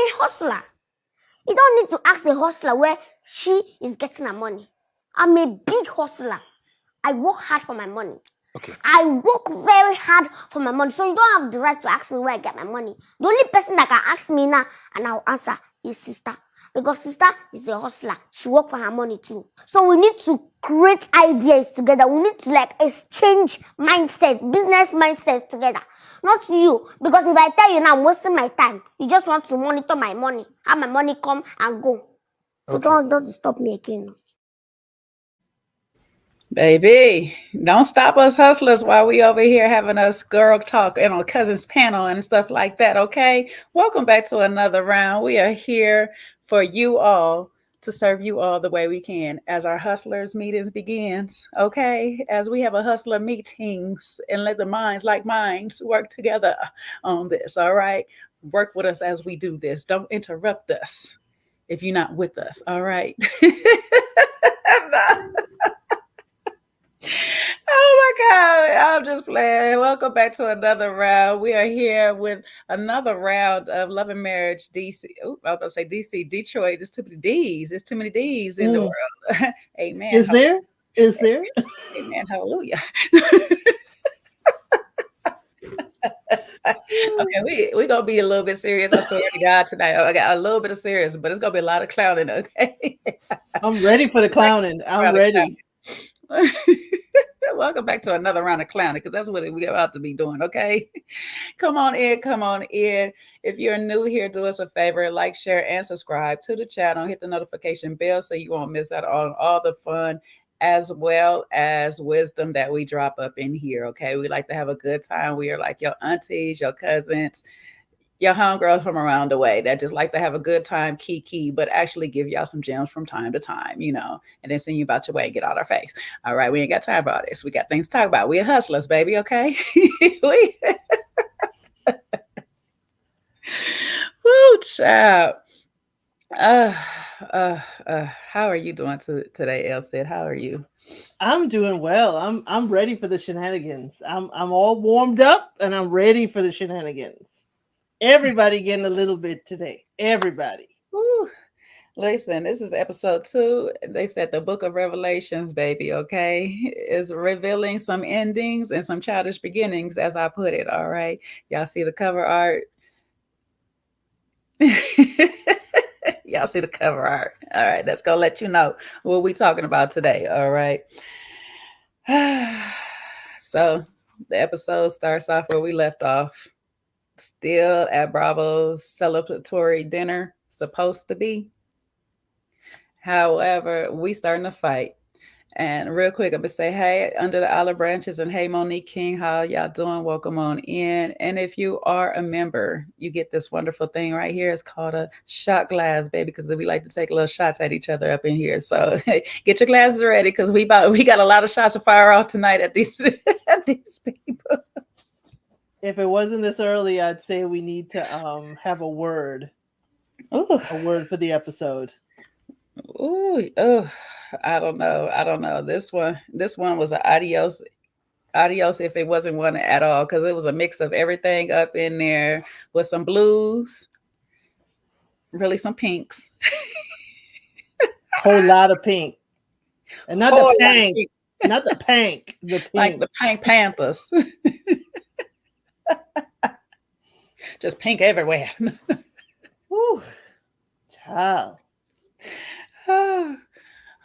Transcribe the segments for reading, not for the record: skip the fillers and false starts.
a hustler. You don't need to ask a hustler where she is getting her money. I'm a big hustler. I work hard for my money. Okay. I work very hard for my money. So you don't have the right to ask me where I get my money. The only person that can ask me now and I'll answer is sister. Because sister is a hustler. She works for her money too. So we need to create ideas together. We need to exchange mindset, business mindset together. Not you. Because if I tell you now I'm wasting my time, you just want to monitor my money. Have my money come and go. So Okay. don't disturb me again. Baby, don't stop us hustlers while we over here having us girl talk and on cousins panel and stuff like that, okay? Welcome back to another round. We are here for you all to serve you all the way we can as our hustlers meetings begins, okay? As we have a hustler meetings and let the minds like minds work together on this, all right? Work with us as we do this. Don't interrupt us if you're not with us, all right? Oh my God, I'm just playing. Welcome back to another round. We are here with another round of Love and Marriage DC. Oh, I was about to say DC, Detroit. There's too many D's. There's too many D's in the world. Amen. Is there? Is there? Amen. Hallelujah. Okay, we gonna be a little bit serious. I swear to God tonight. I got a little bit of serious, but it's gonna be a lot of clowning. Okay. I'm ready for the clowning. I'm ready. Welcome back to another round of clowning, because that's what we're about to be doing, okay? Come on in, come on in. If you're new here, do us a favor, like, share, and subscribe to the channel. Hit the notification bell so you won't miss out on all the fun as well as wisdom that we drop up in here, okay? We like to have a good time. We are like your aunties, your cousins, your homegirls from around the way that just like to have a good time, kiki, but actually give y'all some gems from time to time, you know, and then send you about your way and get out our face. All right, we ain't got time for all this. We got things to talk about. We're hustlers, baby, okay? Woo, child. How are you doing today, Elsie? How are you? I'm doing well. I'm ready for the shenanigans. I'm all warmed up and I'm ready for the shenanigans. Everybody getting a little bit today. Everybody. Woo. Listen, this is episode 2. They said the book of Revelations, baby, okay, is revealing some endings and some childish beginnings, as I put it. All right. Y'all see the cover art? Y'all see the cover art. All right. That's going to let you know what we talking about today. All right. So the episode starts off where we left off. Still at Bravo's celebratory dinner, supposed to be. However, we starting to fight. And real quick, I'm gonna say, hey, under the olive branches, and hey, Monique King, how y'all doing? Welcome on in. And if you are a member, you get this wonderful thing right here. It's called a shot glass, baby, because we like to take little shots at each other up in here. So get your glasses ready, because we got a lot of shots to fire off tonight at these at these people. If it wasn't this early, I'd say we need to have a word. Ooh. A word for the episode. Ooh, oh, I don't know. This one was an adios if it wasn't one at all, because it was a mix of everything up in there with some blues, really some pinks. Whole lot of pink. And not the pink. Not the pink. The pink. Like the Pink Panthers. Just pink everywhere. Woo. Child.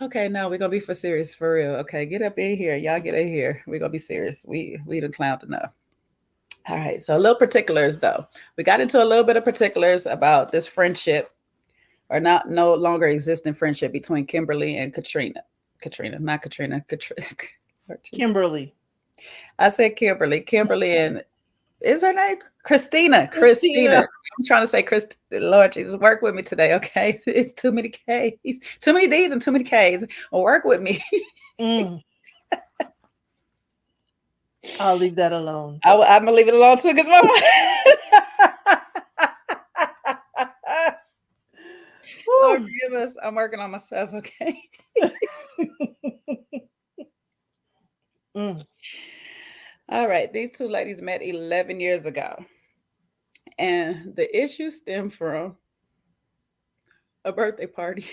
Okay, now we're gonna be for serious, for real. Okay, get up in here. Y'all get in here. We're gonna be serious. We done clowned enough. All right, so a little particulars though. We got into a little bit of particulars about this friendship, or no longer existing friendship between Kimberly and Katrina. Not Katrina. Kimberly. I said Kimberly. Kimberly and is her name Christina? I'm trying to say Lord Jesus, work with me today, okay? It's too many K's, too many D's, and too many K's. Well, work with me. I'll leave that alone. I'm gonna leave it alone too, because Mama. Lord forgive us. I'm working on myself, okay? All right, these two ladies met 11 years ago. And the issue stemmed from A birthday party.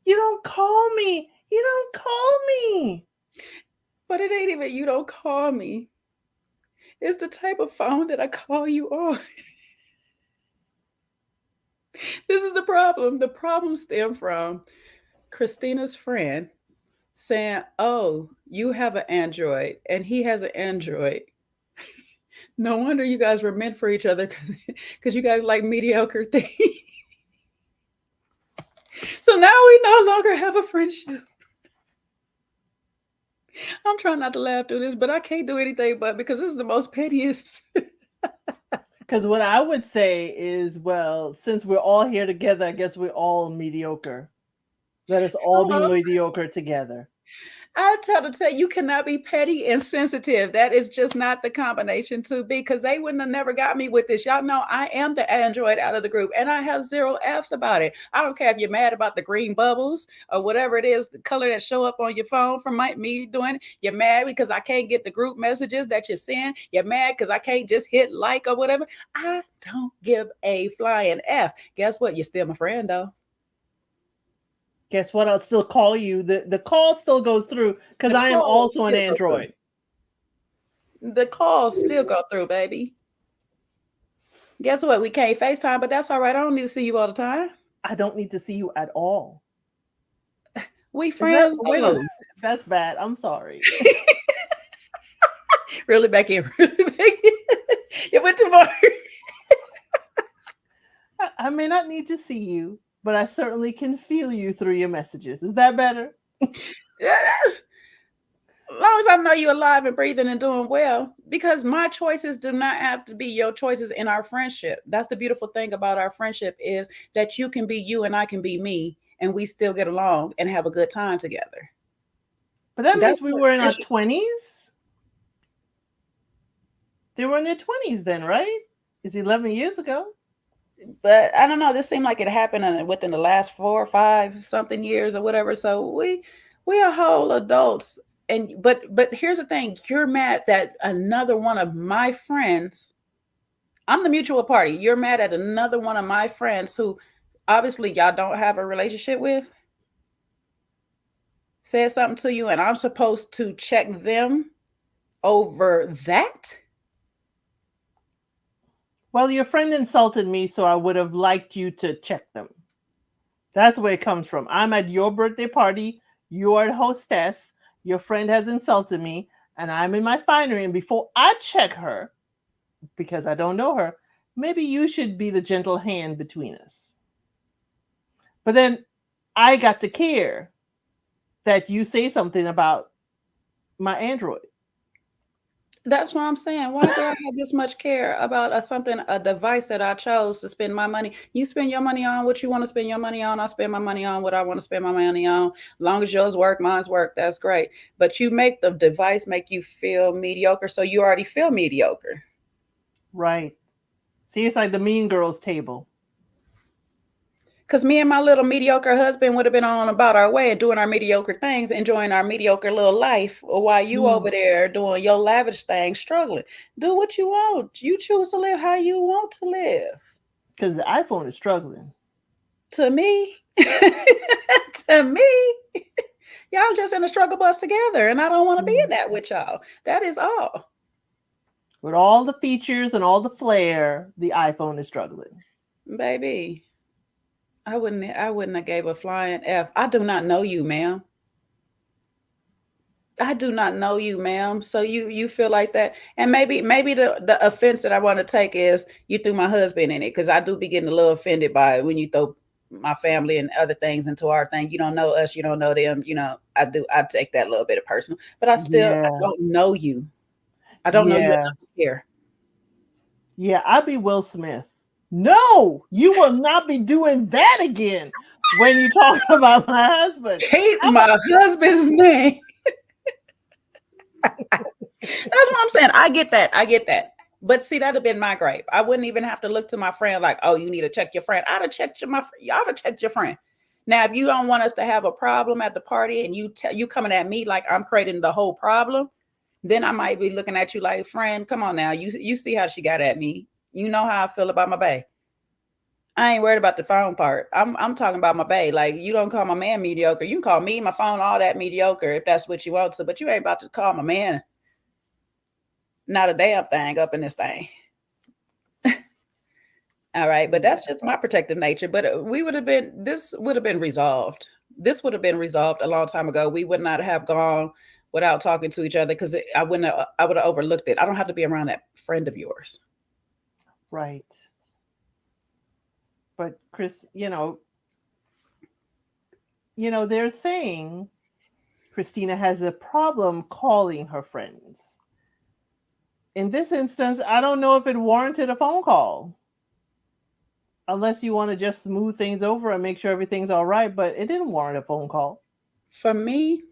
You don't call me. You don't call me. But it ain't even you don't call me. It's the type of phone that I call you on. This is the problem. The problem stemmed from Christina's friend saying, "Oh, you have an Android and he has an Android. No wonder you guys were meant for each other because you guys like mediocre things." So now we no longer have a friendship. I'm trying not to laugh through this, but I can't do anything but because this is the most pettiest. Because what I would say is, well, since we're all here together, I guess we're all mediocre. Let us all be mediocre together. I try to tell you cannot be petty and sensitive. That is just not the combination to be, because they wouldn't have never got me with this. Y'all know I am the Android out of the group and I have 0 F's about it. I don't care if you're mad about the green bubbles or whatever it is, the color that show up on your phone from me doing it. You're mad because I can't get the group messages that you're sending. You're mad because I can't just hit like or whatever. I don't give a flying F. Guess what? You're still my friend though. Guess what? I'll still call you. The call still goes through because I am also an Android. The calls still go through, baby. Guess what? We can't FaceTime, but that's all right. I don't need to see you all the time. I don't need to see you at all. We friends. That's bad. I'm sorry. Really back in. Really back in. It went too far. I may not need to see you, but I certainly can feel you through your messages. Is that better? Yeah. As long as I know you're alive and breathing and doing well, because my choices do not have to be your choices in our friendship. That's the beautiful thing about our friendship is that you can be you and I can be me, and we still get along and have a good time together. But that means we were in our 20s? They were in their 20s then, right? It's 11 years ago. But I don't know. This seemed like it happened within the last 4 or 5 something years or whatever. So we are whole adults. And but here's the thing. You're mad that another one of my friends, I'm the mutual party. You're mad at another one of my friends who obviously y'all don't have a relationship with, said something to you, and I'm supposed to check them over that? Well, your friend insulted me, so I would have liked you to check them. That's where it comes from. I'm at your birthday party. You are the hostess. Your friend has insulted me, and I'm in my finery. And before I check her, because I don't know her, maybe you should be the gentle hand between us. But then I got to care that you say something about my Android. That's what I'm saying. Why do I have this much care about a device that I chose to spend my money? You spend your money on what you want to spend your money on. I spend my money on what I want to spend my money on. As long as yours work, mine's work. That's great. But you make the device make you feel mediocre, so you already feel mediocre. Right. See, it's like the Mean Girls table. Because me and my little mediocre husband would have been on about our way and doing our mediocre things, enjoying our mediocre little life, while you over there doing your lavish thing, struggling. Do what you want. You choose to live how you want to live. Because the iPhone is struggling. To me, to me, y'all just in a struggle bus together, and I don't want to be in that with y'all. That is all. With all the features and all the flair, the iPhone is struggling. Baby, I wouldn't have gave a flying F. I do not know you, ma'am. I do not know you, ma'am. So you feel like that. And maybe the offense that I want to take is you threw my husband in it, because I do be getting a little offended by it when you throw my family and other things into our thing. You don't know us, you don't know them. You know, I take that a little bit of personal, but I don't know you. I don't know you here. Yeah, I'd be Will Smith. No, you will not be doing that again when you talk about my husband. Keep my husband's name. That's what I'm saying. I get that. But see, that'd have been my gripe. I wouldn't even have to look to my friend like, oh, you need to check your friend. I'd have checked your friend. Now, if you don't want us to have a problem at the party and you coming at me like I'm creating the whole problem, then I might be looking at you like, friend, come on now. You see how she got at me. You know how I feel about my bae. I ain't worried about the phone part. I'm talking about my bae. Like, you don't call my man mediocre. You can call me, my phone, all that mediocre if that's what you want to, but you ain't about to call my man not a damn thing up in this thing. All right, but that's just my protective nature. But this would have been resolved. This would have been resolved a long time ago. We would not have gone without talking to each other because I would have overlooked it. I don't have to be around that friend of yours. Right. But Chris, they're saying Christina has a problem calling her friends. In this instance, I don't know if it warranted a phone call. Unless you want to just smooth things over and make sure everything's all right, but it didn't warrant a phone call. For me,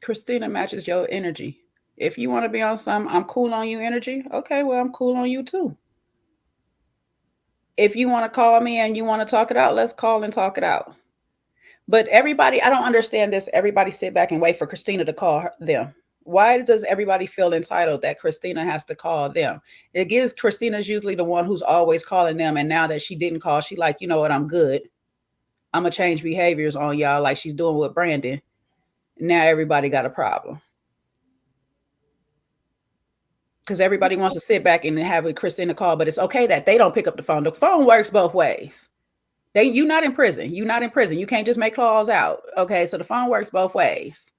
Christina matches your energy. If you want to be on some I'm cool on you energy, okay, well, I'm cool on you too. If you want to call me and you want to talk it out, let's call and talk it out. But everybody, I don't understand this. Everybody sit back and wait for Christina to call them. Why does everybody feel entitled that Christina has to call them? It gives Christina's usually the one who's always calling them. And now that she didn't call, she like, you know what, I'm good. I'm going to change behaviors on y'all like she's doing with Brandon. Now everybody got a problem. Because everybody wants to sit back and have Christina call, but it's okay that they don't pick up the phone. The phone works both ways. You're not in prison. You're not in prison. You can't just make calls out. Okay, so the phone works both ways.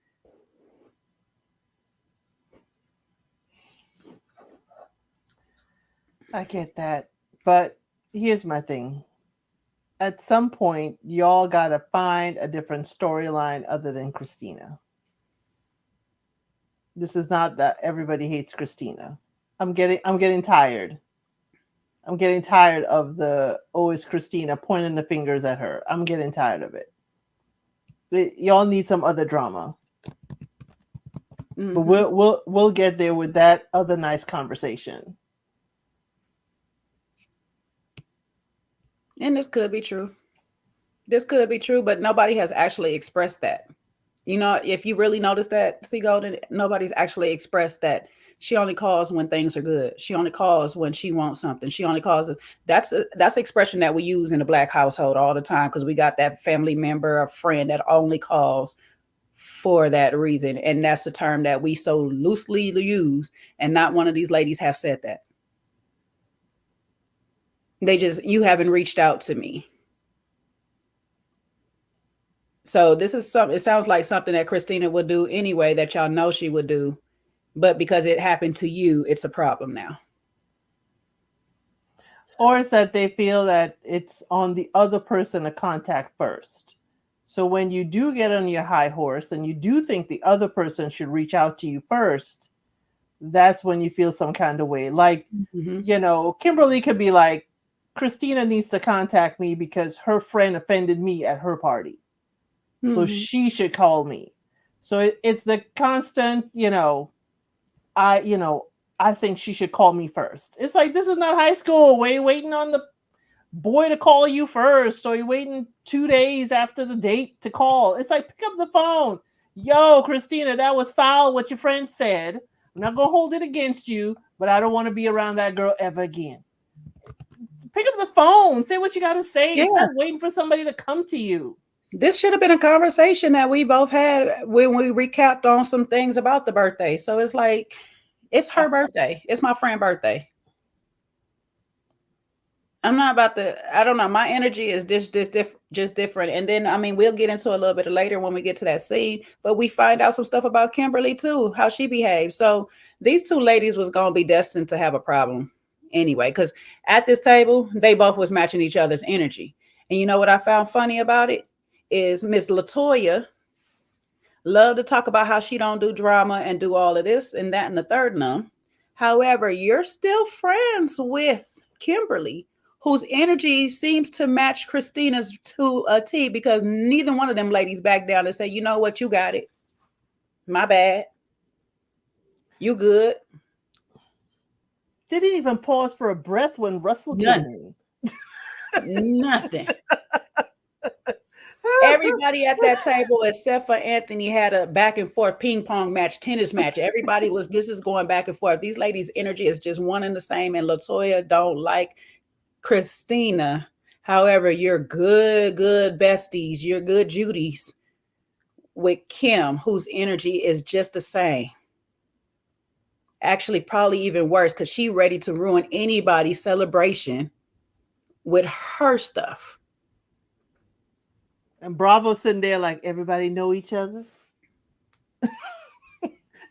I get that. But here's my thing. At some point, y'all got to find a different storyline other than Christina. This is not that everybody hates Christina. I'm getting tired. I'm getting tired of it's Christina pointing the fingers at her. I'm getting tired of it. Y'all need some other drama. Mm-hmm. But we'll get there with that other nice conversation. And this could be true. This could be true, but nobody has actually expressed that. If you really notice that, see, Golden, nobody's actually expressed that. She only calls when things are good. She only calls when she wants something. She only calls. That's an expression that we use in the Black household all the time because we got that family member or friend that only calls for that reason. And that's the term that we so loosely use. And not one of these ladies have said that. You haven't reached out to me. So this is it sounds like something that Christina would do anyway, that y'all know she would do. But because it happened to you, it's a problem now. Or it's that they feel that it's on the other person to contact first. So when you do get on your high horse and you do think the other person should reach out to you first, that's when you feel some kind of way. Like, Kimberly could be like, Christina needs to contact me because her friend offended me at her party. Mm-hmm. So she should call me. So it's the constant, I think she should call me first. It's like, this is not high school where you're waiting on the boy to call you first, or you're waiting 2 days after the date to call. It's like, pick up the phone. Yo, Christina, that was foul what your friend said. I'm not going to hold it against you, but I don't want to be around that girl ever again. Pick up the phone. Say what you got to say. Yeah. Stop waiting for somebody to come to you. This should have been a conversation that we both had when we recapped on some things about the birthday. So it's like, it's her birthday. It's my friend's birthday. I'm not about to, I don't know. My energy is just different. And then, we'll get into a little bit later when we get to that scene, but we find out some stuff about Kimberly too, how she behaves. So these two ladies was going to be destined to have a problem anyway, because at this table, they both was matching each other's energy. And you know what I found funny about it is Miss Latoya loved to talk about how she don't do drama and do all of this and that and the third and them. However, you're still friends with Kimberly, whose energy seems to match Christina's to a T, because neither one of them ladies back down and say, you know what, you got it. My bad. You good. Didn't even pause for a breath when Russell came in. Nothing. Everybody at that table except for Anthony had a back and forth ping pong match, tennis match. Everybody this is going back and forth. These ladies' energy is just one and the same. And Latoya don't like Christina However, you're good besties, you're good Judies with Kim, whose energy is just the same. Actually, probably even worse, because she ready to ruin anybody's celebration with her stuff. And Bravo sitting there like everybody know each other,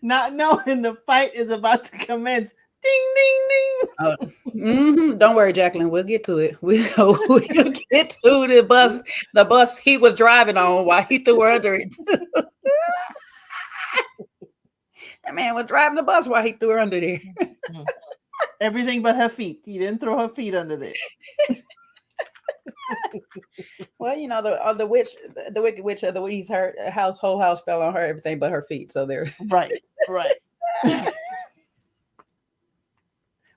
not knowing the fight is about to commence. Ding, ding, ding. Oh, don't worry, Jacqueline. We'll get to it. We'll get to the bus he was driving on while he threw her under it. That man was driving the bus while he threw her under there. Everything but her feet. He didn't throw her feet under there. Well, you know, the wicked witch of the weeds, her whole house fell on her, everything but her feet. So there. Right.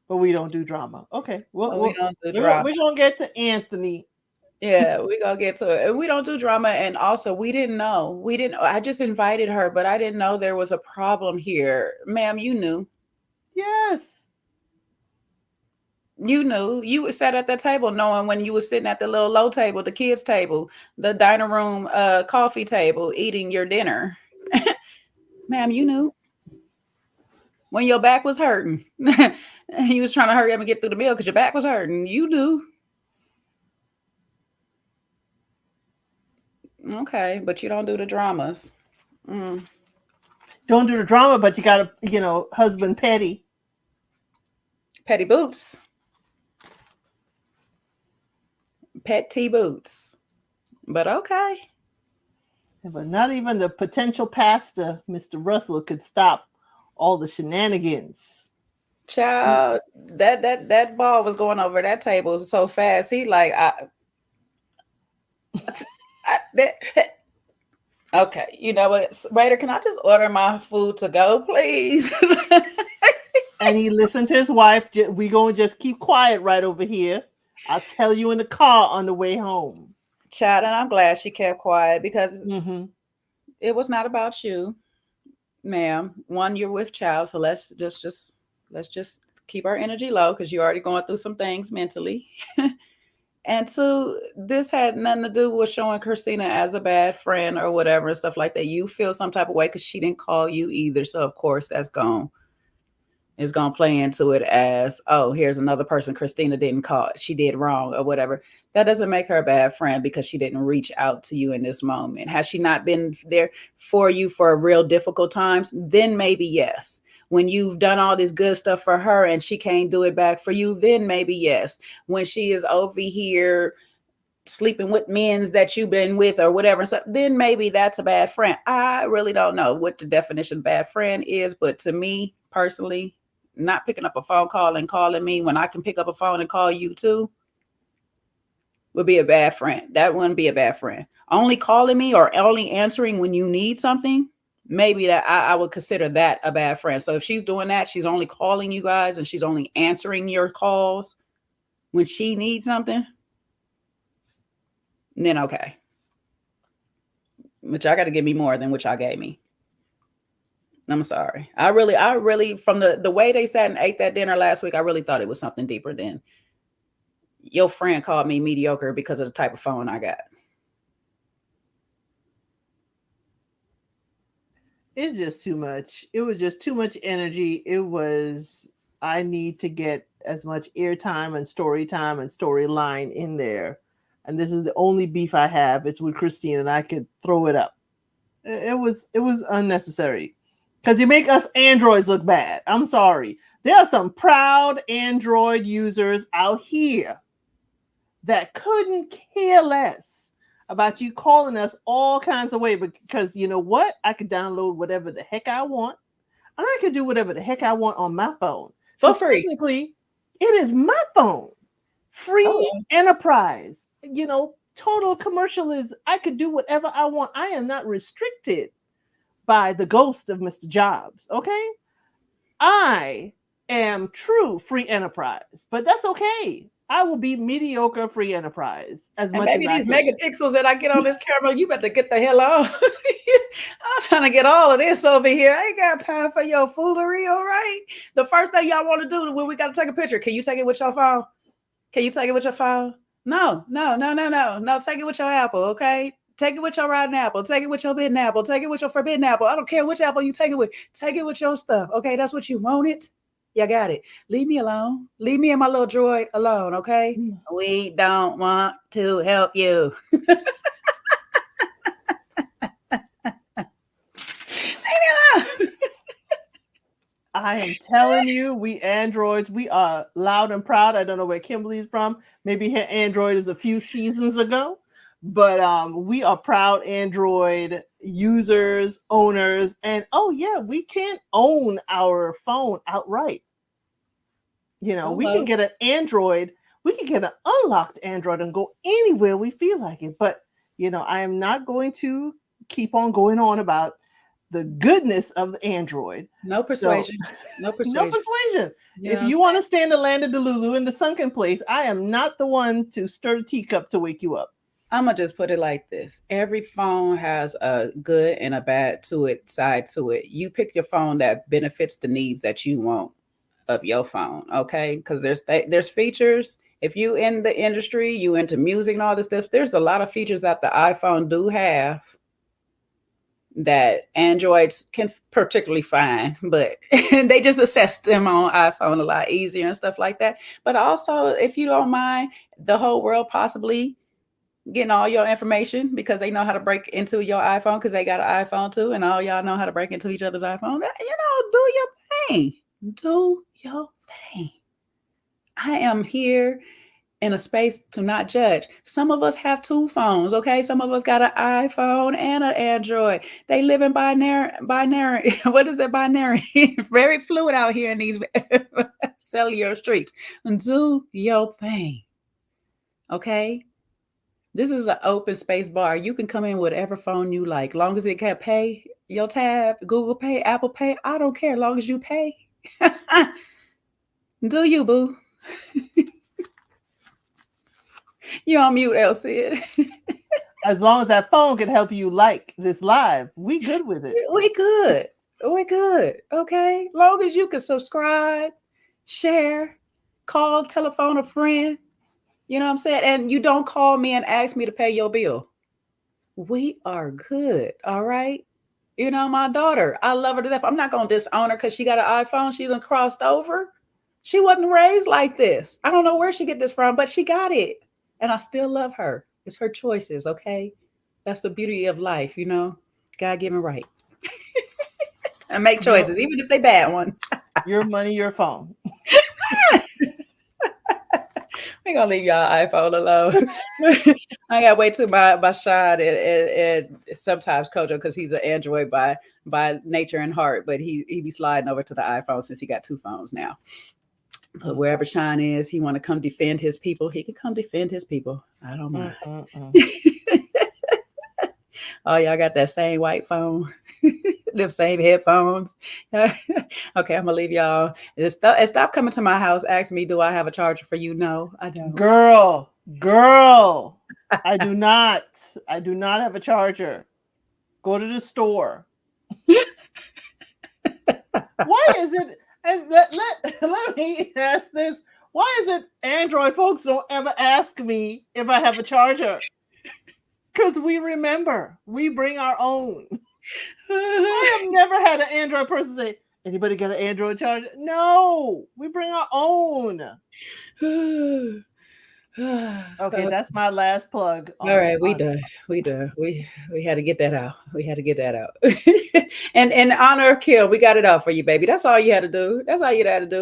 But we don't do drama. Okay. Well, we don't do drama. We're gonna get to Anthony. Yeah, we're gonna get to it. And we don't do drama. And also we didn't know. I just invited her, but I didn't know there was a problem here. Ma'am, you knew. Yes. You knew. You sat at that table knowing when you were sitting at the little low table, the kids' table, the dining room coffee table, eating your dinner. Ma'am, you knew. When your back was hurting. And you was trying to hurry up and get through the meal because your back was hurting. You knew. Okay, but you don't do the dramas. Don't do the drama, but you got to, husband petty. Petty boots. Petty boots. But okay. But not even the potential pastor, Mr. Russell, could stop all the shenanigans. Child, that ball was going over that table so fast. He like, okay, you know what, waiter, can I just order my food to go, please? And he listened to his wife. We gonna just keep quiet right over here. I'll tell you in the car on the way home. Child, and I'm glad she kept quiet because it was not about you, ma'am. One, you're with child, so let's just keep our energy low because you're already going through some things mentally. And two, this had nothing to do with showing Christina as a bad friend or whatever and stuff like that. You feel some type of way because she didn't call you either. So of course that's gonna play into it as, oh, here's another person Christina didn't call. She did wrong or whatever. That doesn't make her a bad friend because she didn't reach out to you in this moment. Has she not been there for you for real difficult times? Then maybe yes. When you've done all this good stuff for her and she can't do it back for you, then maybe yes. When she is over here sleeping with men's that you've been with or whatever, so then maybe that's a bad friend. I really don't know what the definition of bad friend is, but to me personally, not picking up a phone call and calling me when I can pick up a phone and call you too would be a bad friend. That wouldn't be a bad friend. Only calling me or only answering when you need something, maybe that I would consider that a bad friend. So if she's doing that, she's only calling you guys and she's only answering your calls when she needs something, then okay. But y'all got to give me more than what y'all gave me. I'm sorry. I really, from the way they sat and ate that dinner last week, I really thought it was something deeper than your friend called me mediocre because of the type of phone I got. It's just too much. It was just too much energy. It was, I need to get as much airtime and story time and storyline in there. And this is the only beef I have. It's with Christina and I could throw it up. It was unnecessary. Because you make us androids look bad. I'm sorry. There are some proud Android users out here that couldn't care less about you calling us all kinds of ways, because you know what? I could download whatever the heck I want, and I could do whatever the heck I want on my phone. For free. Technically, it is my phone. Free enterprise. Total commercial is I could do whatever I want. I am not restricted by the ghost of Mr. Jobs, okay? I am true free enterprise, but that's okay. I will be mediocre free enterprise as much as I can. Maybe these megapixels that I get on this camera, you better get the hell on. I'm trying to get all of this over here. I ain't got time for your foolery, all right? The first thing y'all want to do when we got to take a picture, can you take it with your phone? Can you take it with your phone? No. Take it with your apple, okay? Take it with your rotten apple. Take it with your bitten apple. Take it with your forbidden apple. I don't care which apple you take it with. Take it with your stuff, okay? That's what you wanted. You got it. Leave me alone. Leave me and my little droid alone, okay? We don't want to help you. Leave me alone. I am telling you, we androids, we are loud and proud. I don't know where Kimberly's from. Maybe her android is a few seasons ago, but we are proud android users, owners, and oh yeah, we can't own our phone outright. You know, we can get an android, we can get an unlocked android and go anywhere we feel like it. But you know, I am not going to keep on going on about the goodness of the android. No persuasion. No persuasion. No persuasion. You If you want to stay in the land of Delulu in the sunken place, I am not the one to stir the teacup to wake you up. I'm going to just put it like this. Every phone has a good and a bad side to it. You pick your phone that benefits the needs that you want of your phone, okay? Because there's features. If you in the industry, you into music and all this stuff, there's a lot of features that the iPhone do have that Androids can particularly find, but they just assess them on iPhone a lot easier and stuff like that. But also, if you don't mind, the whole world possibly getting all your information because they know how to break into your iPhone because they got an iPhone too, and all y'all know how to break into each other's iPhone. You know, do your thing. Do your thing. I am here in a space to not judge. Some of us have two phones, okay? Some of us got an iPhone and an Android. They live in binary. What is it? Binary. Very fluid out here in these cellular streets. Do your thing, okay? This is an open space bar. You can come in with whatever phone you like, long as it can pay your tab, Google Pay, Apple Pay. I don't care, long as you pay. Do you, boo? You on mute, Elsie. As long as that phone can help you like this live, we good with it. We good. We good. Okay. Long as you can subscribe, share, call, telephone a friend. You know what I'm saying? And you don't call me and ask me to pay your bill. We are good. All right. You know, my daughter, I love her to death. I'm not going to disown her because she got an iPhone. She done crossed over. She wasn't raised like this. I don't know where she get this from, but she got it. And I still love her. It's her choices, okay? That's the beauty of life, you know? God-given right. And make choices, even if they bad one. Your money, your phone. We're going to leave y'all iPhone alone. I got to wait till my shot and sometimes Kojo, because he's an Android by nature and heart, but he be sliding over to the iPhone since he got two phones now. But wherever Sean is, he want to come defend his people. He can come defend his people. I don't mind. Oh, y'all got that same white phone, them same headphones. Okay, I'm gonna leave y'all. And stop coming to my house. Ask me, do I have a charger for you? No, I don't. Girl, I do not. I do not have a charger. Go to the store. Why is it? And let me ask this. Why is it Android folks don't ever ask me if I have a charger? Because we remember. We bring our own. I have never had an Android person say, anybody got an Android charger? No, we bring our own. Okay, that's my last plug. All right, we done. We had to get that out. And in honor of Kim, we got it out for you, baby. That's all you had to do.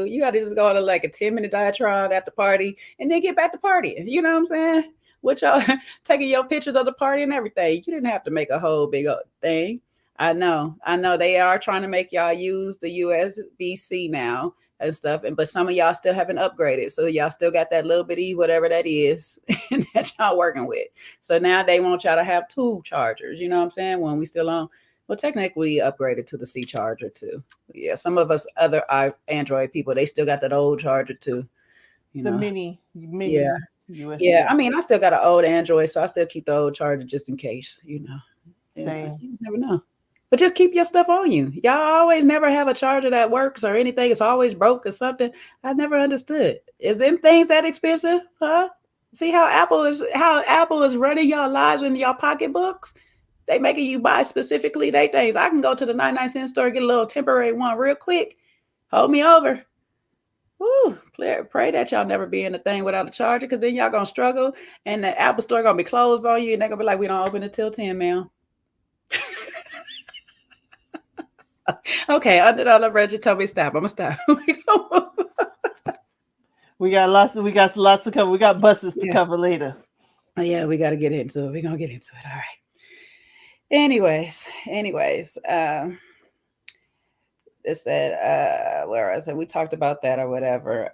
You had to just go on like a 10-minute diatribe at the party and then get back to partying. You know what I'm saying? With y'all taking your pictures of the party and everything. You didn't have to make a whole big thing. I know they are trying to make y'all use the USB-C now and stuff, but some of y'all still haven't upgraded, so y'all still got that little bitty whatever that is that y'all working with. So now they want y'all to have two chargers. You know what I'm saying? When we still on, well, technically we upgraded to the C charger too. Yeah, some of us other Android people, they still got that old charger too. You know? The mini. Yeah. USB. Yeah, I mean, I still got an old Android, so I still keep the old charger just in case. You know, same. You never know. But just keep your stuff on you. Y'all always never have a charger that works or anything. It's always broke or something. I never understood. Is them things that expensive? Huh? See how Apple is running your lives in your pocketbooks. They making you buy specifically they things. I can go to the 99-cent store, get a little temporary one real quick. Hold me over. Woo, pray that y'all never be in a thing without a charger, because then y'all gonna struggle and the Apple store gonna be closed on you and they're gonna be like, we don't open it till 10, ma'am. Okay, under the Reggie told me stop. I'm gonna stop. We got lots to cover. We got buses to cover later. Oh yeah, we gotta get into it. We're gonna get into it. All right. Anyways, it said, where I said we talked about that or whatever.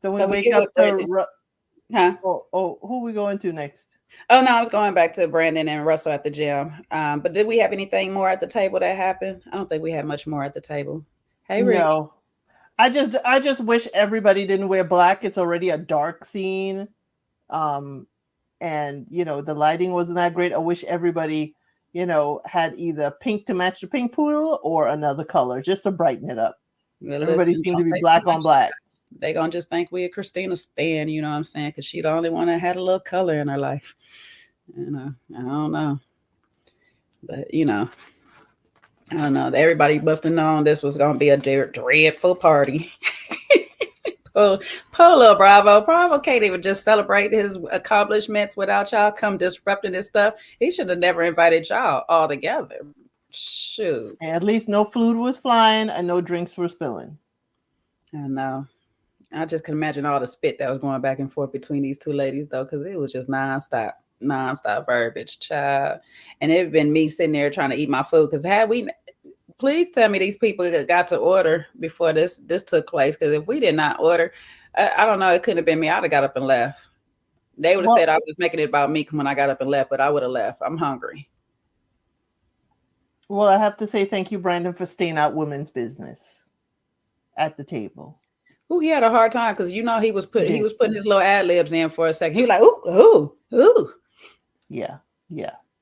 So we wake up to huh? Who we going to next? Oh no, I was going back to Brandon and Russell at the gym. But did we have anything more at the table that happened? I don't think we had much more at the table. Hey, Rick. No, I just wish everybody didn't wear black. It's already a dark scene, and the lighting wasn't that great. I wish everybody had either pink to match the pink pool or another color just to brighten it up. Well, everybody seemed to be black on black. They gonna just think we a Christina stan, you know what I'm saying? Because she the only one that had a little color in her life. I don't know. But I don't know. Everybody must have known this was gonna be a dreadful party. Poor little Bravo. Bravo can't even just celebrate his accomplishments without y'all come disrupting his stuff. He should have never invited y'all all together. Shoot. At least no food was flying and no drinks were spilling. I know. I just can imagine all the spit that was going back and forth between these two ladies, though, because it was just nonstop verbiage, child. And it been me sitting there trying to eat my food, because please tell me these people got to order before this took place, because if we did not order, I don't know, it couldn't have been me. I'd have got up and left. They would have said I was making it about me when I got up and left, but I would have left. I'm hungry. Well, I have to say thank you, Brandon, for staying out women's business at the table. Oh, he had a hard time because he was putting his little ad libs in for a second. He was like, ooh. Yeah.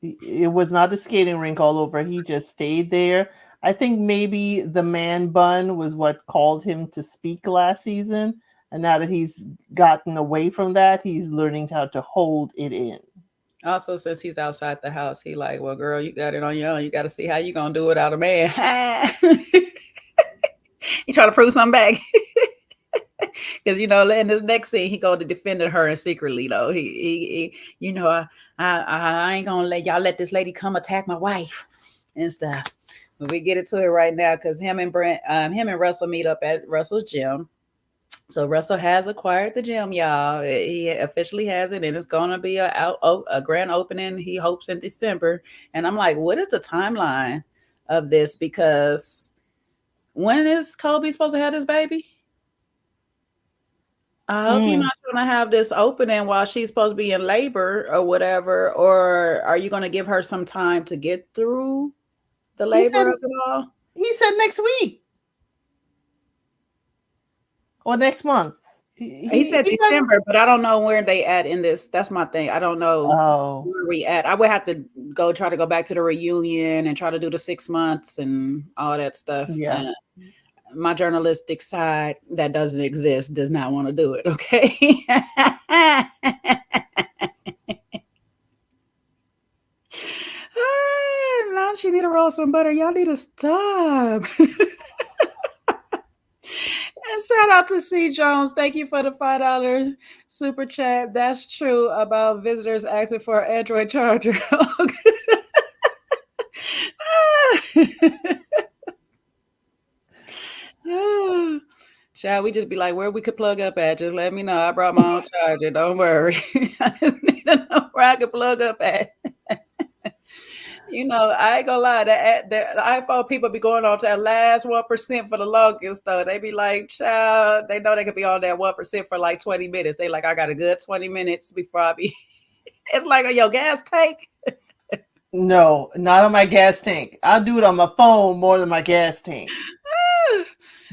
It was not a skating rink all over. He just stayed there. I think maybe the man bun was what called him to speak last season. And now that he's gotten away from that, he's learning how to hold it in. Also, since he's outside the house, he like, well, girl, you got it on your own. You got to see how you going to do without a man. He trying to prove something back. Because in this next scene, he going to defend her and secretly though. He I ain't gonna let y'all let this lady come attack my wife and stuff. But we get into it right now because him and Russell meet up at Russell's gym. So Russell has acquired the gym, y'all. He officially has it, and it's gonna be a grand opening. He hopes in December. And I'm like, what is the timeline of this? Because when is Kobe supposed to have this baby? I hope you're not going to have this opening while she's supposed to be in labor or whatever. Or are you going to give her some time to get through the labor of it all? He said next week or next month. He said December, but I don't know where they at in this. That's my thing. I don't know where we at. I would have to try to go back to the reunion and try to do the 6 months and all that stuff. Yeah. My journalistic side that doesn't exist does not want to do it. Okay. Now she need to roll some butter. Y'all need to stop. And shout out to C. Jones. Thank you for the $5 super chat. That's true about visitors asking for an Android charger. Child, we just be like, where we could plug up at. Just let me know. I brought my own charger. Don't worry. I just need to know where I could plug up at. I ain't gonna lie. The iPhone people be going on to that last 1% for the longest, though. They be like, child, they know they could be on that 1% for like 20 minutes. They like, I got a good 20 minutes before I be. It's like on your gas tank. No, not on my gas tank. I'll do it on my phone more than my gas tank.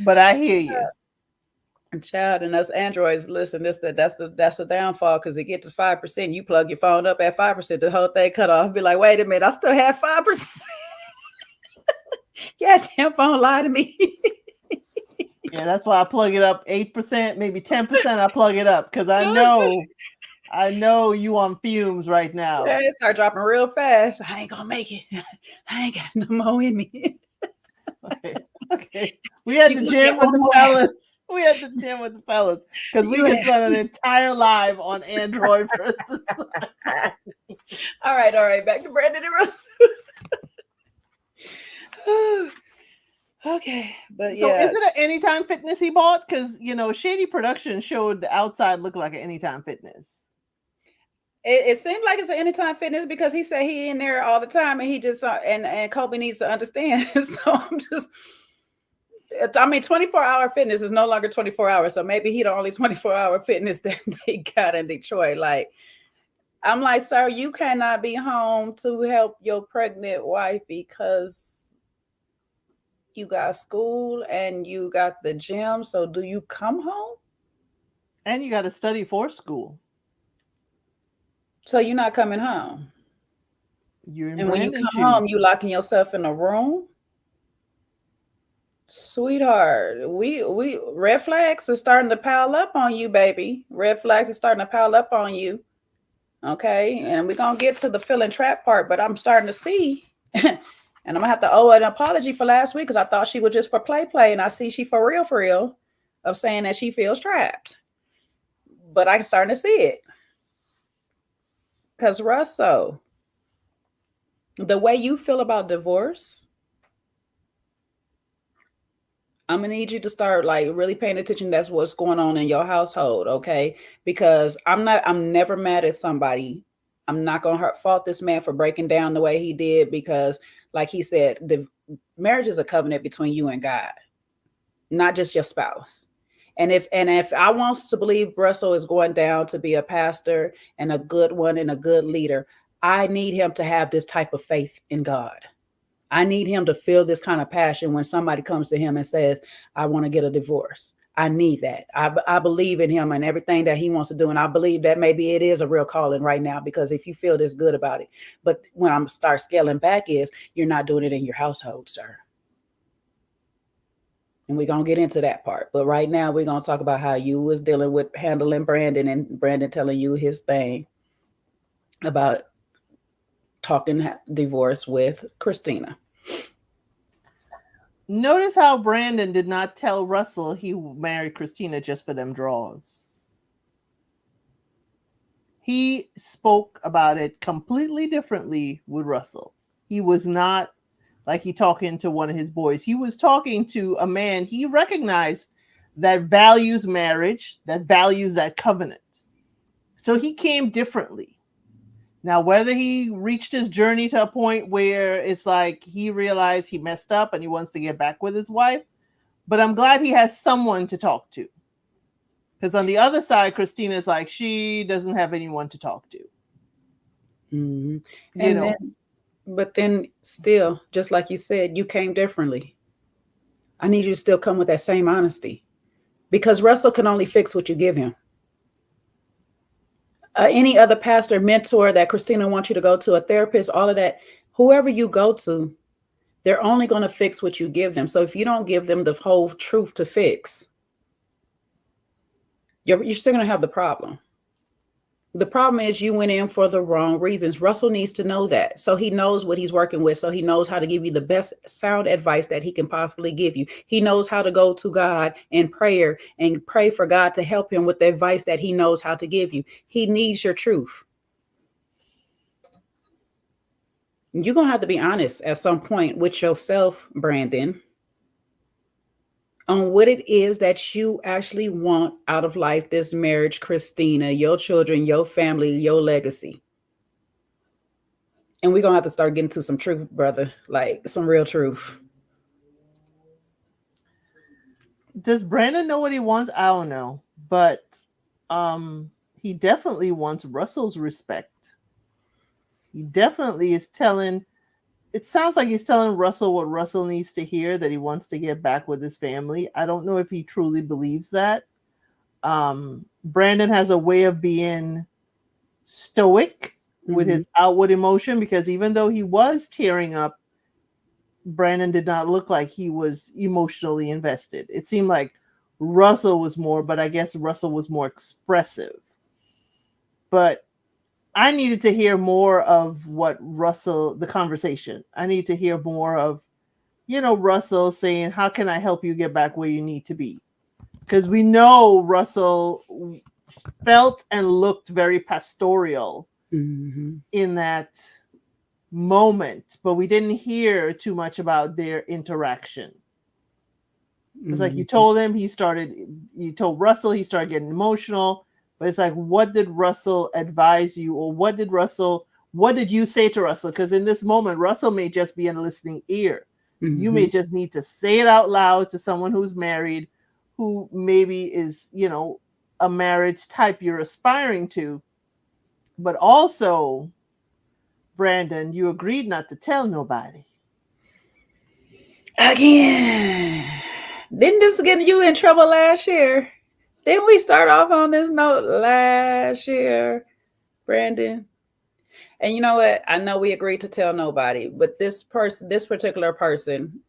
But I hear you. Child, and us Androids, listen, that's the downfall, because it gets to 5%. You plug your phone up at 5%, the whole thing cut off. Be like, wait a minute, I still have 5%. Yeah, damn phone lie to me. Yeah, that's why I plug it up 8%, maybe 10%. I plug it up because I know you on fumes right now. Yeah, it start dropping real fast. I ain't gonna make it. I ain't got no more in me. Okay. We had You the can gym get with one the more. fellas. We had the gym with the fellas because we You could had- spend an entire live on Android versus. all right. Back to Brandon and Russell. Okay, but So yeah, is it an Anytime Fitness he bought? Because Shady Production showed the outside looked like an Anytime Fitness. it seemed like it's an Anytime Fitness because he said he in there all the time, and he just and Kobe needs to understand. So I'm just, I mean, 24-hour fitness is no longer 24 hours, so maybe he the only 24-hour fitness that they got in Detroit. Like, I'm like, sir, you cannot be home to help your pregnant wife because you got school and you got the gym. So do you come home? And you got to study for school. So you're not coming home. You're in And when you Brandon come home, shoes. you locking yourself in a room. Sweetheart, we red flags are starting to pile up on you, baby. Red flags are starting to pile up on you. Okay. And we're gonna get to the feeling trap part, but I'm starting to see. And I'm gonna have to owe an apology for last week because I thought she was just for play, and I see she for real of saying that she feels trapped. But I'm starting to see it. Because Russell, the way you feel about divorce, I'm gonna need you to start like really paying attention. That's what's going on in your household, okay? Because I'm never mad at somebody. I'm not gonna fault this man for breaking down the way he did because, like he said, the marriage is a covenant between you and God, not just your spouse. And if I wants to believe Russell is going down to be a pastor and a good one and a good leader, I need him to have this type of faith in God. I need him to feel this kind of passion when somebody comes to him and says, I want to get a divorce. I need that. I believe in him and everything that he wants to do. And I believe that maybe it is a real calling right now, because if you feel this good about it, but when I'm start scaling back is you're not doing it in your household, sir. And we're going to get into that part. But right now we're going to talk about how you was dealing with handling Brandon and Brandon telling you his thing about talking divorce with Christina. Notice how Brandon did not tell Russell he married Christina just for them draws. He spoke about it completely differently with Russell. He was not like he talking to one of his boys. He was talking to a man he recognized that values marriage, that values that covenant. So he came differently. Now, whether he reached his journey to a point where it's like he realized he messed up and he wants to get back with his wife, but I'm glad he has someone to talk to. Because on the other side, Christina's like, she doesn't have anyone to talk to. Mm-hmm. But then still, just like you said, you came differently. I need you to still come with that same honesty, because Russell can only fix what you give him. Any other pastor, mentor that Christina wants you to go to, a therapist, all of that, whoever you go to, they're only going to fix what you give them. So if you don't give them the whole truth to fix, you're still going to have the problem. The problem is you went in for the wrong reasons. Russell needs to know that. So he knows what he's working with. So he knows how to give you the best sound advice that he can possibly give you. He knows how to go to God in prayer and pray for God to help him with the advice that he knows how to give you. He needs your truth. You're going to have to be honest at some point with yourself, Brandon, on what it is that you actually want out of life, this marriage, Christina, your children, your family, your legacy. And we're going to have to start getting to some truth, brother, like some real truth. Does Brandon know what he wants? I don't know. But he definitely wants Russell's respect. He definitely is telling, it sounds like he's telling Russell what Russell needs to hear, that he wants to get back with his family. I don't know if he truly believes that. Brandon has a way of being stoic with his outward emotion, because even though he was tearing up, Brandon did not look like he was emotionally invested. It seemed like Russell was more, but I guess Russell was more expressive. But I needed to hear more of what Russell, the conversation. I need to hear more of, Russell saying, how can I help you get back where you need to be? Because we know Russell felt and looked very pastoral in that moment, but we didn't hear too much about their interaction. It's like you told him, you told Russell, he started getting emotional, but it's like, what did Russell advise you, or what did you say to Russell? Because in this moment, Russell may just be in a listening ear. You may just need to say it out loud to someone who's married, who maybe is, a marriage type you're aspiring to. But also, Brandon, you agreed not to tell nobody. Again. Didn't this get you in trouble last year? Didn't we start off on this note last year, Brandon? And you know what? I know we agreed to tell nobody, but this particular person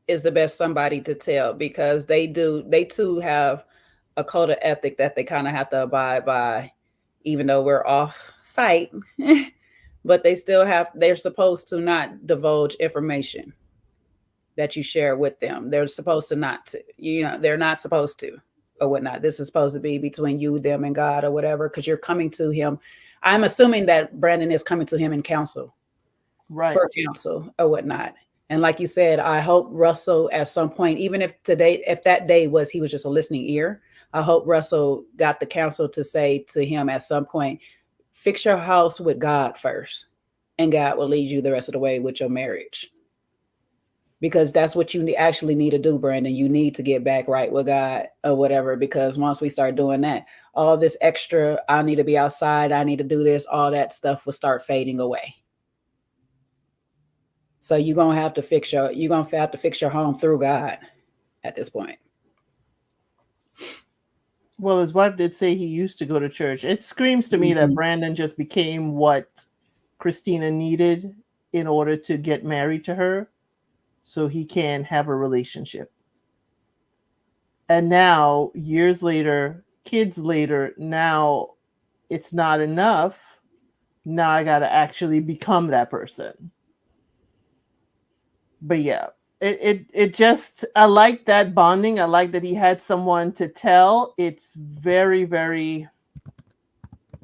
is the best somebody to tell, because they too have a code of ethic that they kind of have to abide by, even though we're off site. But they're supposed to not divulge information that you share with them. They're supposed to not to, they're not supposed to, or whatnot. This is supposed to be between you, them, and God, or whatever, because you're coming to him. I'm assuming that Brandon is coming to him in counsel, right, for counsel or whatnot. And like you said, I hope Russell at some point, even if that day he was just a listening ear, I hope Russell got the counsel to say to him at some point, fix your house with God first, and God will lead you the rest of the way with your marriage. Because that's what you actually need to do, Brandon. You need to get back right with God or whatever, because once we start doing that, all this extra, I need to be outside, I need to do this, all that stuff will start fading away. So you're going to have to fix your home through God at this point. Well, his wife did say he used to go to church. It screams to me that Brandon just became what Christina needed in order to get married to her, so he can have a relationship. And now, years later, kids later, now it's not enough. Now I got to actually become that person. But yeah, it just, I like that bonding. I like that he had someone to tell. It's very, very,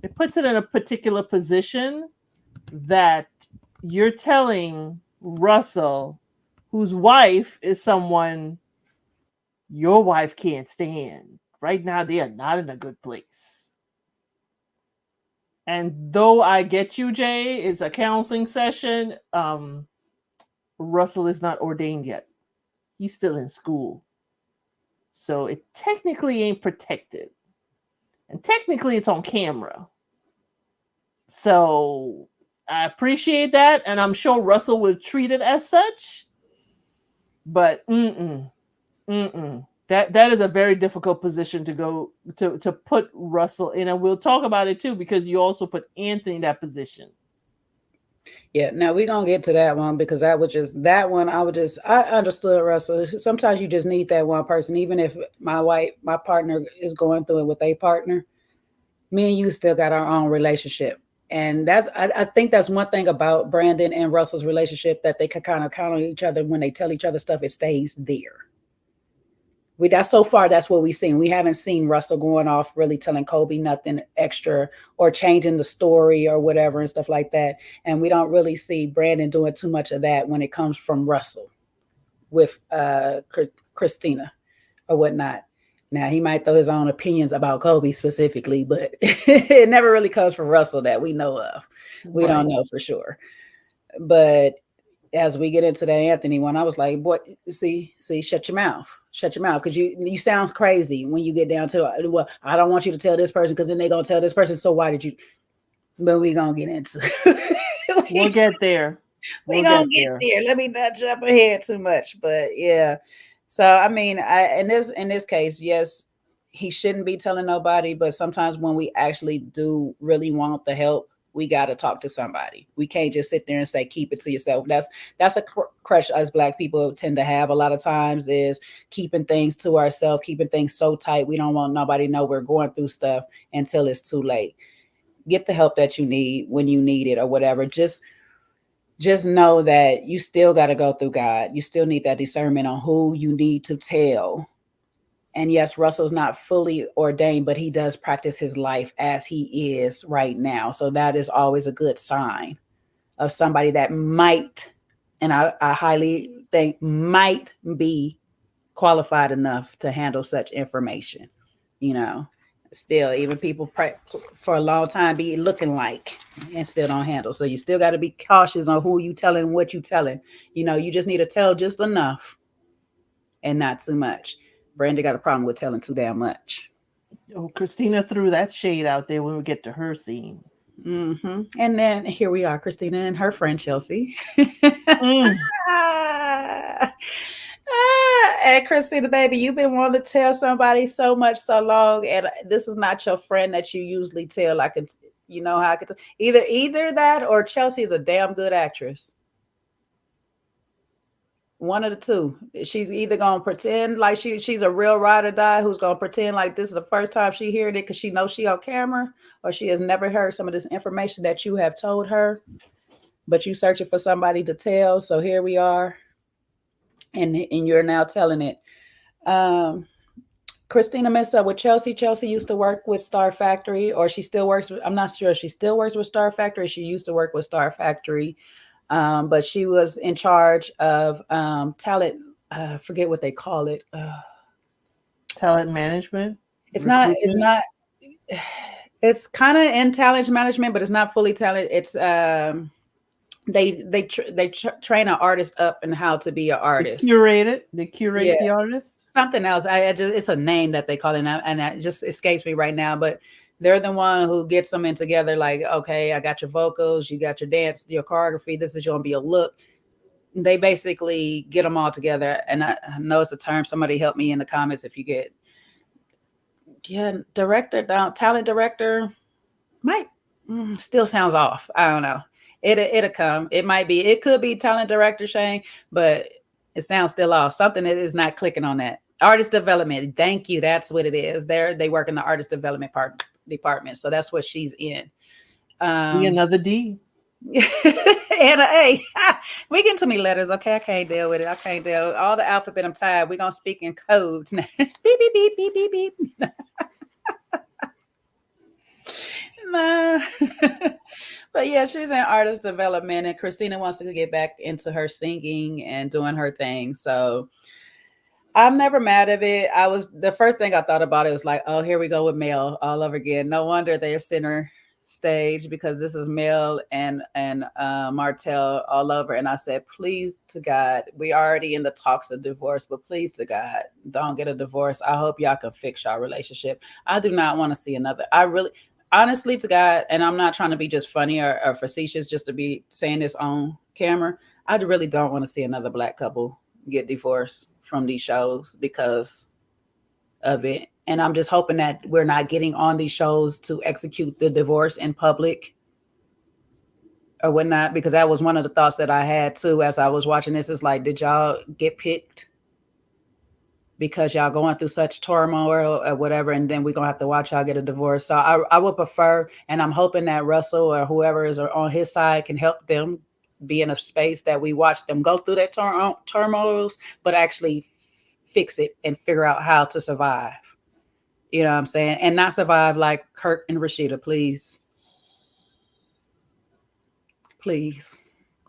it puts it in a particular position that you're telling Russell, whose wife is someone your wife can't stand. Right now, they are not in a good place. And though I get you, Jay, it's a counseling session, Russell is not ordained yet. He's still in school. So it technically ain't protected. And technically it's on camera. So I appreciate that. And I'm sure Russell will treat it as such. But that is a very difficult position to go to put Russell in. And we'll talk about it too, because you also put Anthony in that position. Yeah, now we're going to get to that one, because I understood Russell. Sometimes you just need that one person. Even if my partner is going through it with a partner, me and you still got our own relationship. And I think that's one thing about Brandon and Russell's relationship, that they can kind of count on each other. When they tell each other stuff, it stays there. So far, that's what we've seen. We haven't seen Russell going off really telling Kobe nothing extra, or changing the story or whatever and stuff like that. And we don't really see Brandon doing too much of that when it comes from Russell with Christina or whatnot. Now, he might throw his own opinions about Kobe specifically, but it never really comes from Russell that we know of. We don't know for sure. But as we get into the Anthony one, I was like, boy, see, shut your mouth, because you sound crazy when you get down to it. Well, I don't want you to tell this person, because then they're going to tell this person. So why did you? But we're going to get into We'll get there. We're going to get there. Let me not jump ahead too much. But yeah. So, I mean, in this case, yes, he shouldn't be telling nobody. But sometimes when we actually do really want the help, we got to talk to somebody. We can't just sit there and say, keep it to yourself. That's a crush us Black people tend to have a lot of times, is keeping things to ourselves, keeping things so tight. We don't want nobody to know we're going through stuff until it's too late. Get the help that you need when you need it or whatever. Just know that you still got to go through God. You still need that discernment on who you need to tell. And yes, Russell's not fully ordained, but he does practice his life as he is right now. So that is always a good sign of somebody that might, and I highly think might be qualified enough to handle such information. You know, still, even people for a long time be looking like and still don't handle. So you still got to be cautious on who you telling, what you telling. You know, you just need to tell just enough and not too much. Brenda got a problem with telling too damn much. Oh, Christina threw that shade out there when we get to her scene. Mm-hmm. And then here we are, Christina and her friend Chelsea. And Christina, baby, you've been wanting to tell somebody so much so long, and this is not your friend that you usually tell. I can, you know how I can either that or Chelsea is a damn good actress. One of the two. She's either gonna pretend like she's a real ride or die who's gonna pretend like this is the first time she heard it because she knows she on camera, or she has never heard some of this information that you have told her, but you searching for somebody to tell. So here we are, and you're now telling it. Christina messed up with Chelsea. Chelsea used to work with Star Factory, or she still works with, I'm not sure if she still works with Star Factory. She used to work with Star Factory. But she was in charge of talent. Forget what they call it. Talent management. It's not. It's kind of in talent management, but it's not fully talent. It's they train an artist up in how to be an artist. They curate the artist. Something else. It's a name that they call it, and it just escapes me right now. But they're the one who gets them in together. Like, okay, I got your vocals, you got your dance, your choreography. This is going to be a look. They basically get them all together. And I know it's a term. Somebody help me in the comments if you get. Yeah, talent director might still sounds off. I don't know. It'll come. It might be. It could be talent director, Shane, but it sounds still off. Something that is not clicking on that. Artist development. Thank you. That's what it is. They work in the artist development department. So that's what she's in. See, another D. And an A. We get too many letters. Okay, I can't deal with it. I can't deal with all the alphabet. I'm tired. We're gonna speak in codes now. Beep beep beep beep beep beep. Nah. But yeah, she's in artist development, and Christina wants to get back into her singing and doing her thing. So I'm never mad at it. The first thing I thought about it was like, oh, here we go with Mel all over again. No wonder they're center stage, because this is Mel and Martell all over. And I said, please to God, we already in the talks of divorce, but please to God, don't get a divorce. I hope y'all can fix y'all relationship. I do not want to see another. I really, honestly to God, and I'm not trying to be just funny or facetious just to be saying this on camera, I really don't want to see another Black couple get divorced from these shows because of it. And I'm just hoping that we're not getting on these shows to execute the divorce in public or whatnot, because that was one of the thoughts that I had too as I was watching this. Is like, did y'all get picked because y'all going through such turmoil or whatever, and then we're gonna have to watch y'all get a divorce? So I would prefer, and I'm hoping that Russell or whoever is on his side can help them be in a space that we watch them go through that turmoils, but actually fix it and figure out how to survive. You know what I'm saying? And not survive like Kirk and Rashida, please. Please.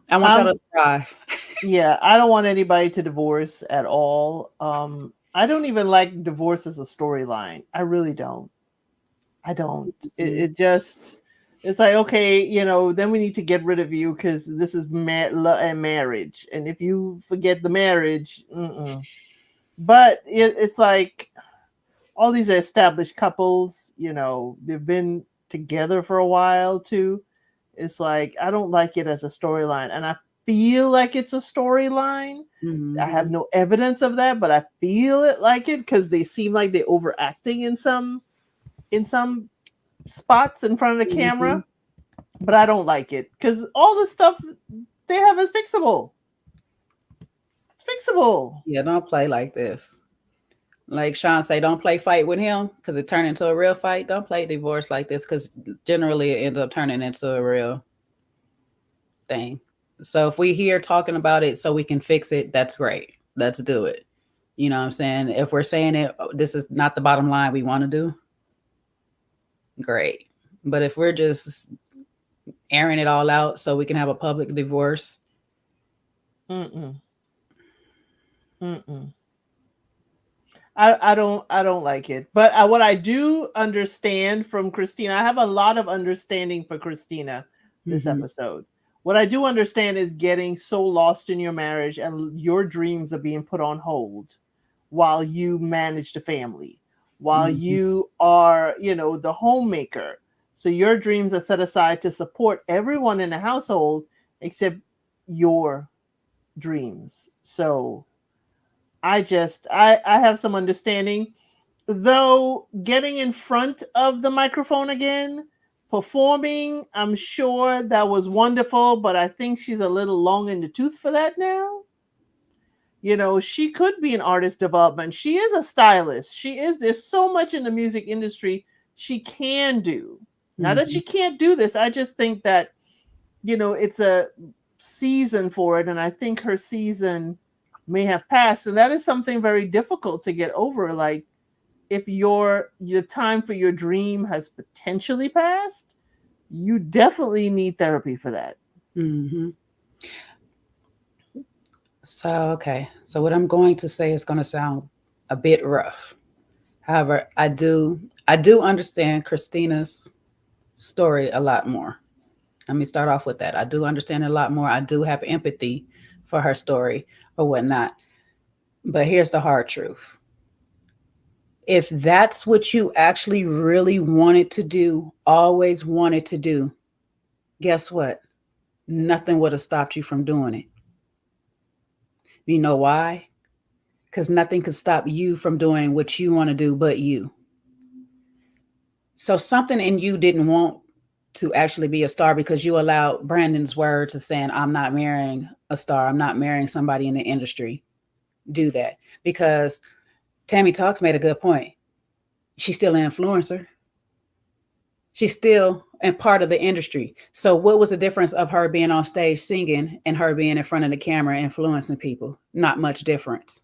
I want y'all to thrive. Yeah, I don't want anybody to divorce at all. I don't even like divorce as a storyline. I really don't. I don't. It just, it's like, okay, you know, then we need to get rid of you because this is marriage. And if you forget the marriage, but it's like all these established couples, you know, they've been together for a while too. It's like, I don't like it as a storyline. And I feel like it's a storyline. I have no evidence of that, but I feel it like it because they seem like they're overacting in some spots in front of the camera. but I don't like it because all the stuff they have is fixable. It's fixable. Yeah, don't play like this. Like Sean say, don't play fight with him because it turned into a real fight. Don't play divorce like this because generally it ends up turning into a real thing. So if we here talking about it so we can fix it, that's great. Let's do it. You know what I'm saying? If we're saying it, this is not the bottom line we want to do, great. But if we're just airing it all out so we can have a public divorce, Mm-mm. Mm-mm. I don't like it. But what I do understand from Christina, I have a lot of understanding for Christina this episode. What I do understand is getting so lost in your marriage and your dreams are being put on hold while you manage the family, while you are, the homemaker. So your dreams are set aside to support everyone in the household except your dreams. So I have some understanding, though getting in front of the microphone again, performing, I'm sure that was wonderful, but I think she's a little long in the tooth for that now. She could be an artist development. She is a stylist. There's so much in the music industry she can do. Now that she can't do this, I just think that, it's a season for it. And I think her season may have passed. And that is something very difficult to get over. Like, if your time for your dream has potentially passed, you definitely need therapy for that. So, okay. So what I'm going to say is going to sound a bit rough. However, I do understand Christina's story a lot more. Let me start off with that. I do understand it a lot more. I do have empathy for her story or whatnot. But here's the hard truth. If that's what you actually really wanted to do, always wanted to do, guess what? Nothing would have stopped you from doing it. You know why? Because nothing could stop you from doing what you want to do but you. So something in you didn't want to actually be a star because you allowed Brandon's words of saying, I'm not marrying a star. I'm not marrying somebody in the industry. Do that. Because Tammy Talks made a good point. She's still an influencer. She's still a part of the industry. So what was the difference of her being on stage singing and her being in front of the camera influencing people? Not much difference.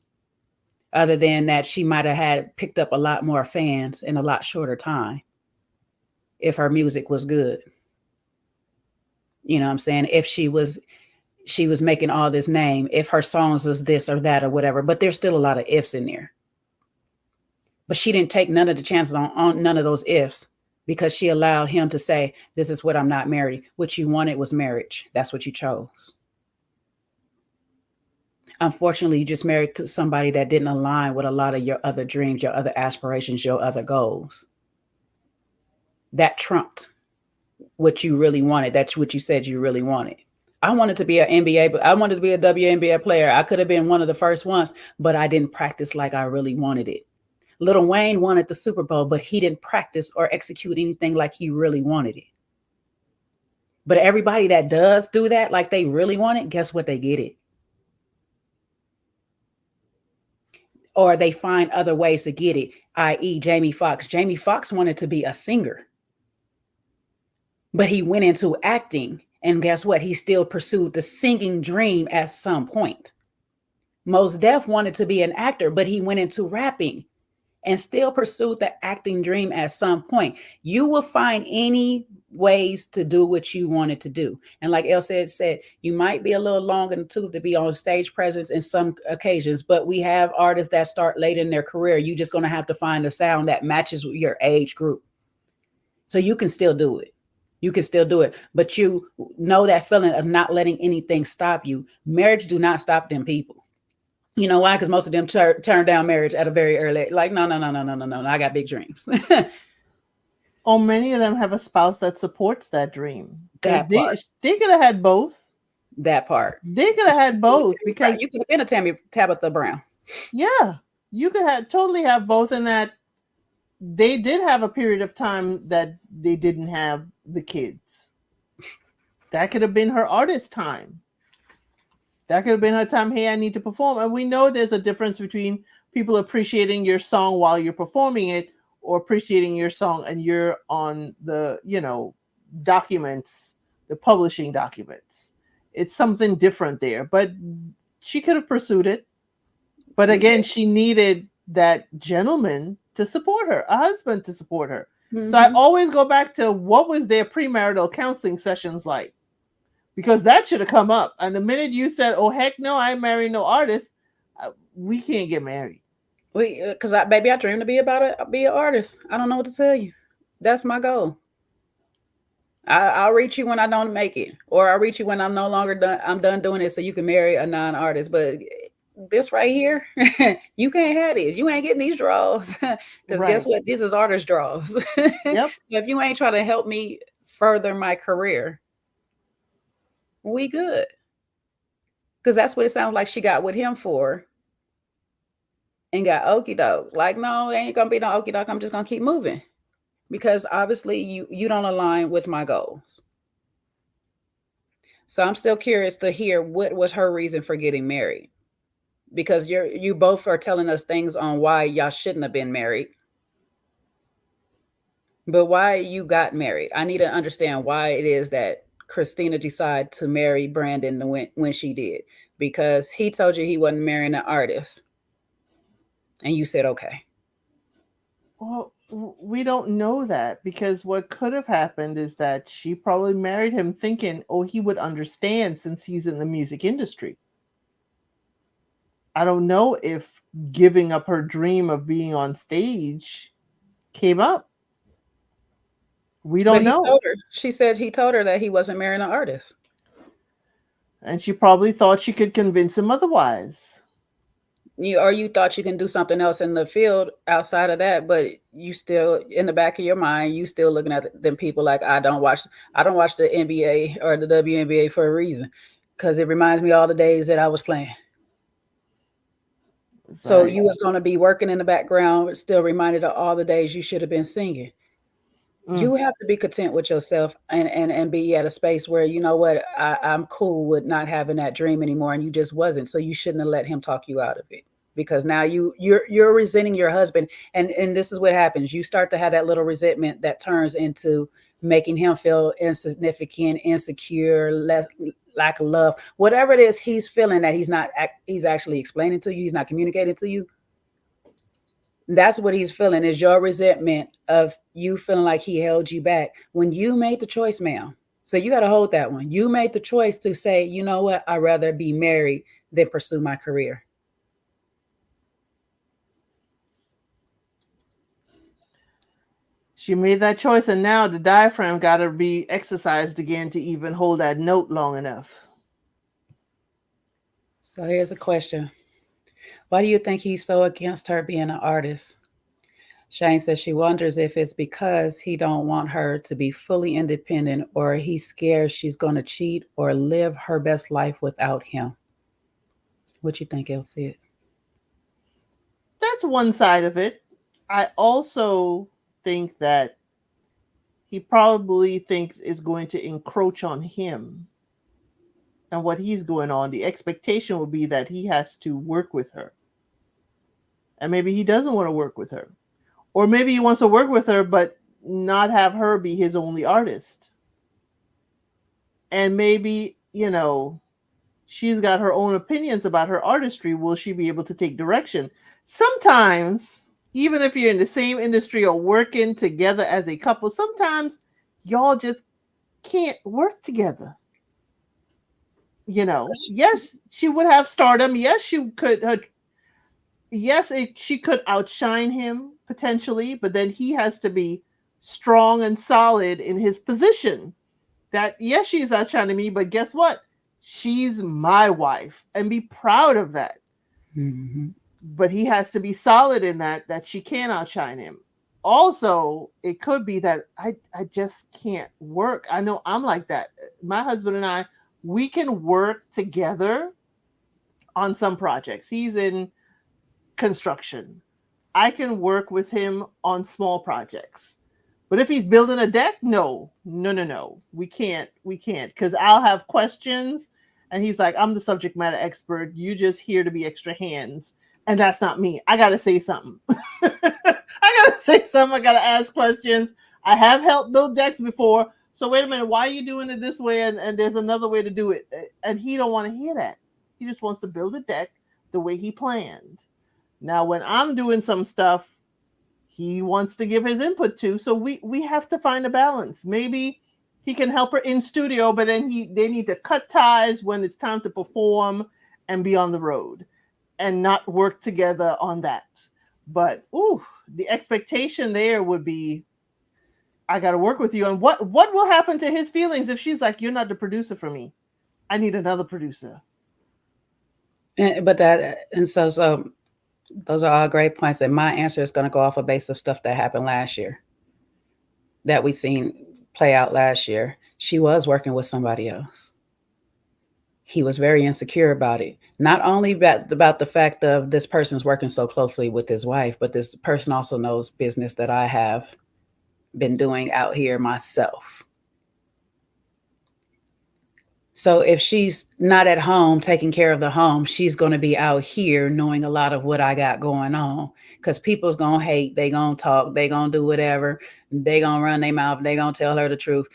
Other than that, she might have had picked up a lot more fans in a lot shorter time if her music was good. You know what I'm saying? If she was making all this name, if her songs was this or that or whatever, but there's still a lot of ifs in there. But she didn't take none of the chances on none of those ifs because she allowed him to say, this is what I'm not married. What you wanted was marriage. That's what you chose. Unfortunately, you just married to somebody that didn't align with a lot of your other dreams, your other aspirations, your other goals. That trumped what you really wanted. That's what you said you really wanted. I wanted to be an NBA, but I wanted to be a WNBA player. I could have been one of the first ones, but I didn't practice like I really wanted it. Lil Wayne wanted the Super Bowl, but he didn't practice or execute anything like he really wanted it. But everybody that does do that, like they really want it, guess what? They get it. Or they find other ways to get it, i.e. Jamie Foxx. Jamie Foxx wanted to be a singer, but he went into acting. And guess what? He still pursued the singing dream at some point. Mos Def wanted to be an actor, but he went into rapping and still pursued the acting dream at some point. You will find any ways to do what you wanted to do. And like El said, you might be a little long in the tooth to be on stage presence in some occasions, but we have artists that start late in their career. You're just going to have to find a sound that matches with your age group. So you can still do it. You can still do it, but you know that feeling of not letting anything stop you. Marriage do not stop them people. You know why? Because most of them turn down marriage at a very early age. Like, no. I got big dreams. Oh, many of them have a spouse that supports that dream. That part. They could have had both. That part. They could have had both because you could have been a Tabitha Brown. Yeah, you could totally have both in that they did have a period of time that they didn't have the kids. That could have been her artist time. That could have been her time. Hey, I need to perform. And we know there's a difference between people appreciating your song while you're performing it, or appreciating your song and you're on the, documents, the publishing documents. It's something different there. But she could have pursued it. But again, she needed that gentleman to support her, a husband to support her. Mm-hmm. So I always go back to, what was their premarital counseling sessions like? Because that should have come up. And the minute you said, oh, heck no, I marry no artist, we can't get married. Because baby, I dream to be an artist. I don't know what to tell you. That's my goal. I'll reach you when I don't make it, or I'll reach you when I'm no longer done. I'm done doing it, so you can marry a non-artist. But this right here, you can't have this. You ain't getting these draws. Because guess what? This is artist draws. Yep. If you ain't trying to help me further my career, we good. Because that's what it sounds like she got with him for. And got okie doke. Like, no, it ain't gonna be no okie doke. I'm just gonna keep moving. Because obviously you don't align with my goals. So I'm still curious to hear what was her reason for getting married. Because you both are telling us things on why y'all shouldn't have been married. But why you got married? I need to understand why it is that Christina decided to marry Brandon when she did. Because he told you he wasn't marrying an artist. And you said, okay. Well, we don't know that, because what could have happened is that she probably married him thinking, oh, he would understand since he's in the music industry. I don't know if giving up her dream of being on stage came up. We don't know. She said he told her that he wasn't marrying an artist. And she probably thought she could convince him otherwise. You thought you can do something else in the field outside of that, but you still, in the back of your mind, you still looking at them people like, I don't watch the NBA or the WNBA for a reason, because it reminds me of all the days that I was playing. So you was going to be working in the background, still reminded of all the days you should have been singing. You have to be content with yourself and be at a space where, you know what, I'm cool with not having that dream anymore, and you just wasn't. So you shouldn't have let him talk you out of it, because now you're resenting your husband, and this is what happens. You start to have that little resentment that turns into making him feel insignificant, insecure, lack of love, whatever it is he's feeling that he's actually explaining to you, he's not communicating to you. That's what he's feeling, is your resentment of you feeling like he held you back when you made the choice, ma'am. So you got to hold that one. You made the choice to say, you know what, I'd rather be married than pursue my career. She made that choice, and now the diaphragm got to be exercised again to even hold that note long enough. So here's a question. Why do you think he's so against her being an artist? Shane says she wonders if it's because he don't want her to be fully independent, or he's scared she's going to cheat or live her best life without him. What you think, Elsie? That's one side of it. I also think that he probably thinks it's going to encroach on him and what he's going on. The expectation will be that he has to work with her. And maybe he doesn't want to work with her. Or maybe he wants to work with her, but not have her be his only artist. And maybe, she's got her own opinions about her artistry. Will she be able to take direction? Sometimes, even if you're in the same industry or working together as a couple, sometimes y'all just can't work together. Yes, she would have stardom. Yes, she could. She could outshine him potentially, but then he has to be strong and solid in his position. That, yes, she's outshining me, but guess what? She's my wife, and be proud of that. Mm-hmm. But he has to be solid in that she can't outshine him. Also, it could be that I just can't work. I know I'm like that. My husband and I, we can work together on some projects. He's in construction. I can work with him on small projects. But if he's building a deck, no. We can't. Because I'll have questions and he's like, I'm the subject matter expert. You just here to be extra hands. And that's not me. I got to say something. I got to ask questions. I have helped build decks before. So wait a minute, why are you doing it this way? And there's another way to do it. And he don't want to hear that. He just wants to build a deck the way he planned. Now, when I'm doing some stuff, he wants to give his input to. So we have to find a balance. Maybe he can help her in studio, but then they need to cut ties when it's time to perform and be on the road and not work together on that. But the expectation there would be, I got to work with you. And what will happen to his feelings if she's like, you're not the producer for me. I need another producer. So those are all great points. And my answer is going to go off a base of stuff that happened last year, that we seen play out last year. She was working with somebody else. He was very insecure about it. Not only about the fact of this person's working so closely with his wife, but this person also knows business that I have been doing out here myself. So if she's not at home taking care of the home, she's going to be out here knowing a lot of what I got going on, because people's going to hate. They going to talk. They going to do whatever. They going to run their mouth. They going to tell her the truth.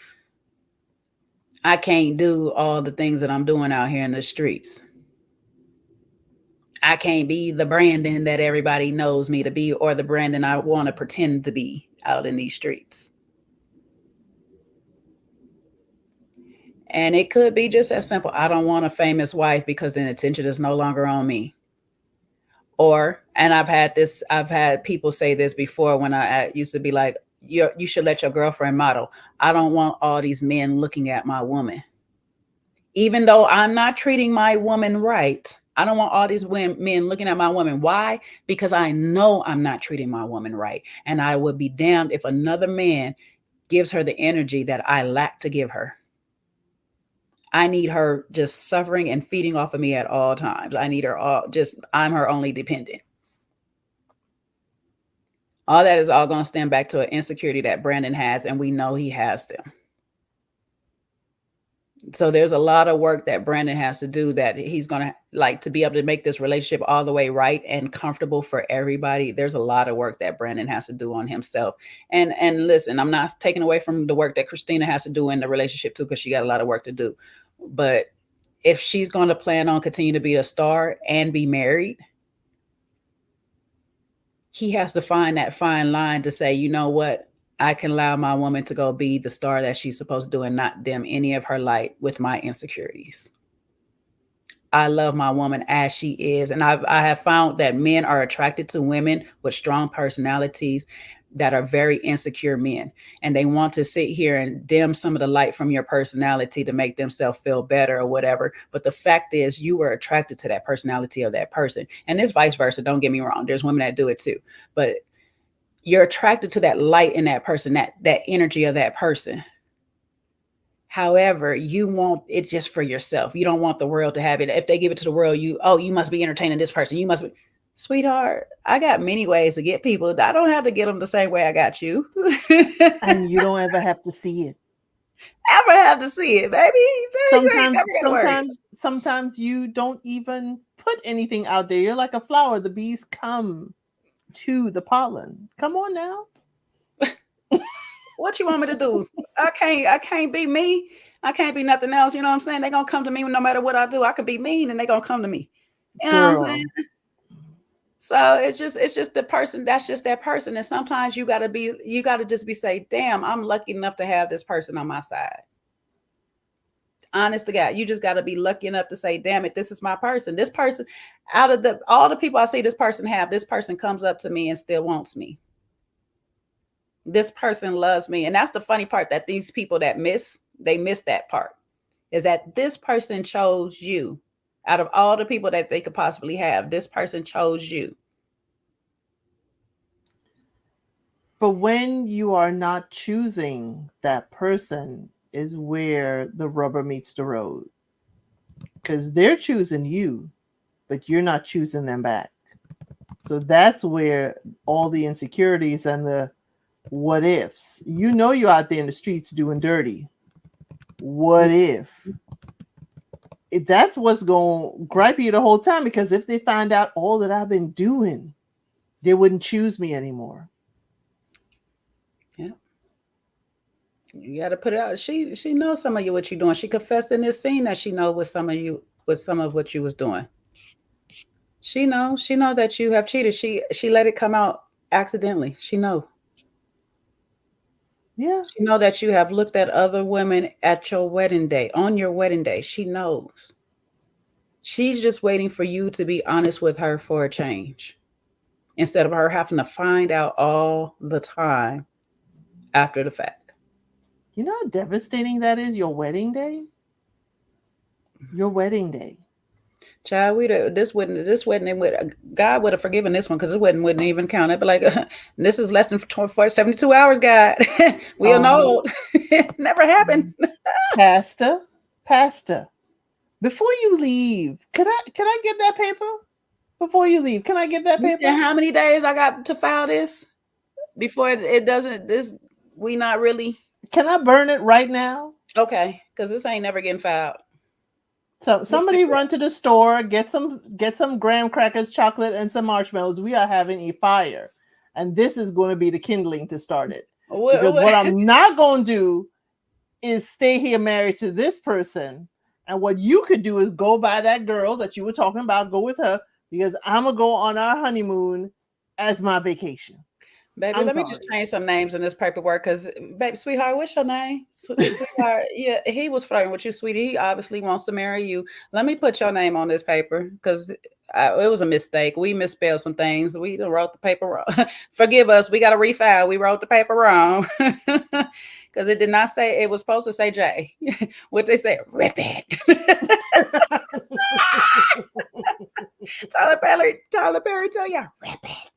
I can't do all the things that I'm doing out here in the streets. I can't be the Brandon that everybody knows me to be, or the Brandon I want to pretend to be out in these streets. And it could be just as simple. I don't want a famous wife because then attention is no longer on me. And I've had people say this before when I used to be like, you should let your girlfriend model. I don't want all these men looking at my woman. Even though I'm not treating my woman right, I don't want all these men looking at my woman. Why? Because I know I'm not treating my woman right. And I would be damned if another man gives her the energy that I lack to give her. I need her just suffering and feeding off of me at all times. I need her I'm her only dependent. All that is all going to stand back to an insecurity that Brandon has, and we know he has them. So there's a lot of work that Brandon has to do, that he's going to like to be able to make this relationship all the way right and comfortable for everybody. There's a lot of work that Brandon has to do on himself. And listen, I'm not taking away from the work that Christina has to do in the relationship too, because she got a lot of work to do. But if she's going to plan on continue to be a star and be married, he has to find that fine line to say, you know what? I can allow my woman to go be the star that she's supposed to do and not dim any of her light with my insecurities. I love my woman as she is. And I have found that men are attracted to women with strong personalities that are very insecure men. And they want to sit here and dim some of the light from your personality to make themselves feel better or whatever. But the fact is, you were attracted to that personality of that person. And it's vice versa. Don't get me wrong. There's women that do it too. But you're attracted to that light in that person, that energy of that person. However, you want it just for yourself. You don't want the world to have it. If they give it to the world, you must be entertaining this person. You must be, sweetheart, I got many ways to get people. I don't have to get them the same way I got you. And you don't ever have to see it. Ever have to see it, baby. Sometimes you don't even put anything out there. You're like a flower. The bees come to the pollen. Come on now. What you want me to do? I can't be me. I can't be nothing else. You know what I'm saying? They're gonna come to me no matter what I do. I could be mean and they're gonna come to me. You know what I'm saying? So it's just the person. That's just that person. And sometimes you gotta just say, damn, I'm lucky enough to have this person on my side. Honest to God, you just gotta be lucky enough to say, damn it, this is my person. This person, out of all the people I see this person comes up to me and still wants me. This person loves me. And that's the funny part, that these people that miss that part, is that this person chose you. Out of all the people that they could possibly have, this person chose you. But when you are not choosing that person is where the rubber meets the road. Because they're choosing you, but you're not choosing them back. So that's where all the insecurities and the what ifs. You know you're out there in the streets doing dirty. What if? That's what's going to gripe you the whole time, because if they find out all that I've been doing, they wouldn't choose me anymore. Yeah. You got to put it out. She knows some of you what you're doing. She confessed in this scene that she know what some of what you was doing. She know that you have cheated. She let it come out accidentally. She know. Yeah. She know that you have looked at other women at your wedding day, on your wedding day. She knows. She's just waiting for you to be honest with her for a change, instead of her having to find out all the time after the fact. You know how devastating that is? Your wedding day? Your wedding day. Child, this wedding God would have forgiven this one, because this wedding wouldn't even count. It'd be like, this is less than 72 hours, God. We'll know. Never happened. Pastor, before you leave, can I get that paper? Before you leave, can I get that You paper? said how many days I got to file this before it doesn't, this, we not really. Can I burn it right now? Okay, because this ain't never getting filed. So somebody run to the store, get some graham crackers, chocolate, and some marshmallows. We are having a fire, and this is going to be the kindling to start it. Because what I'm not going to do is stay here married to this person. And what you could do is go by that girl that you were talking about, go with her, because I'm going to go on our honeymoon as my vacation. Baby, let me just change some names in this paperwork, because, baby, sweetheart, what's your name? Sweetheart, yeah, he was flirting with you, sweetie. He obviously wants to marry you. Let me put your name on this paper, because it was a mistake. We misspelled some things. We wrote the paper wrong. Forgive us. We got to refile. We wrote the paper wrong, because it did not say, it was supposed to say J. What they say, rip it. Tyler Perry tell you, rip it.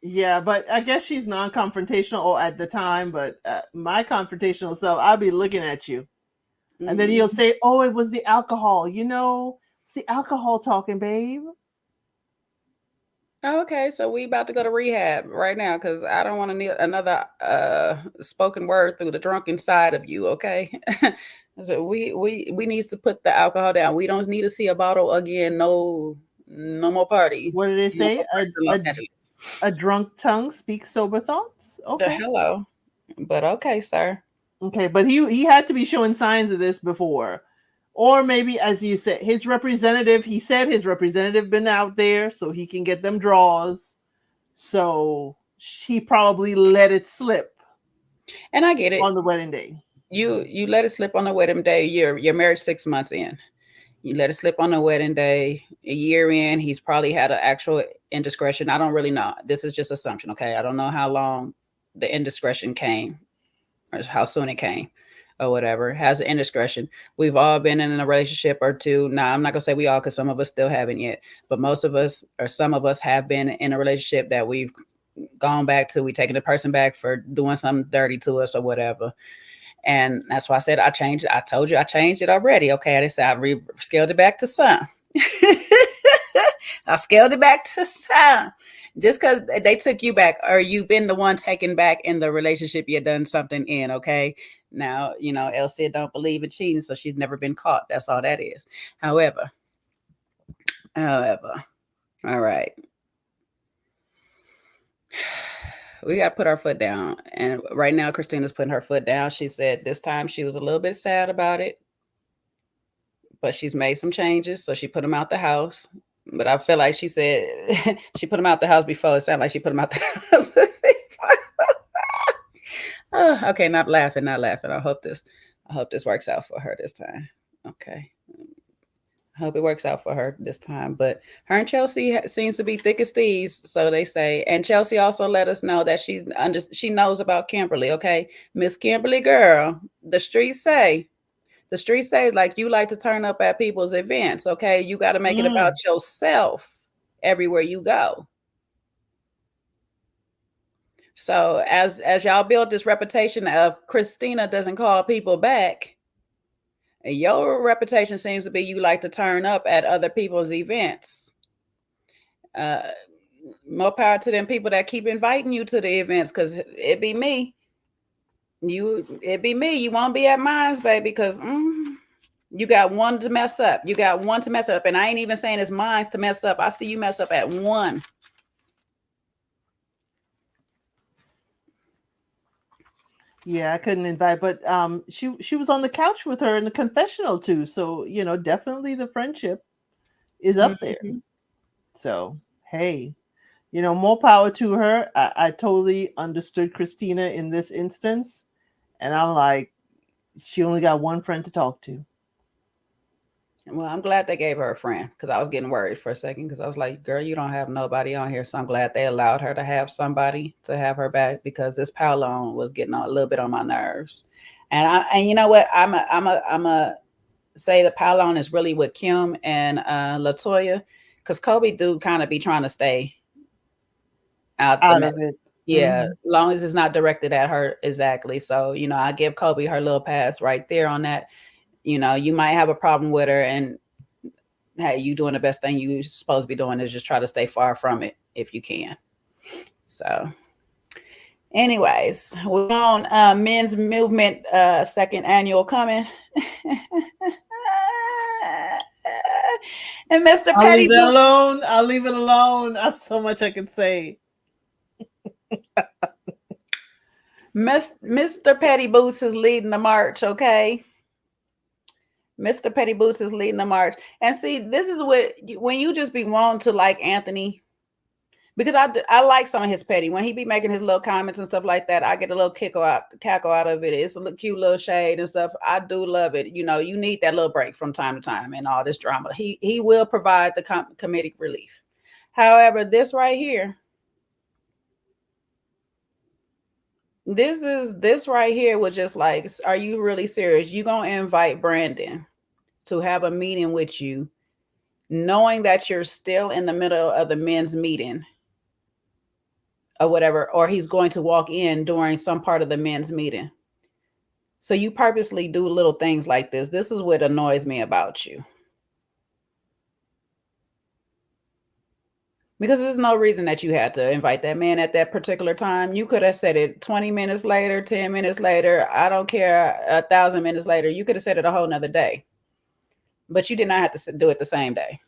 Yeah, but I guess she's non-confrontational at the time, but my confrontational self, I'll be looking at you. Mm-hmm. And then he'll say, oh, it was the alcohol. It's the alcohol talking, babe. Okay, so we about to go to rehab right now, because I don't want to need another spoken word through the drunken side of you, okay? we need to put the alcohol down. We don't need to see a bottle again. No more parties. What did they say? A drunk tongue speaks sober thoughts? Okay. Hello. But okay, sir. Okay, but he had to be showing signs of this before. Or maybe, as you said, he said his representative been out there so he can get them draws. So he probably let it slip. And I get it. On the wedding day. You let it slip on the wedding day. You're married 6 months in. You let it slip on the wedding day. A year in, he's probably had an actual indiscretion. I don't really know. This is just assumption, okay? I don't know how long the indiscretion came or how soon it came or whatever. Has an indiscretion. We've all been in a relationship or two. Now, I'm not going to say we all, because some of us still haven't yet. But most of us, or some of us, have been in a relationship that we've gone back to. We taking the person back for doing something dirty to us or whatever. And that's why I said I changed it. I told you I changed it already. Okay. I said I scaled it back to some. I scaled it back to some. Just because they took you back, or you've been the one taken back in the relationship you done something in. Okay. Now, Elsie don't believe in cheating, so she's never been caught. That's all that is. However, all right. We got to put our foot down. And right now, Christina's putting her foot down. She said this time she was a little bit sad about it, but she's made some changes. So she put him out the house. But I feel like she said she put him out the house before. It sounded like she put him out the house. Okay, not laughing. I hope this works out for her this time. Okay. I hope it works out for her this time. But her and Chelsea seems to be thick as thieves, so they say. And Chelsea also let us know that she knows about Kimberly. Okay, Miss Kimberly girl, the streets say like you like to turn up at people's events. Okay, you got to make it about yourself everywhere you go. So as y'all build this reputation of Christina doesn't call people back, Your reputation seems to be you like to turn up at other people's events. More power to them people that keep inviting you to the events, because it be me. It be me. You won't be at mine, baby, because you got one to mess up. You got one to mess up. And I ain't even saying it's mine to mess up. I see you mess up at one. Yeah, I couldn't invite, but she was on the couch with her in the confessional too. So, you know, definitely the friendship is up there. So, hey, you know, more power to her. I totally understood Christina in this instance. And I'm like, she only got one friend to talk to. Well, I'm glad they gave her a friend, because I was getting worried for a second, because I was like, girl, you don't have nobody on here. So I'm glad they allowed her to have somebody to have her back, because this Paolone was getting a little bit on my nerves. And you know what? I'm a say the Paolone is really with Kim and Latoya, because Kobe do kind of be trying to stay out the mess. Of it. Yeah, long as it's not directed at her exactly. So, you know, I give Kobe her little pass right there on that. You know, you might have a problem with her, and hey, you doing the best thing you're supposed to be doing is just try to stay far from it if you can. So, anyways, we're on Men's Movement second annual coming. And Mr. I'll Petty leave it alone. I'll leave it alone. I have so much I can say. Mr. Petty Boots is leading the march, okay? Mr. Petty Boots is leading the march. And see, this is what, when you just be wanting to like Anthony, because I like some of his petty. When he be making his little comments and stuff like that, I get a little cackle out of it. It's a cute little shade and stuff. I do love it. You know, you need that little break from time to time and all this drama. He will provide the comedic relief. However, this right here, this right here was just like, are you really serious? You gonna invite Brandon to have a meeting with you, knowing that you're still in the middle of the men's meeting or whatever, or he's going to walk in during some part of the men's meeting. So you purposely do little things like this. This is what annoys me about you. Because there's no reason that you had to invite that man at that particular time. You could have said it 20 minutes later, 10 minutes later. I don't care, 1,000 minutes later. You could have said it a whole nother day. But you did not have to do it the same day.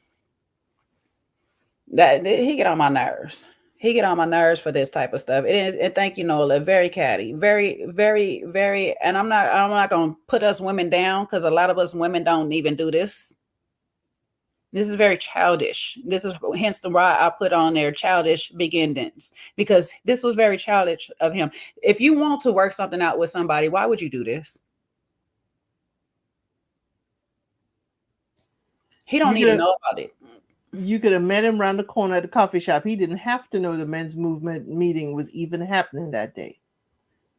He get on my nerves. He get on my nerves for this type of stuff. It is, and thank you, Nola. Very catty. Very, very, very. And I'm not gonna put us women down, because a lot of us women don't even do this. This is very childish. This is hence the why I put on there childish beginnings, because this was very childish of him. If you want to work something out with somebody, why would you do this? He don't need to know about it. You could have met him around the corner at the coffee shop. He didn't have to know the men's movement meeting was even happening that day.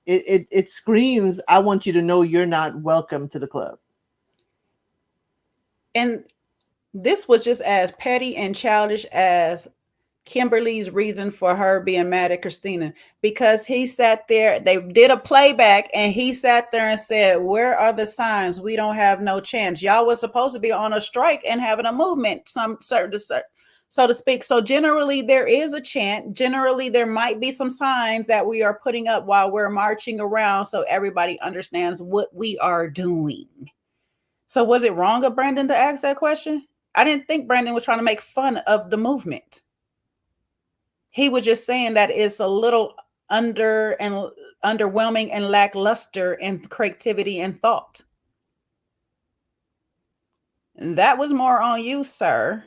It screams, I want you to know you're not welcome to the club. And this was just as petty and childish as Kimberly's reason for her being mad at Christina, because he sat there, they did a playback, and he sat there and said, where are the signs? We don't have no chance. Y'all was supposed to be on a strike and having a movement, so to speak. So generally there is a chant. Generally there might be some signs that we are putting up while we're marching around, so everybody understands what we are doing. So was it wrong of Brandon to ask that question? I didn't think Brandon was trying to make fun of the movement. He was just saying that it's a little underwhelming and lackluster in creativity and thought. And that was more on you, sir.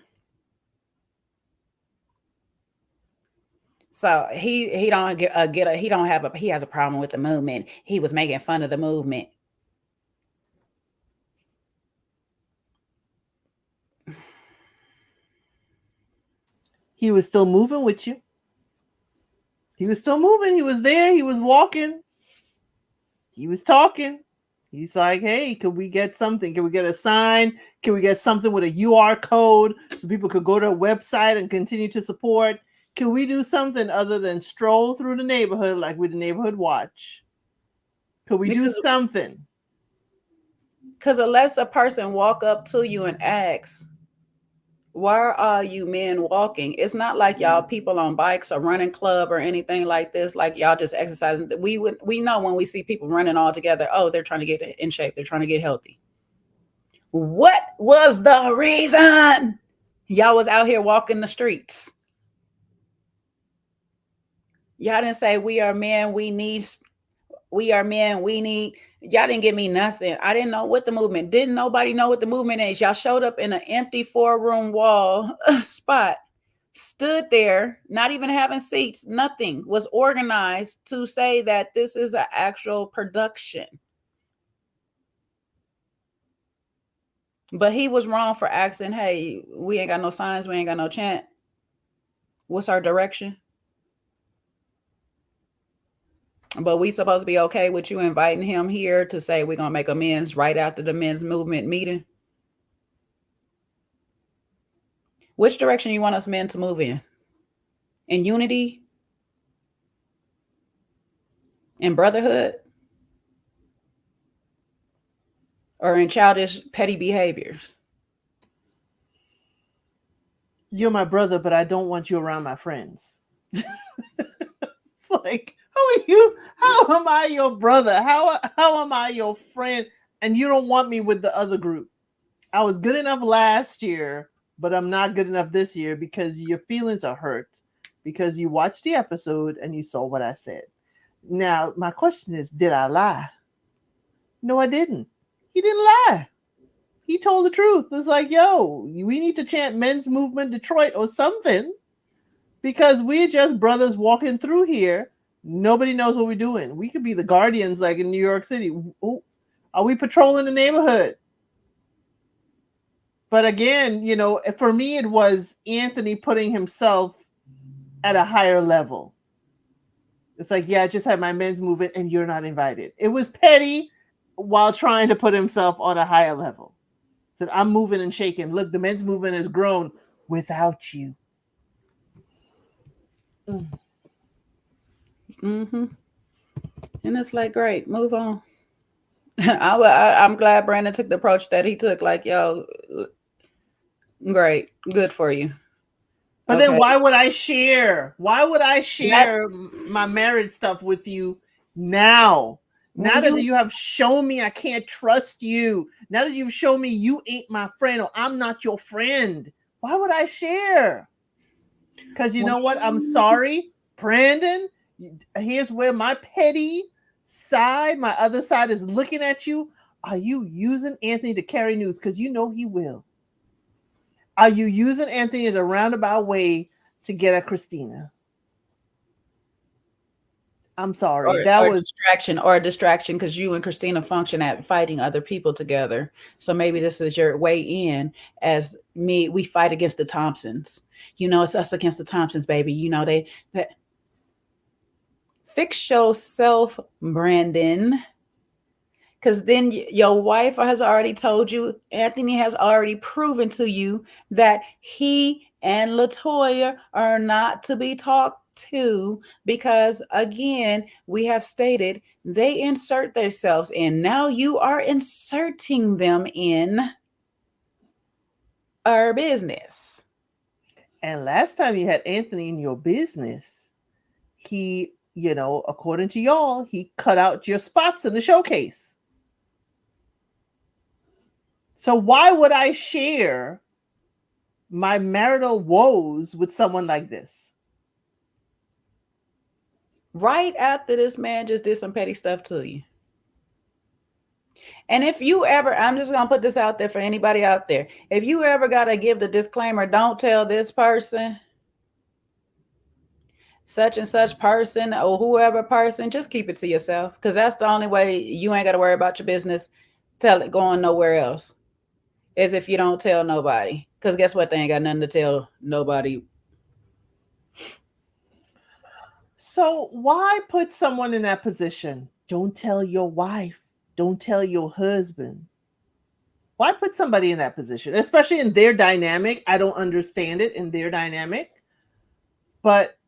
So he has a problem with the movement. He was making fun of the movement. He was still moving with you. He was still moving. He was there. He was walking. He was talking. He's like, hey, could we get something? Can we get a sign? Can we get something with a UR code so people could go to a website and continue to support? Can we do something other than stroll through the neighborhood like with the neighborhood watch? Could we do something? Because unless a person walk up to you and asks, why are you men walking? It's not like y'all people on bikes or running club or anything like this. Like y'all just exercising. We know when we see people running all together, oh, they're trying to get in shape. They're trying to get healthy. What was the reason y'all was out here walking the streets? Y'all didn't say we are men, we need, we are men, we need. Y'all didn't give me nothing. I didn't know what the movement. Didn't nobody know what the movement is. Y'all showed up in an empty 4-room wall spot, stood there, not even having seats, nothing was organized to say that this is an actual production. But he was wrong for asking, hey, we ain't got no signs, we ain't got no chant. What's our direction? But we supposed to be okay with you inviting him here to say we're going to make amends right after the men's movement meeting? Which direction you want us men to move in? In unity? In brotherhood? Or in childish, petty behaviors? You're my brother, but I don't want you around my friends. It's like, how are you? How am I your brother? How am I your friend? And you don't want me with the other group. I was good enough last year, but I'm not good enough this year because your feelings are hurt because you watched the episode and you saw what I said. Now, my question is, did I lie? No, I didn't. He didn't lie. He told the truth. It's like, yo, we need to chant Men's Movement Detroit or something because we're just brothers walking through here. Nobody knows what we're doing. We could be the guardians like in New York City. Ooh, are we patrolling the neighborhood? But again, you know, for me, it was Anthony putting himself at a higher level. It's like, yeah, I just had my men's movement and you're not invited. It was petty while trying to put himself on a higher level. Said, I'm moving and shaking. Look, the men's movement has grown without you. Mm-hmm. And it's like, great, move on. I'm glad Brandon took the approach that he took. Like, yo, great, good for you. But then why would I share? Why would I share my marriage stuff with you now? Now that you have shown me I can't trust you. Now that you've shown me you ain't my friend or I'm not your friend. Why would I share? Because you know what? I'm sorry, Brandon. Here's where my petty side, my other side is looking at you. Are you using Anthony to carry news? Because you know he will. Are you using Anthony as a roundabout way to get at Christina? I'm sorry. That was a distraction because you and Christina function at fighting other people together. So maybe this is your way in as me. We fight against the Thompsons. You know, it's us against the Thompsons, baby. You know, that fix yourself, Brandon. Because then your wife has already told you, Anthony has already proven to you that he and Latoya are not to be talked to because, again, we have stated they insert themselves in. Now you are inserting them in our business. And last time you had Anthony in your business, he, you know, according to y'all, he cut out your spots in the showcase. So why would I share my marital woes with someone like this? Right after this man just did some petty stuff to you. And if you ever, I'm just going to put this out there for anybody out there. If you ever got to give the disclaimer, don't tell this person, such and such person or whoever person, just keep it to yourself. Because that's the only way you ain't got to worry about your business. Tell it going nowhere else. Is if you don't tell nobody. Because guess what? They ain't got nothing to tell nobody. So why put someone in that position? Don't tell your wife. Don't tell your husband. Why put somebody in that position? Especially in their dynamic. I don't understand it in their dynamic. But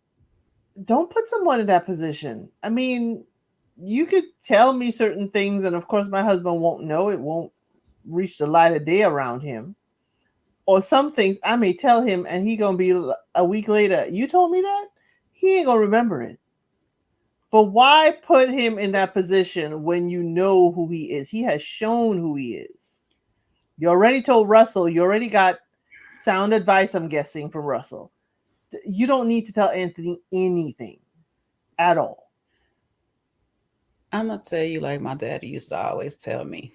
don't put someone in that position. I mean, you could tell me certain things, and of course my husband won't know. It won't reach the light of day around him. Or some things I may tell him and he gonna be a week later, you told me that? He ain't gonna remember it. But why put him in that position when you know who he is? He has shown who he is. You already told Russell, you already got sound advice, I'm guessing, from Russell. You don't need to tell Anthony anything at all. I'm going to tell you like my daddy used to always tell me.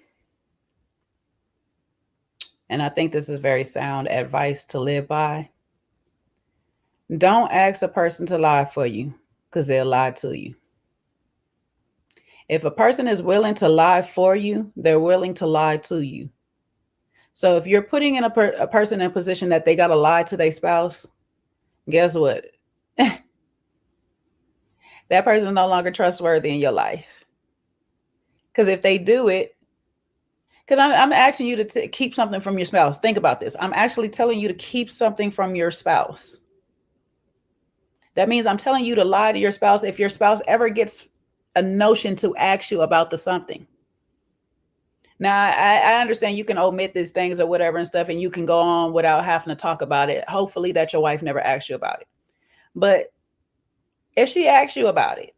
And I think this is very sound advice to live by. Don't ask a person to lie for you because they'll lie to you. If a person is willing to lie for you, they're willing to lie to you. So if you're putting in a person in a position that they got to lie to their spouse, guess what? That person is no longer trustworthy in your life. Because if they do it, because I'm asking you to keep something from your spouse. Think about this. I'm actually telling you to keep something from your spouse. That means I'm telling you to lie to your spouse if your spouse ever gets a notion to ask you about the something. Now, I understand you can omit these things or whatever and stuff, and you can go on without having to talk about it. Hopefully that your wife never asks you about it. But if she asks you about it,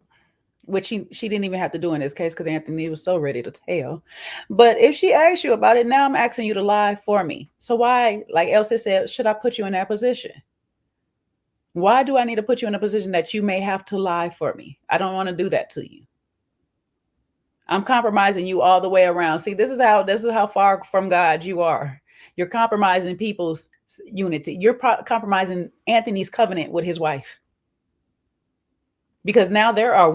which she didn't even have to do in this case because Anthony was so ready to tell. But if she asks you about it, now I'm asking you to lie for me. So why, like Elsie said, should I put you in that position? Why do I need to put you in a position that you may have to lie for me? I don't want to do that to you. I'm compromising you all the way around. See, this is how far from God you are. You're compromising people's unity. You're compromising Anthony's covenant with his wife. Because now they are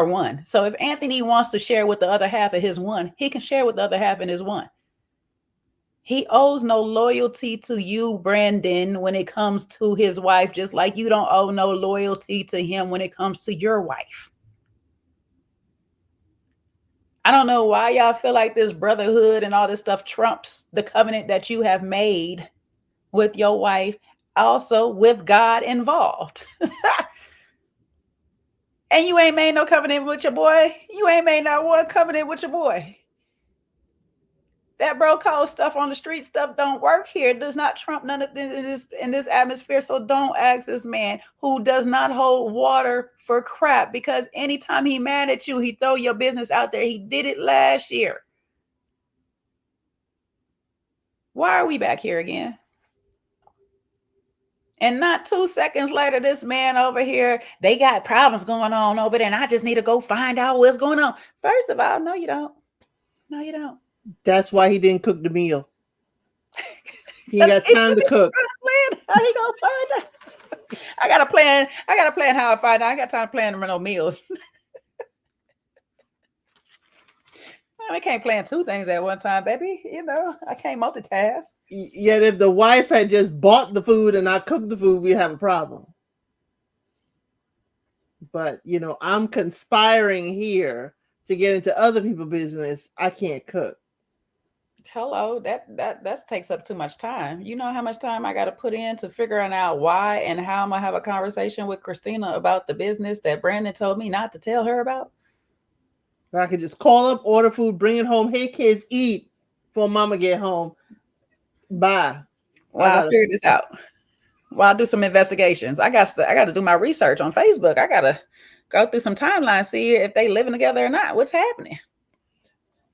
one. So if Anthony wants to share with the other half of his one, he can share with the other half in his one. He owes no loyalty to you, Brandon, when it comes to his wife, just like you don't owe no loyalty to him when it comes to your wife. I don't know why y'all feel like this brotherhood and all this stuff trumps the covenant that you have made with your wife, also with God involved. And you ain't made no covenant with your boy. You ain't made not one covenant with your boy. That bro code stuff on the street stuff don't work here. It does not trump none of this in this atmosphere. So don't ask this man who does not hold water for crap, because anytime he mad at you, he throw your business out there. He did it last year. Why are we back here again? And not 2 seconds later, this man over here, they got problems going on over there, and I just need to go find out what's going on. First of all, no, you don't. No, you don't. That's why he didn't cook the meal. He got time to cook. How he gonna find out? I got a plan how I find out. I got time to plan no meals. I can't plan two things at one time, baby. You know, I can't multitask. Yet if the wife had just bought the food and not cooked the food, we have a problem. But, you know, I'm conspiring here to get into other people's business. I can't cook. Hello, that takes up too much time. You know how much time I got to put into figuring out why and how I'm going to have a conversation with Christina about the business that Brandon told me not to tell her about? I could just call up, order food, bring it home. Hey, kids, eat before mama get home. Bye. Well, I'll figure this out. Well, I'll do some investigations. I got to do my research on Facebook. I got to go through some timelines, see if they living together or not. What's happening?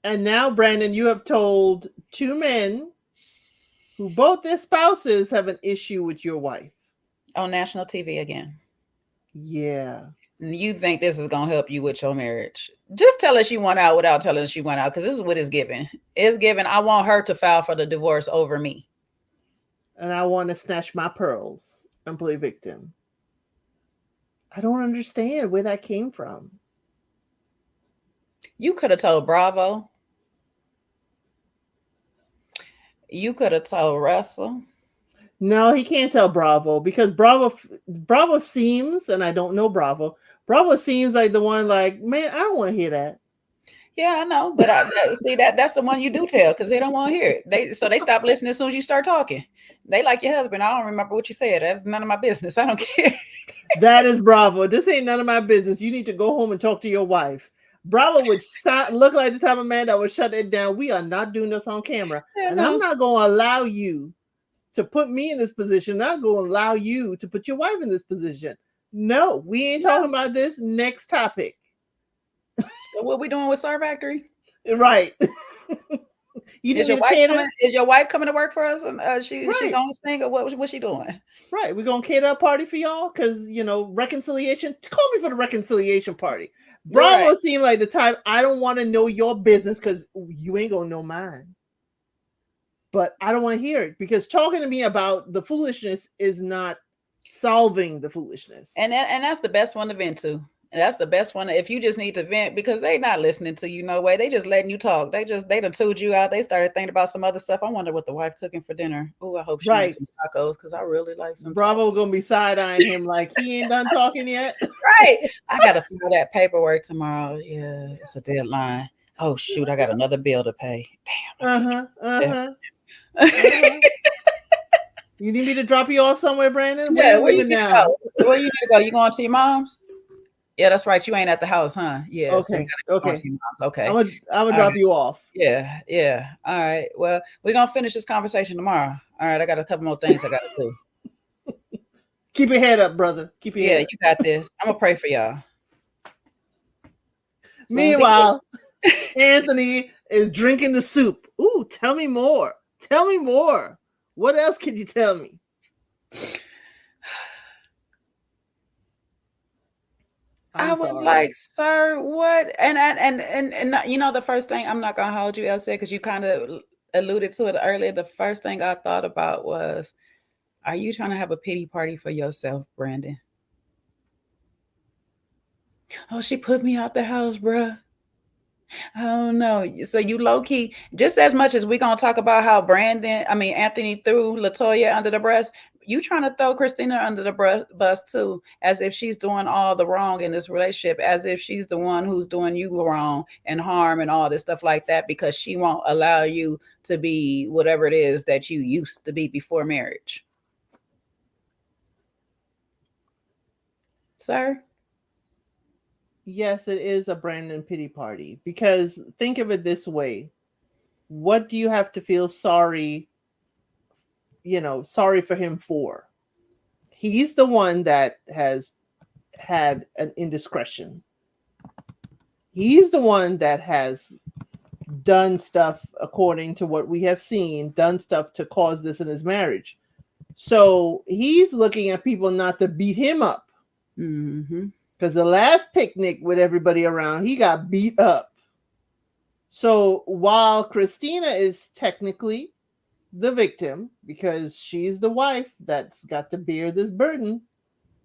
And now, Brandon, you have told two men who both their spouses have an issue with your wife. On national TV again. Yeah. You think this is going to help you with your marriage? Just tell us you want out without telling us you want out, because this is what it's giving. It's giving, I want her to file for the divorce over me. And I want to snatch my pearls and play victim. I don't understand where that came from. You could have told Bravo. You could have told Russell. No, he can't tell Bravo, because Bravo seems, and I don't know Bravo seems like the one like, man, I don't want to hear that. Yeah, I know, but see that's the one you do tell, because they don't want to hear it. So they stop listening as soon as you start talking. They like your husband. I don't remember what you said. That's none of my business. I don't care. That is Bravo. This ain't none of my business. You need to go home and talk to your wife. Bravo would look like the type of man that would shut it down. We are not doing this on camera. Yeah, And no. I'm not going to allow you to put me in this position. I'm going to allow you to put your wife in this position. No, we ain't talking about this. Next topic. So what we doing with Star Factory? Right. You Is your wife coming to work for us? And she gonna sing, or what's she doing? Right, we're gonna cater a party for y'all because reconciliation. Call me for the reconciliation party. Bravo seemed like the type. I don't want to know your business because you ain't gonna know mine. But I don't want to hear it because talking to me about the foolishness is not solving the foolishness. And that's the best one to vent to. And that's the best one if you just need to vent, because they not listening to you no way. They just letting you talk. They done tuned you out. They started thinking about some other stuff. I wonder what the wife cooking for dinner. Oh, I hope she makes some tacos because I really like some. Bravo gonna be side-eyeing him like he ain't done talking yet. Right. I gotta file that paperwork tomorrow. Yeah, it's a deadline. Oh shoot, I got another bill to pay. Damn. You need me to drop you off somewhere, Brandon? Where you now? Where you need to go? You going to your mom's? Yeah, that's right. You ain't at the house, huh? Yeah. Okay. So okay. I'm gonna drop you off. Yeah. All right. Well, we're gonna finish this conversation tomorrow. All right. I got a couple more things I gotta do. Keep your head up, brother. Keep your head up. You got this. I'm gonna pray for y'all. Meanwhile, Anthony is drinking the soup. Ooh, tell me more. Tell me more. What else can you tell me? I was like, sir, what? And the first thing, I'm not gonna hold you, Elsa, because you kind of alluded to it earlier. The first thing I thought about was, are you trying to have a pity party for yourself, Brandon? Oh, she put me out the house, bruh. I don't know. So you low key, just as much as we're gonna talk about how Anthony threw Latoya under the bus, you trying to throw Christina under the bus too, as if she's doing all the wrong in this relationship, as if she's the one who's doing you wrong and harm and all this stuff like that, because she won't allow you to be whatever it is that you used to be before marriage. Sir? Yes, it is a Brandon pity party, because think of it this way. What do you have to feel sorry for him for? He's the one that has had an indiscretion. He's the one that has done stuff, according to what we have seen, done stuff to cause this in his marriage. So he's looking at people not to beat him up. Mm-hmm. Because the last picnic with everybody around, he got beat up. So while Christina is technically the victim, because she's the wife that's got to bear this burden,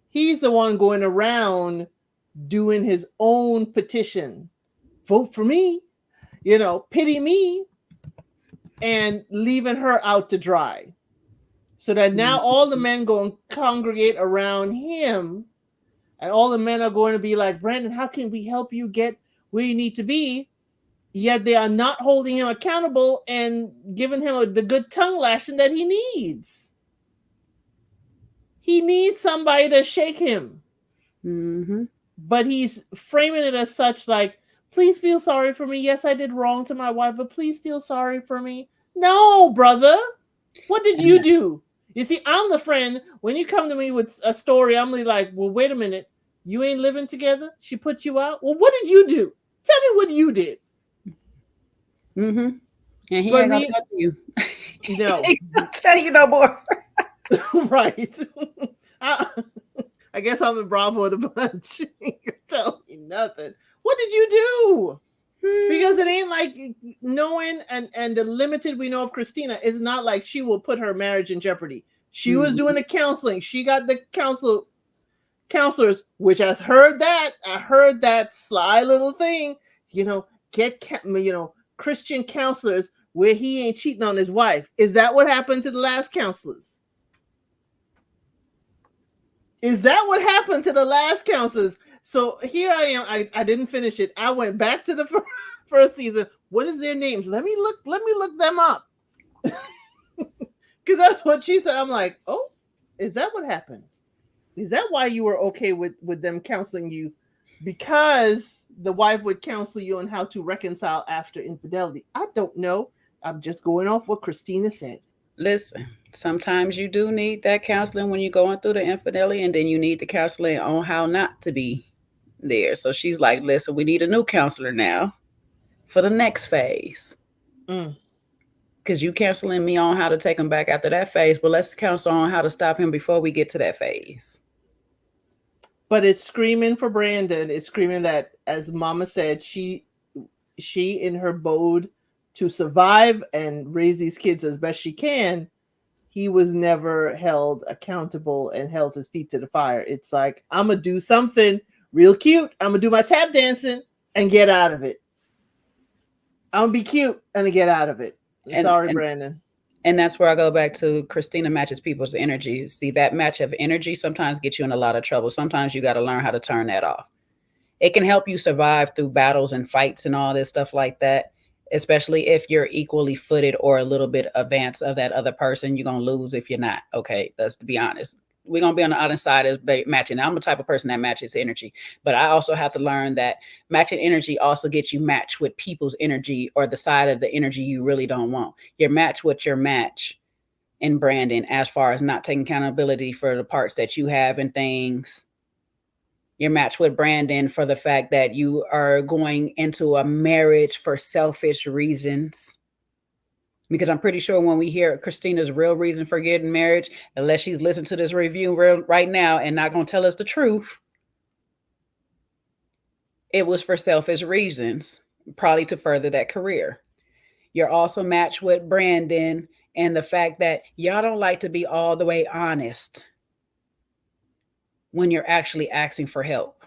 he's the one going around doing his own petition. Vote for me, pity me, and leaving her out to dry. So that now all the men go and congregate around him. And all the men are going to be like, Brandon, how can we help you get where you need to be? Yet they are not holding him accountable and giving him the good tongue lashing that he needs. He needs somebody to shake him. Mm-hmm. But he's framing it as such like, please feel sorry for me. Yes, I did wrong to my wife, but please feel sorry for me. No, brother. What did you do? You see, I'm the friend. When you come to me with a story, I'm like, well, wait a minute. You ain't living together? She put you out? Well, what did you do? Tell me what you did. Mm-hmm. And he ain't gonna tell you. No. He ain't gonna tell you no more. Right. I guess I'm the Bravo of the bunch. You ain't tell me nothing. What did you do? Because it ain't like knowing and the limited we know of Christina is not like she will put her marriage in jeopardy. She was doing the counseling. She got the counselors, which I heard that sly little thing, get Christian counselors where he ain't cheating on his wife. Is that what happened to the last counselors? So here I am. I didn't finish it. I went back to the first season. What is their names? Let me look them up. Because that's what she said. I'm like, oh, is that what happened? Is that why you were okay with them counseling you because the wife would counsel you on how to reconcile after infidelity. I don't know. I'm just going off what Christina said. Listen, sometimes you do need that counseling when you're going through the infidelity, and then you need the counseling on how not to be there. So she's like, listen, we need a new counselor now for the next phase. Mm. Because you counseling me on how to take him back after that phase, but let's counsel on how to stop him before we get to that phase. But it's screaming for Brandon. It's screaming that, as Mama said, she in her mode to survive and raise these kids as best she can, he was never held accountable and held his feet to the fire. It's like, I'm gonna do something real cute. I'm gonna do my tap dancing and get out of it. I'm gonna be cute and get out of it. Sorry, Brandon. And that's where I go back to Christina matches people's energy. See, that match of energy sometimes gets you in a lot of trouble. Sometimes you got to learn how to turn that off. It can help you survive through battles and fights and all this stuff like that, especially if you're equally footed or a little bit advanced of that other person. You're going to lose if you're not. Okay, let's be honest. We're going to be on the other side of matching. I'm the type of person that matches energy, but I also have to learn that matching energy also gets you matched with people's energy or the side of the energy you really don't want. You're matched with your match in Brandon as far as not taking accountability for the parts that you have and things. You're matched with Brandon for the fact that you are going into a marriage for selfish reasons. Because I'm pretty sure when we hear Christina's real reason for getting married, unless she's listened to this review right now and not going to tell us the truth, it was for selfish reasons, probably to further that career. You're also matched with Brandon and the fact that y'all don't like to be all the way honest when you're actually asking for help.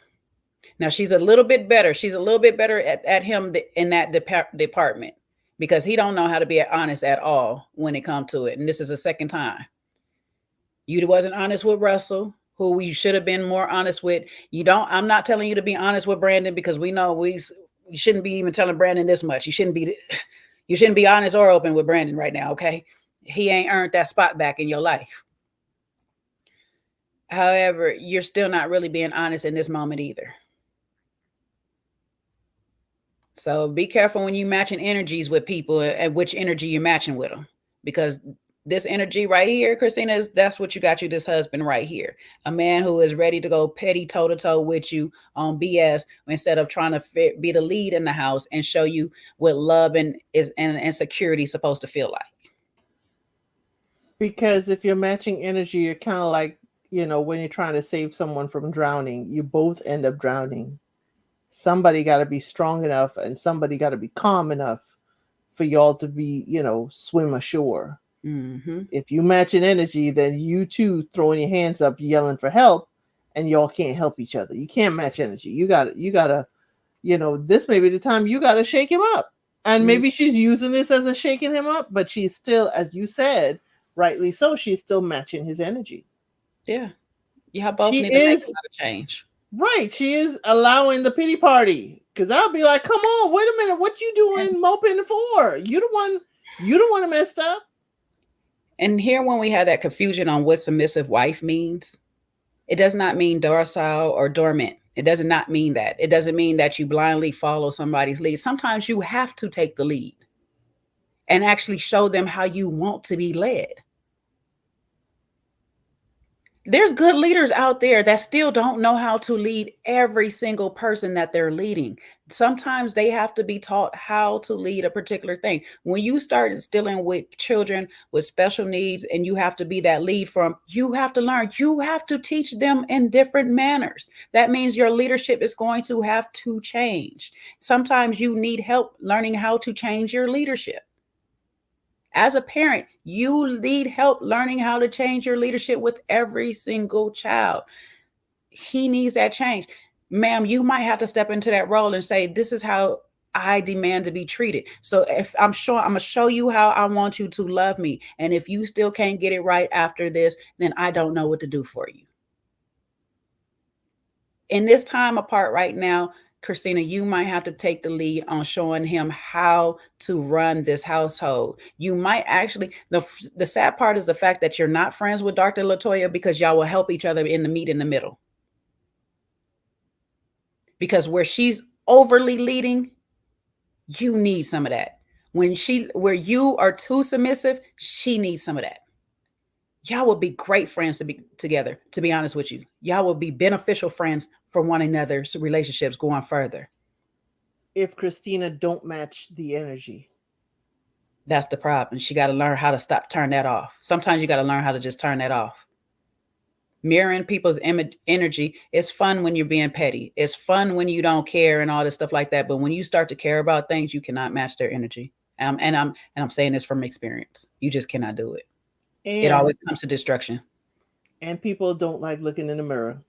Now, she's a little bit better. She's a little bit better at him in that department, because he don't know how to be honest at all when it comes to it. And this is the second time. You wasn't honest with Russell, who you should have been more honest with. I'm not telling you to be honest with Brandon, because we know you shouldn't be even telling Brandon this much. You shouldn't be honest or open with Brandon right now, okay? He ain't earned that spot back in your life. However, you're still not really being honest in this moment either. So be careful when you're matching energies with people and which energy you're matching with them. Because this energy right here, Christina, that's what you got you this husband right here. A man who is ready to go petty toe-to-toe with you on BS instead of trying to be the lead in the house and show you what love and security is supposed to feel like. Because if you're matching energy, you're kind of like, when you're trying to save someone from drowning, you both end up drowning. Somebody got to be strong enough and somebody got to be calm enough for y'all to be, swim ashore. Mm-hmm. If you match an energy, then you two throwing your hands up, yelling for help, and y'all can't help each other. You can't match energy. You gotta, this may be the time you gotta shake him up. And maybe she's using this as a shaking him up, but she's still, as you said, rightly so, she's still matching his energy. Yeah. You both need to make a lot of change. Right. She is allowing the pity party. Because I'll be like, come on, wait a minute. What you doing moping for? You the one messed up. And here, when we have that confusion on what submissive wife means, it does not mean docile or dormant. It does not mean that. It doesn't mean that you blindly follow somebody's lead. Sometimes you have to take the lead and actually show them how you want to be led. There's good leaders out there that still don't know how to lead every single person that they're leading. Sometimes they have to be taught how to lead a particular thing. When you start dealing with children with special needs and you have to be that lead for them, you have to learn. You have to teach them in different manners. That means your leadership is going to have to change. Sometimes you need help learning how to change your leadership. As a parent, you need help learning how to change your leadership with every single child. He needs that change. Ma'am, you might have to step into that role and say, this is how I demand to be treated. So if I'm going to show you how I want you to love me. And if you still can't get it right after this, then I don't know what to do for you. In this time apart right now, Christina, you might have to take the lead on showing him how to run this household. You might actually, the sad part is the fact that you're not friends with Dr. Latoya, because y'all will help each other in the meet in the middle. because where she's overly leading, you need some of that. Where you are too submissive, she needs some of that. Y'all would be great friends to be together, to be honest with you. Y'all will be beneficial friends for one another's relationships going further. If Christina don't match the energy. That's the problem. She got to learn how to turn that off. Sometimes you got to learn how to just turn that off. Mirroring people's energy is fun when you're being petty. It's fun when you don't care and all this stuff like that. But when you start to care about things, you cannot match their energy. And I'm saying this from experience. You just cannot do it. It always comes to destruction. And people don't like looking in the mirror.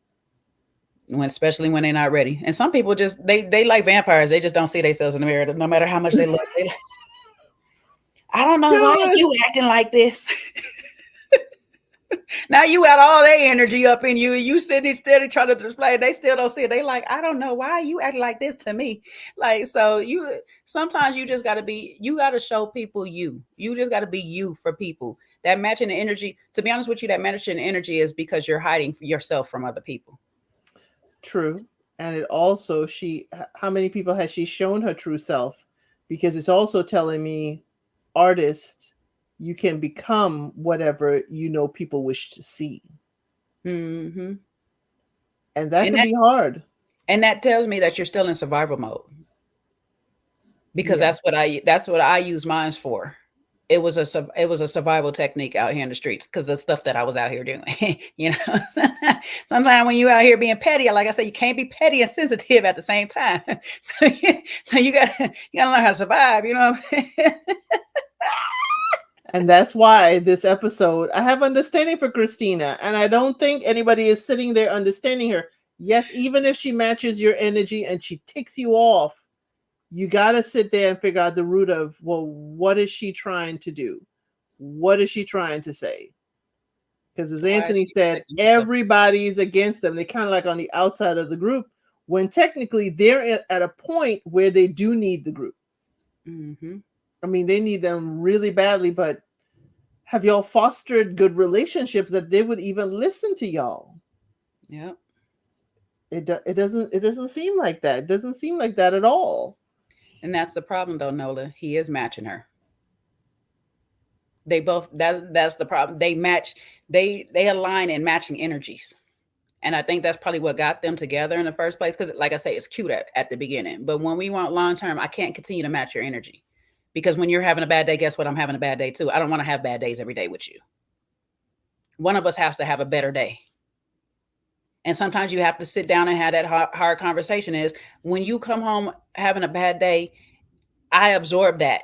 Especially when they're not ready. And some people just they like vampires. They just don't see themselves in the mirror, no matter how much they look. I don't know why you acting like this. Now you got all their energy up in you, and you sitting steady trying to display it. They still don't see it. They like, I don't know why you acting like this to me. Like, so sometimes you just gotta show people you. You just gotta be you for people. That matching the energy, to be honest with you, that matching the energy is because you're hiding yourself from other people. True. And it also, how many people has she shown her true self? Because it's also telling me, artist, you can become whatever people wish to see. Mm-hmm. And that can be hard. And that tells me that you're still in survival mode. Because that's what I use mine for. It was a survival technique out here in the streets because the stuff that I was out here doing, Sometimes when you out here being petty, like I said, you can't be petty and sensitive at the same time. So you gotta learn how to survive. You know what I'm saying? And that's why this episode, I have understanding for Christina, and I don't think anybody is sitting there understanding her. Yes, even if she matches your energy and she ticks you off, you got to sit there and figure out the root of, well, what is she trying to do? What is she trying to say? Because as Anthony said, everybody's against them. They're kind of like on the outside of the group, when technically they're at a point where they do need the group. Mm-hmm. I mean, they need them really badly, but have y'all fostered good relationships that they would even listen to y'all? Yeah. It doesn't seem like that. It doesn't seem like that at all. And that's the problem though, Nola. He is matching her. They both, that's the problem. They match, they align in matching energies. And I think that's probably what got them together in the first place. Because like I say, it's cute at the beginning. But when we want long-term, I can't continue to match your energy. Because when you're having a bad day, guess what? I'm having a bad day too. I don't want to have bad days every day with you. One of us has to have a better day. And sometimes you have to sit down and have that hard conversation. Is when you come home having a bad day, I absorb that.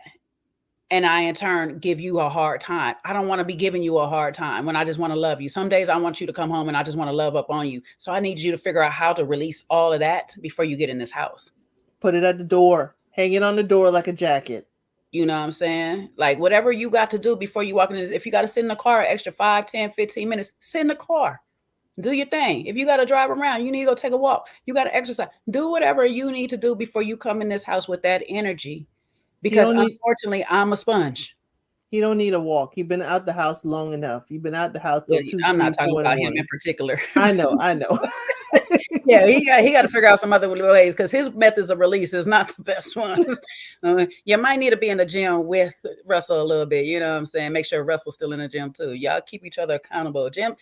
And I, in turn, give you a hard time. I don't want to be giving you a hard time when I just want to love you. Some days I want you to come home and I just want to love up on you. So I need you to figure out how to release all of that before you get in this house. Put it at the door. Hang it on the door like a jacket. You know what I'm saying? Like whatever you got to do before you walk in. If you got to sit in the car extra 5, 10, 15 minutes, sit in the car. Do your thing. If you got to drive around, you need to go take a walk. You got to exercise. Do whatever you need to do before you come in this house with that energy. Because unfortunately, I'm a sponge. He don't need a walk. You've been out the house long enough. You've been out the house till 2, I'm 3, not talking 4 about him in particular. I know. Yeah, he got to figure out some other ways because his methods of release is not the best ones. You might need to be in the gym with Russell a little bit. You know what I'm saying? Make sure Russell's still in the gym too. Y'all keep each other accountable. Gym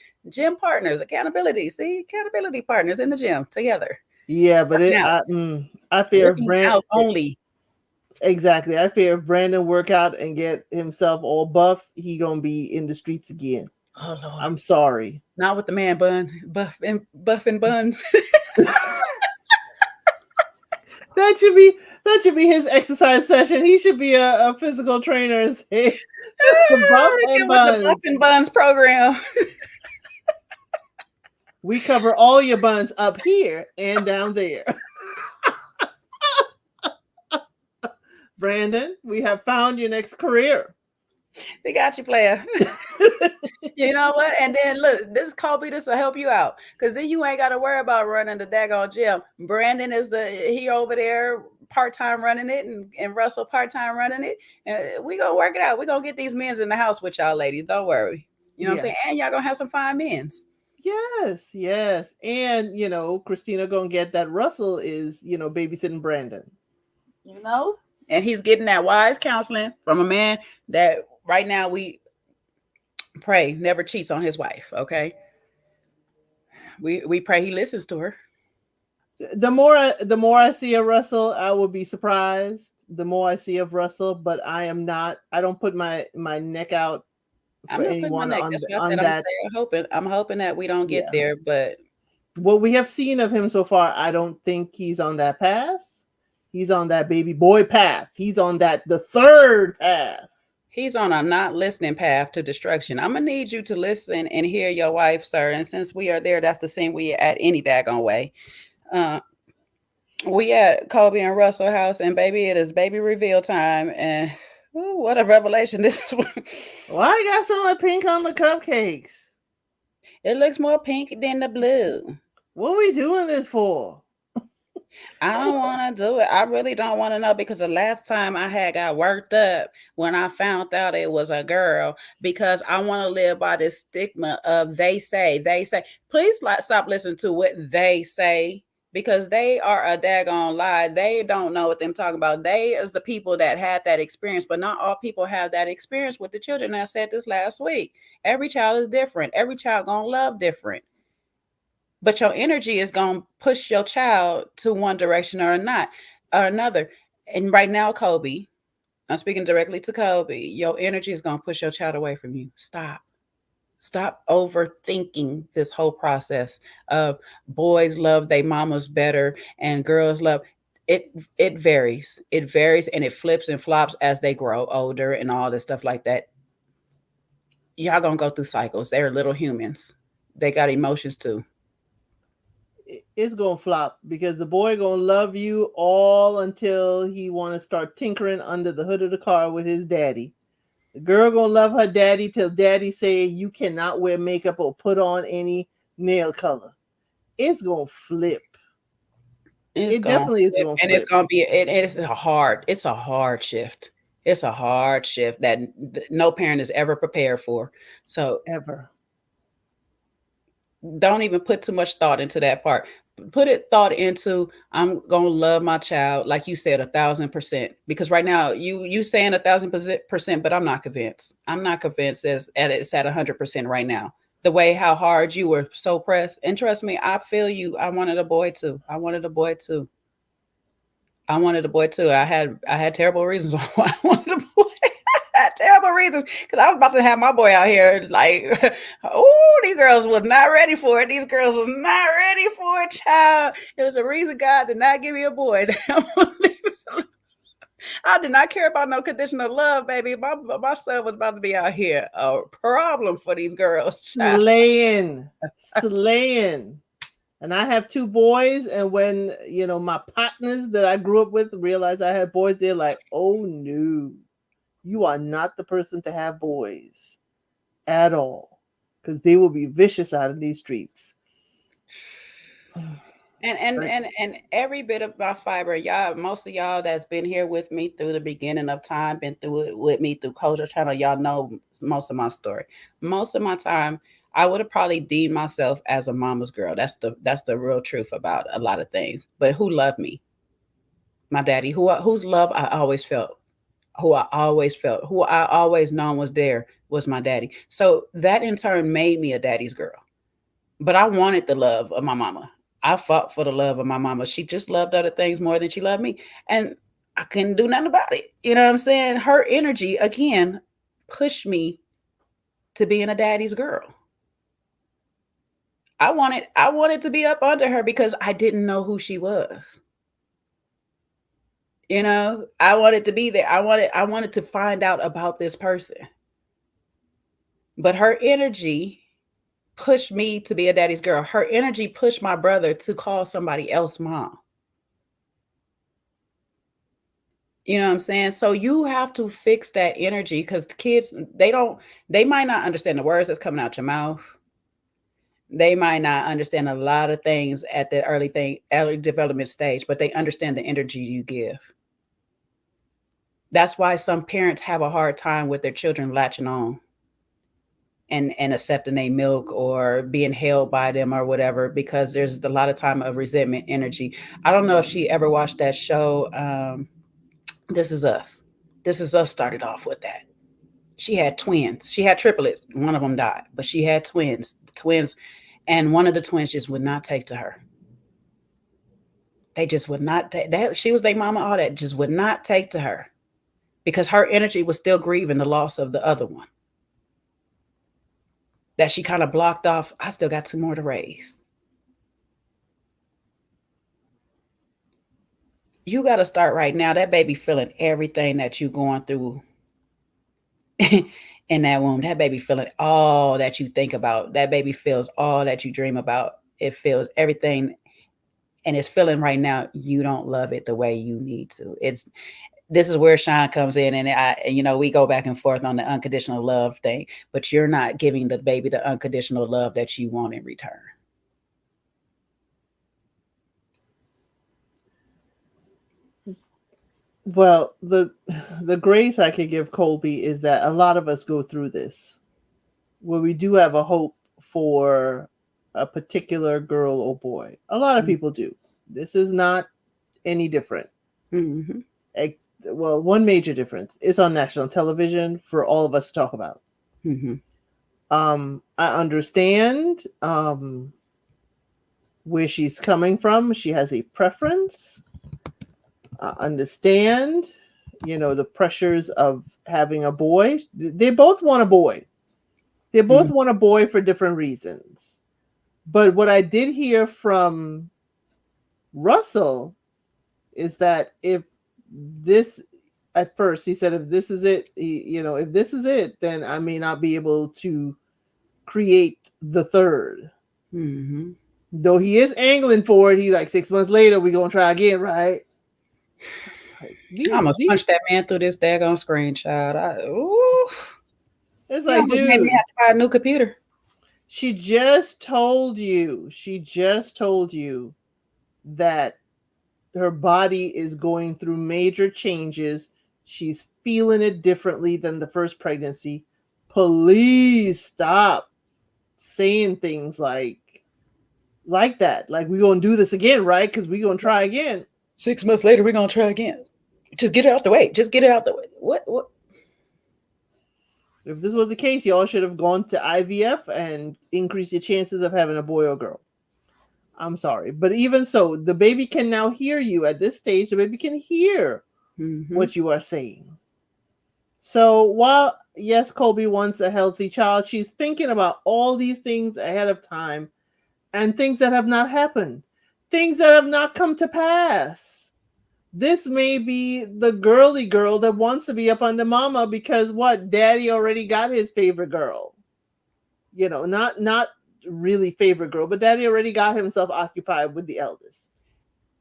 partners, accountability. See, accountability partners in the gym together. Yeah, but I fear Brandon only. Exactly. I fear if Brandon work out and get himself all buff, he gonna be in the streets again. Oh Lord. I'm sorry. Not with the man buff and buns. That should be his exercise session. He should be a physical trainer. The buff and buns program. We cover all your buns up here and down there. Brandon, we have found your next career. We got you, player. You know what? And then look, this Kobe, this will help you out. Because then you ain't got to worry about running the daggone gym. Brandon is he over there part-time running it and Russell part-time running it. And we gonna work it out. We're gonna get these men's in the house with y'all ladies. Don't worry. You know what I'm saying? And y'all gonna have some fine men's. Yes, yes. And Christina gonna get that Russell is, babysitting Brandon. You know, and he's getting that wise counseling from a man that right now we pray never cheats on his wife. Okay, we pray he listens to her. The more I see of Russell, I will be surprised. The more I see of Russell, but I am not. I don't put my neck out I'm for not putting my anyone neck. on That's why I on said I'm that. staying hoping. I'm hoping that we don't get Yeah. there, but What we have seen of him so far, I don't think he's on that path. He's on that baby boy path. He's on the third path. he's on a not listening path to destruction. I'm gonna need you to listen and hear your wife, sir. And since we are there, that's the same we at any daggone way. Uh, we at Kobe and Russell house, and baby, it is baby reveal time. And ooh, what a revelation this is! Why I got so much pink on the cupcakes? It looks more pink than the blue. What are we doing this for? I don't want to do it. I really don't want to know because the last time I had got worked up when I found out it was a girl because I want to live by this stigma of they say, they say. Please stop listening to what they say because they are a daggone lie. They don't know what they're talking about. They is the people that had that experience, but not all people have that experience with the children. I said this last week. Every child is different. Every child gonna love different, but your energy is going to push your child to one direction or not or another. And right now, Kobe, I'm speaking directly to Kobe, your energy is going to push your child away from you. Stop overthinking this whole process of boys love their mamas better and girls love it. It varies and it flips and flops as they grow older and all this stuff like that. Y'all gonna go through cycles. They're little humans. They got emotions too. It's gonna flop because the boy gonna love you all until he want to start tinkering under the hood of the car with his daddy. The girl gonna love her daddy till daddy say you cannot wear makeup or put on any nail color. It's gonna flip. It's It gonna definitely is flip, gonna and it's flip. gonna be it's a hard shift. It's a hard shift that no parent is ever prepared for. So Ever. don't even put too much thought into that part. Put it thought into I'm gonna love my child, like you said, 1,000%. Because right now you saying 1,000%, but I'm not convinced. I'm not convinced it's at 100% right now. The way how hard you were so pressed, and trust me, I feel you. I wanted a boy too. I wanted a boy too. I wanted a boy too. I had terrible reasons why I wanted a boy. I had terrible reasons because I was about to have my boy out here like, oh, these girls was not ready for it. These girls was not ready for a child. It was a reason God did not give me a boy. I did not care about no conditional love, baby. My son was about to be out here a problem for these girls. Child. Slaying. And I have two boys, and when my partners that I grew up with realized I had boys, they're like, "Oh no, you are not the person to have boys at all, because they will be vicious out in these streets." And every bit of my fiber, y'all, most of y'all that's been here with me through the beginning of time, been through it with me through Culture Channel, y'all know most of my story. Most of my time, I would have probably deemed myself as a mama's girl. That's the real truth about a lot of things. But who loved me? My daddy, whose love I always felt, who I always known was there was my daddy. So that in turn made me a daddy's girl. But I wanted the love of my mama. I fought for the love of my mama. She just loved other things more than she loved me. And I couldn't do nothing about it. You know what I'm saying? Her energy, again, pushed me to being a daddy's girl. I wanted to be up under her because I didn't know who she was. I wanted to be there. I wanted to find out about this person. But her energy pushed me to be a daddy's girl. Her energy pushed my brother to call somebody else mom. You know what I'm saying? So you have to fix that energy because the kids, they might not understand the words that's coming out your mouth. They might not understand a lot of things at the early development stage, but they understand the energy you give. That's why some parents have a hard time with their children latching on and accepting their milk or being held by them or whatever, because there's a lot of time of resentment energy. I don't know if she ever watched that show. This Is Us. This Is Us started off with that. She had twins. She had triplets. One of them died, but she had twins. The twins, and one of the twins just would not take to her. They just would not take that. She was their mama, all that just would not take to her because her energy was still grieving the loss of the other one. That she kind of blocked off. I still got two more to raise. You got to start right now. That baby feeling everything that you're going through in that womb. That baby feeling all that you think about. That baby feels all that you dream about. It feels everything, and it's feeling right now. You don't love it the way you need to. This is where Sean comes in, and we go back and forth on the unconditional love thing, but you're not giving the baby the unconditional love that you want in return. Well, the grace I could give Colby is that a lot of us go through this, where we do have a hope for a particular girl or boy. A lot of people do. This is not any different. Mm-hmm. Well, one major difference. It's on national television for all of us to talk about. Mm-hmm. I understand where she's coming from. She has a preference. Understand, the pressures of having a boy. They both want a boy. They both want a boy for different reasons. But what I did hear from Russell is that if this, at first, he said, if this is it, if this is it, then I may not be able to create the third. Mm-hmm. Though he is angling for it, he's like 6 months later, we're going to try again, right? I almost punched that man through this daggone screen, child. It's like, dude, made me have to buy a new computer. She just told you that her body is going through major changes. She's feeling it differently than the first pregnancy. Please stop saying things like that. Like, we're going to do this again, right? Because we're going to try again. 6 months later, we're going to try again. Just get it out the way. Just get it out the way. What? If this was the case, y'all should have gone to IVF and increased your chances of having a boy or girl. I'm sorry. But even so, the baby can now hear you at this stage. The baby can hear what you are saying. So while, yes, Colby wants a healthy child, she's thinking about all these things ahead of time and things that have not happened, things that have not come to pass. This may be the girly girl that wants to be up under mama because daddy already got his favorite girl. Not really favorite girl, but daddy already got himself occupied with the eldest.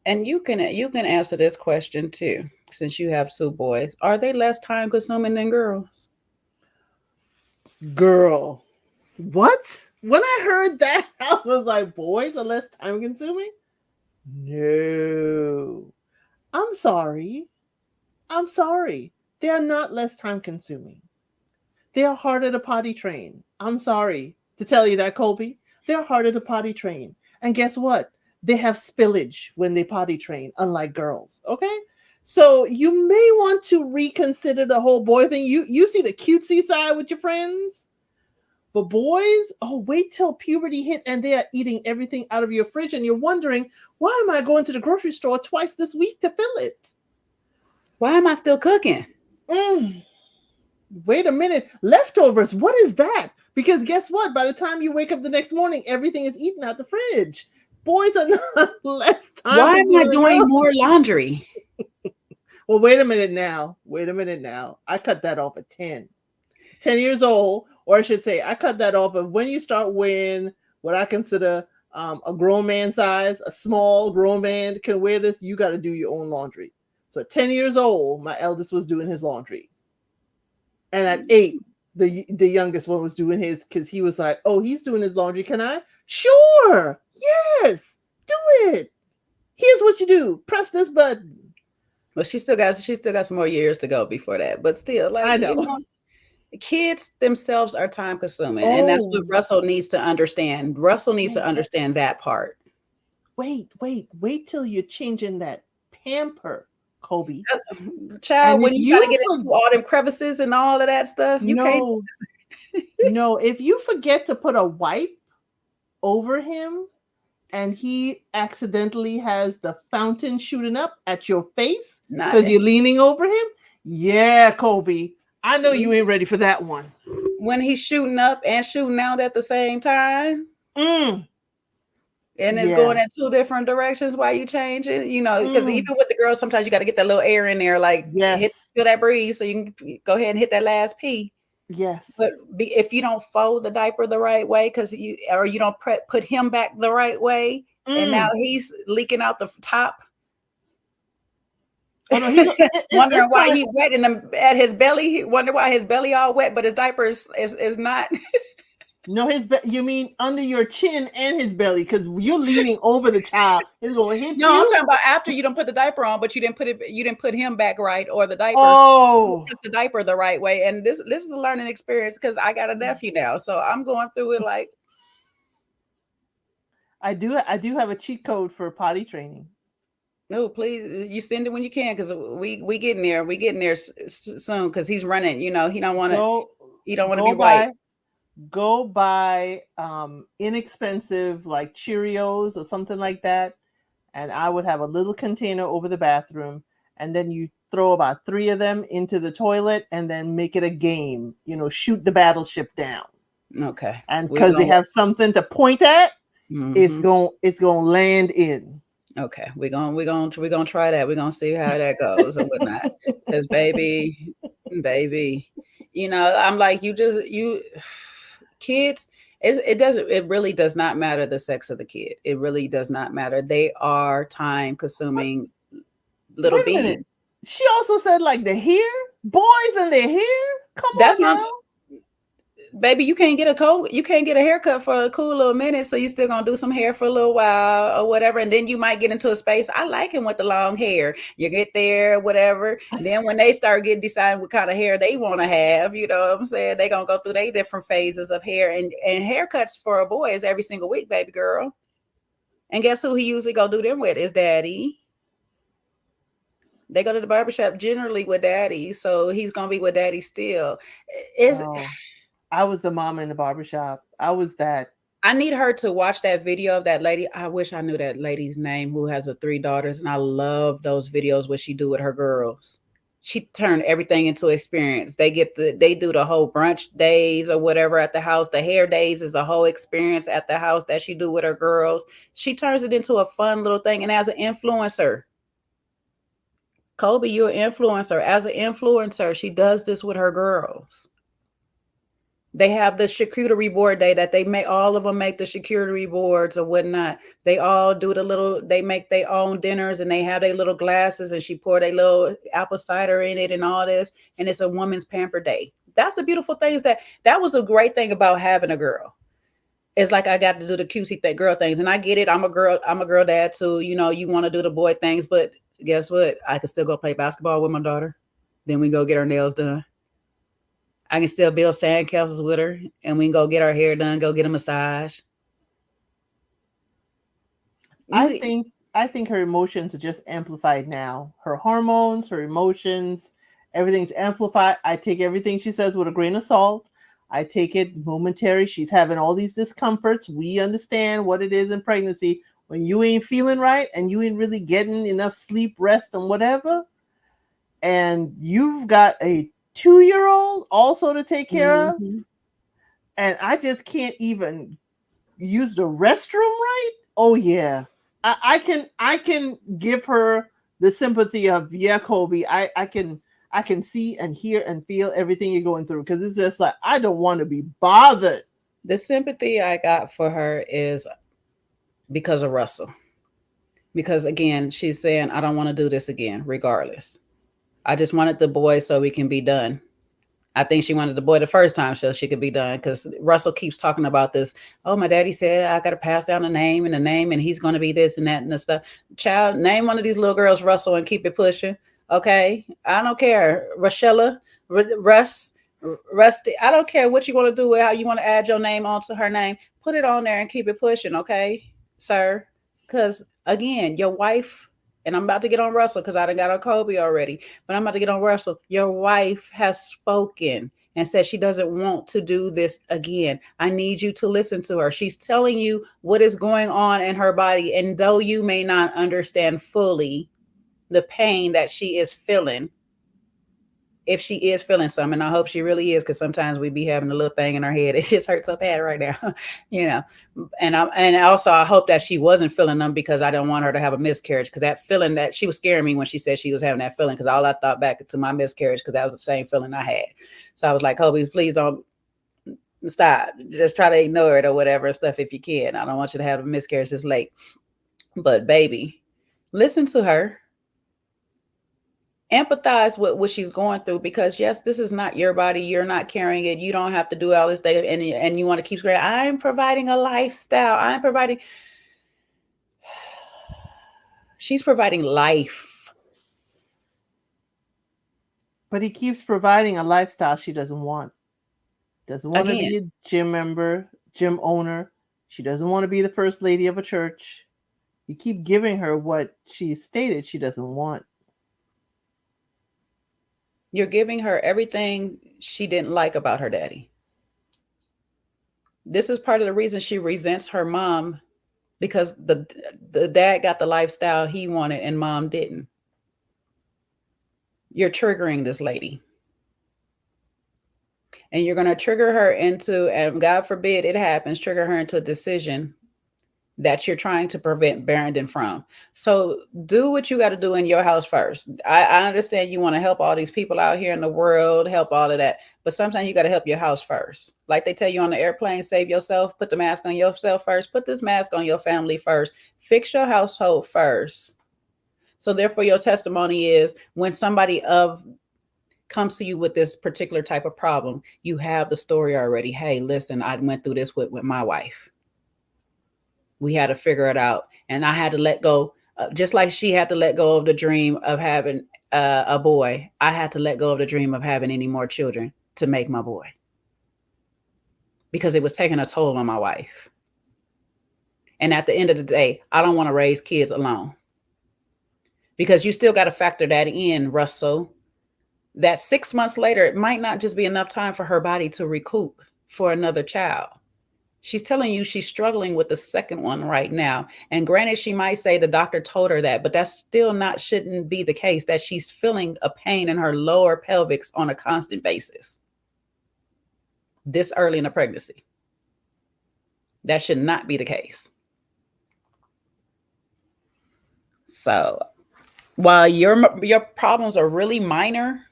And you can answer this question too, since you have two boys. Are they less time consuming than girls? Girl. What? When I heard that, I was like, boys are less time consuming? No. I'm sorry. They are not less time consuming. They are harder to potty train. I'm sorry to tell you that, Colby. They're harder to potty train. And guess what? They have spillage when they potty train, unlike girls. Okay? So you may want to reconsider the whole boy thing. You see the cutesy side with your friends. But boys, wait till puberty hit and they are eating everything out of your fridge and you're wondering, why am I going to the grocery store twice this week to fill it? Why am I still cooking? Wait a minute. Leftovers, what is that? Because guess what? By the time you wake up the next morning, everything is eaten out the fridge. Boys are not less time. Why am I doing more laundry? Well, wait a minute now. I cut that off at 10 years old. Or I should say, I cut that off of when you start wearing what I consider a grown man size, a small grown man can wear this, you got to do your own laundry. So at 10 years old, my eldest was doing his laundry. And at 8, the youngest one was doing his because he was like, he's doing his laundry. Can I? Sure. Yes. Do it. Here's what you do. Press this button. Well, she still got some more years to go before that. But still, like, I know. kids themselves are time consuming, and that's what Oh, Russell needs to understand. Russell needs to wait, understand that part. wait till you're changing that pamper, Kobe. Child, And if when you got to you get into all them crevices and all of that stuff, you can't. no, no, if you forget to put a wipe over him and he accidentally has the fountain shooting up at your face Not because you're leaning over him, yeah, Kobe, I know you ain't ready for that one. when he's shooting up and shooting out at the same time. Mm, And it's yeah. going in two different directions while you change it, because Mm, even with the girls, sometimes you got to get that little air in there, like feel yes. that breeze so you can go ahead and hit that last pee. But Yes. if you don't fold the diaper the right way, because you don't put him back the right way, and now Mm. he's leaking out the top, Oh no, he it's wondering why coming. he wet at his belly. He wonder why his belly all wet, but his diaper is not. No, you mean under your chin and his belly because you're leaning over the child. It's gonna hit No, I'm you. talking about after you don't put the diaper on, but you didn't put him back right, or the diaper. Oh, Put the diaper the right way. And this is a learning experience because I got a nephew now, so I'm going through it like. I do have a cheat code for potty training. No, please, you send it when you can, because we getting there. We getting there soon, because he's running. He don't want to. Go He don't want to be go white. buy inexpensive like Cheerios or something like that, and I would have a little container over the bathroom, and then you throw about 3 of them into the toilet, and then make it a game. Shoot the battleship down, Okay, and we're because they gonna. have something to point at, it's Mhm. gonna land in. Okay, we're gonna try that. We're gonna see how that goes or whatnot. Because baby, I'm like you kids. It really does not matter the sex of the kid. It really does not matter. They are time consuming little Wait a minute. beings. She also said like the hair, boys and their hair. Come That's on not. now. Baby, you can't get a haircut for a cool little minute, so you still gonna do some hair for a little while or whatever, and then you might get into a space. I like him with the long hair. You get there, whatever. Then when they start deciding what kind of hair they want to have, you know what I'm saying? They gonna go through their different phases of hair, and haircuts for a boy is every single week, baby girl. And guess who he usually go do them with is daddy. They go to the barbershop generally with daddy, so he's gonna be with daddy still. Is Oh, I was the mama in the barbershop. I was that. I need her to watch that video of that lady. I wish I knew that lady's name who has the 3 daughters, and I love those videos what she do with her girls. She turned everything into experience. They do the whole brunch days or whatever at the house. The hair days is a whole experience at the house that she do with her girls. She turns it into a fun little thing. And as an influencer, Kobe, you're an influencer. As an influencer, she does this with her girls. They have the charcuterie board day that all of them make the charcuterie boards or whatnot. They all do they make their own dinners, and they have their little glasses, and she poured a little apple cider in it and all this. And it's a woman's pamper day. That's a beautiful thing. That was a great thing about having a girl. It's like I got to do the cutesy girl things. And I get it. I'm a girl dad too. You want to do the boy things, but guess what? I can still go play basketball with my daughter. Then we go get our nails done. I can still build sandcastles with her, and we can go get our hair done, go get a massage. I think her emotions are just amplified now. Her hormones, her emotions, everything's amplified. I take everything she says with a grain of salt. I take it momentary. She's having all these discomforts. We understand what it is in pregnancy when you ain't feeling right and you ain't really getting enough sleep, rest, and whatever. And you've got a 2-year-old also to take care of. And I just can't even use the restroom right. Oh yeah. I can give her the sympathy of Kobe. I can see and hear and feel everything you're going through, because it's just like I don't want to be bothered. The sympathy I got for her is because of Russell. Because again, she's saying, I don't want to do this again, regardless. I just wanted the boy so we can be done. I think she wanted the boy the first time so she could be done, because Russell keeps talking about this. Oh, my daddy said I got to pass down the name, and he's going to be this and that and the stuff. Child, name one of these little girls Russell and keep it pushing. Okay. I don't care. Russ, Rusty, I don't care what you want to do with how you want to add your name onto her name. Put it on there and keep it pushing, okay, sir? Because again, your wife, and I'm about to get on Russell because I done got on Kobe already, but I'm about to get on Russell. Your wife has spoken and said she doesn't want to do this again. I need you to listen to her. She's telling you what is going on in her body. And though you may not understand fully the pain that she is feeling, if she is feeling something, and I hope she really is, because sometimes we be having a little thing in our head. It just hurts so bad right now, you know. And also I hope that she wasn't feeling them, because I don't want her to have a miscarriage. Because that feeling, that she was scaring me when she said she was having that feeling, because all I thought back to my miscarriage, because that was the same feeling I had. So I was like, Kobe, please don't stop. Just try to ignore it or whatever and stuff if you can. I don't want you to have a miscarriage this late. But baby, listen to her, empathize with what she's going through, because yes, this is not your body, you're not carrying it, you don't have to do all this thing, and you want to keep screaming, I'm providing a lifestyle, I'm providing. She's providing life. But he keeps providing a lifestyle she doesn't want. Doesn't want to Again, be a gym member, gym owner. She doesn't want to be the first lady of a church. You keep giving her what she stated she doesn't want. you're giving her everything she didn't like about her daddy. This is part of the reason she resents her mom, because the dad got the lifestyle he wanted and mom didn't. You're triggering this lady, and you're going to trigger her into, and God forbid it happens, trigger her into a decision that you're trying to prevent Barrington from. So do what you got to do in your house first. I understand you want to help all these people out here in the world, help all of that, but sometimes you got to help your house first. Like they tell you on the airplane, save yourself, put the mask on yourself first, put this mask on your family first, fix your household first. So therefore your testimony is, when somebody of comes to you with this particular type of problem, you have the story already. Hey, listen, I went through this with my wife. We had to figure it out, and I had to let go, just like she had to let go of the dream of having a boy. I had to let go of the dream of having any more children to make my boy, because it was taking a toll on my wife. And at the end of the day, I don't want to raise kids alone, because you still got to factor that in, Russell, that 6 months later, it might not just be enough time for her body to recoup for another child. She's telling you she's struggling with the second one right now. And granted, she might say the doctor told her that, but that's still not, shouldn't be the case, that she's feeling a pain in her lower pelvics on a constant basis this early in a pregnancy. That should not be the case. So while your problems are really minor,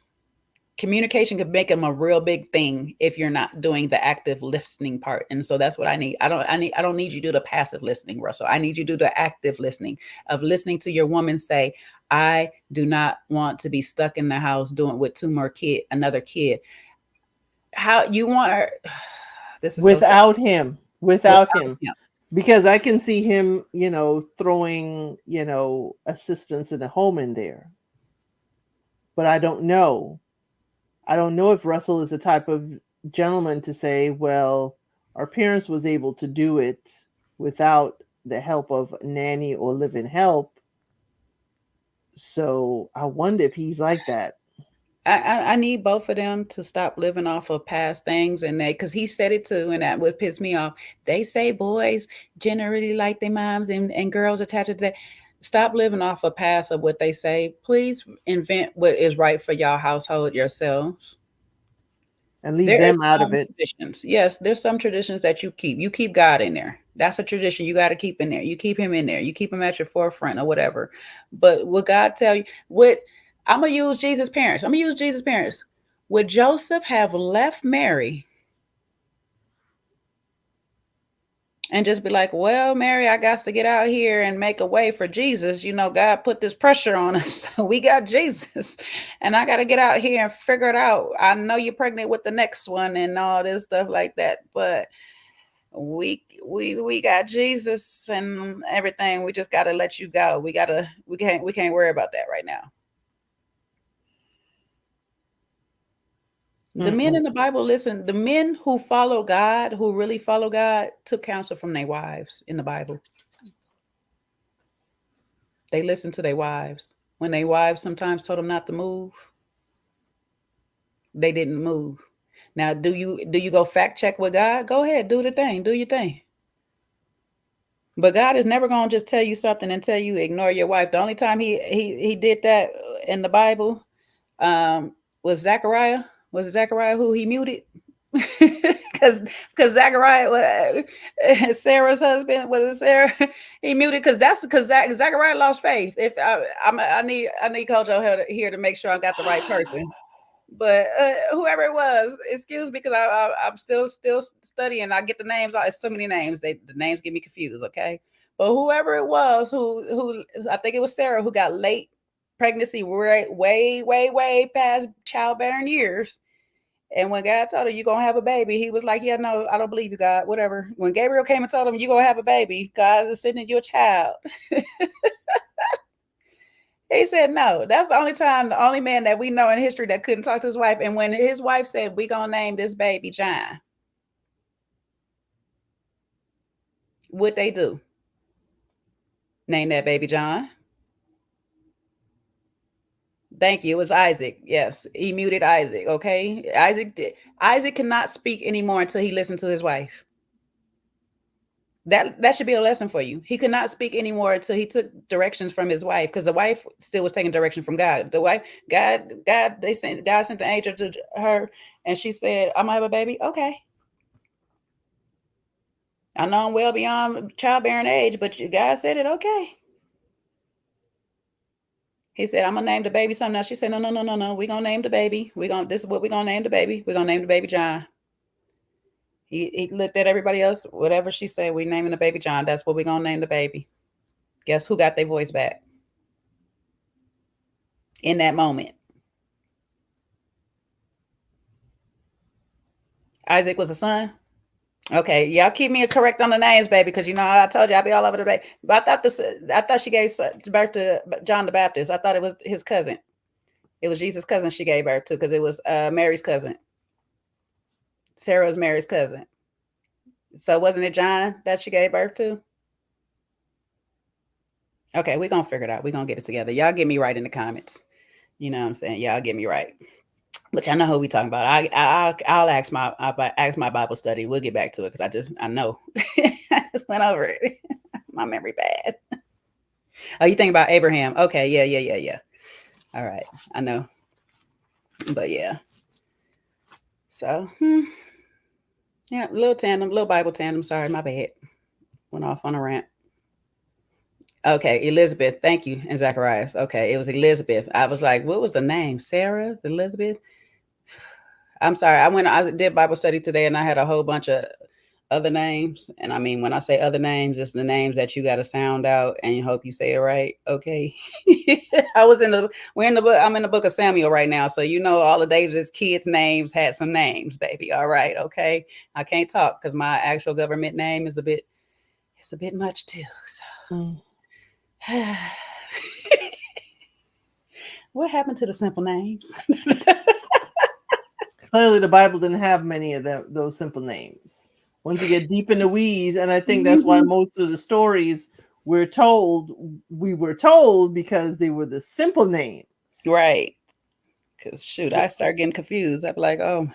communication could make them a real big thing if you're not doing the active listening part. And so that's what I need. I don't need you to do the passive listening, Russell. I need you to do the active listening, of listening to your woman say, I do not want to be stuck in the house doing with another kid. How you want her? This is Without him. Without without him. him. Because I can see him, throwing, assistance in the home in there. But I don't know. I don't know if Russell is the type of gentleman to say, well, our parents was able to do it without the help of nanny or live-in help. So I wonder if he's like that. I need both of them to stop living off of past things, and because he said it too, and that would piss me off. They say boys generally like their moms, and girls attached to that. Stop living off of past of what they say. Please invent what is right for y'all household yourselves. And leave There is them out of some it. traditions. Yes, there's some traditions that you keep. You keep God in there. That's a tradition you got to keep in there. You keep him in there. You keep him at your forefront or whatever. But what God tell you, what I'm gonna use Jesus' parents. I'm gonna use Jesus' parents. Would Joseph have left Mary and just be like, well, Mary, I got to get out here and make a way for Jesus. God put this pressure on us. We got Jesus, and I got to get out here and figure it out. I know you're pregnant with the next one and all this stuff like that, but we got Jesus and everything. We just got to let you go. We can't worry about that right now. The men in the Bible, listen, the men who follow God, who really follow God, took counsel from their wives in the Bible. They listened to their wives. When their wives sometimes told them not to move, they didn't move. Now, do you go fact check with God? Go ahead, do the thing, do your thing. But God is never going to just tell you something and tell you ignore your wife. The only time he did that in the Bible was Zechariah. Was it Zechariah who he muted? Because Zechariah, Sarah's husband, was it Sarah? He muted because Zechariah lost faith. If I need Coach O here to make sure I got the right person. But whoever it was, excuse me, because I'm still studying. I get the names. It's so many names. The names get me confused. Okay, but whoever it was, who I think it was Sarah, who got late pregnancy, way past childbearing years. And when God told her you're gonna have a baby, he was like, "Yeah, no, I don't believe you, God. Whatever." When Gabriel came and told him you're gonna have a baby, God is sending you a child. He said no. That's the only man that we know in history that couldn't talk to his wife. And when his wife said, "We gonna name this baby John," what they do? Name that baby John. Thank you. It was Isaac. Yes, he muted Isaac. Okay, Isaac cannot speak anymore until he listened to his wife. That should be a lesson for you. He could not speak anymore until he took directions from his wife, because the wife still was taking direction from God. The wife, God sent the angel to her, and she said, "I'm gonna have a baby." Okay. I know I'm well beyond childbearing age, but God said it. Okay. He said, "I'm gonna name the baby something else." She said, No. We're gonna name the baby. This is what we're gonna name the baby. We're gonna name the baby John. He looked at everybody else, whatever she said, we naming the baby John. That's what we're gonna name the baby. Guess who got their voice back in that moment? Isaac was a son. Okay, y'all keep me correct on the names, baby, because you know I told you I'll be all over the place. But I thought she gave birth to John the Baptist. I thought it was his cousin. It was Jesus' cousin she gave birth to, because it was Mary's cousin. Sarah was Mary's cousin. So wasn't it John that she gave birth to? Okay, we're going to figure it out. We're going to get it together. Y'all get me right in the comments. You know what I'm saying? Y'all get me right. Which I know who we talking about. I'll ask my Bible study. We'll get back to it, because I know. I just went over it. My memory bad. Oh, you think about Abraham. Okay, yeah. All right, I know. But yeah. So, yeah, little Bible tandem. Sorry, my bad. Went off on a rant. Okay, Elizabeth. Thank you. And Zacharias. Okay, it was Elizabeth. I was like, what was the name? Sarah? Elizabeth? I'm sorry. I did Bible study today, and I had a whole bunch of other names. And I mean, when I say other names, it's the names that you got to sound out and you hope you say it right. Okay. I'm in the book of Samuel right now. So, you know, all of David's kids' names had some names, baby. All right. Okay. I can't talk because my actual government name is a bit much too. So. What happened to the simple names? Clearly, the Bible didn't have many of those simple names. Once you get deep in the weeds, and I think that's why most of the stories we were told because they were the simple names. Right. Because shoot, I start getting confused. I'm like, oh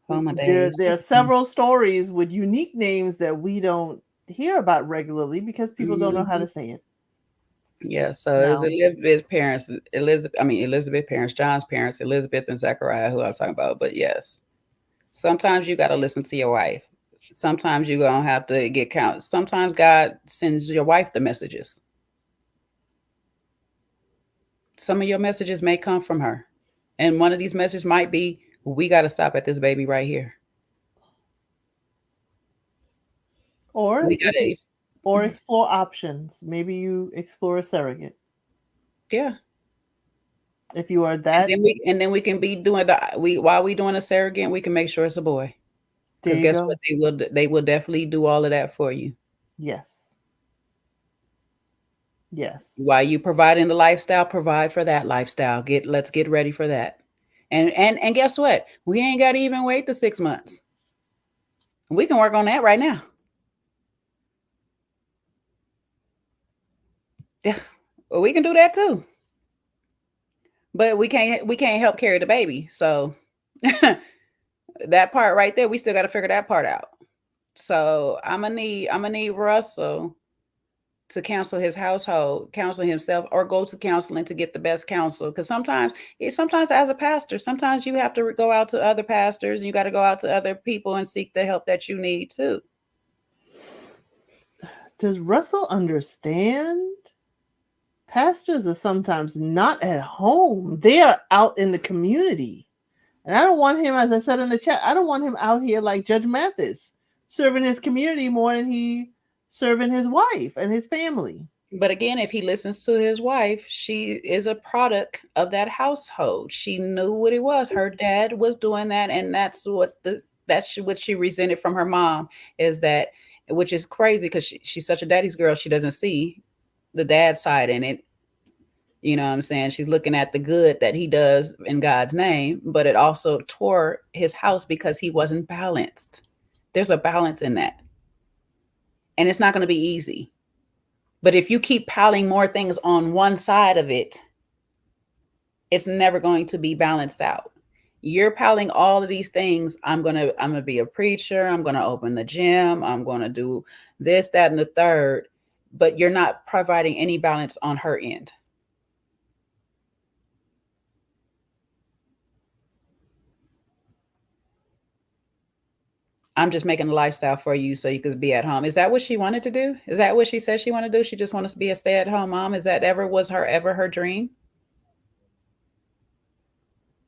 my days. There are several stories with unique names that we don't hear about regularly because people don't know how to say it. Yeah, so it was Elizabeth's parents, John's parents, Elizabeth and Zechariah, who I'm talking about. But yes, sometimes you got to listen to your wife. Sometimes you're going to have to get count. Sometimes God sends your wife the messages. Some of your messages may come from her. And one of these messages might be, we got to stop at this baby right here. Or explore options. Maybe you explore a surrogate. Yeah. If you are that. And then we can be doing while we doing a surrogate, we can make sure it's a boy. Because guess what? They will definitely do all of that for you. Yes. While you providing the lifestyle, provide for that lifestyle. Let's get ready for that. And guess what? We ain't got to even wait the 6 months. We can work on that right now. Yeah, well, we can do that too. But we can't help carry the baby. So that part right there, we still got to figure that part out. So I'm gonna need Russell to counsel his household, counsel himself, or go to counseling to get the best counsel. Because sometimes as a pastor, sometimes you have to go out to other pastors, and you got to go out to other people and seek the help that you need too. Does Russell understand? Pastors are sometimes not at home. They are out in the community. And I don't want him, as I said in the chat, I don't want him out here like Judge Mathis, serving his community more than he serving his wife and his family. But again, if he listens to his wife, she is a product of that household. She knew what it was. Her dad was doing that, and that's what she resented from her mom, is that, which is crazy because she's such a daddy's girl. She doesn't see the dad side in it. You know what I'm saying? She's looking at the good that he does in God's name, but it also tore his house because he wasn't balanced. There's a balance in that. And it's not going to be easy. But if you keep piling more things on one side of it, it's never going to be balanced out. You're piling all of these things. I'm gonna be a preacher. I'm gonna open the gym. I'm gonna do this, that, and the third. But you're not providing any balance on her end. I'm just making a lifestyle for you so you could be at home. Is that what she wanted to do? Is that what she said she wanted to do? She just wants to be a stay-at-home mom. Is that ever her dream?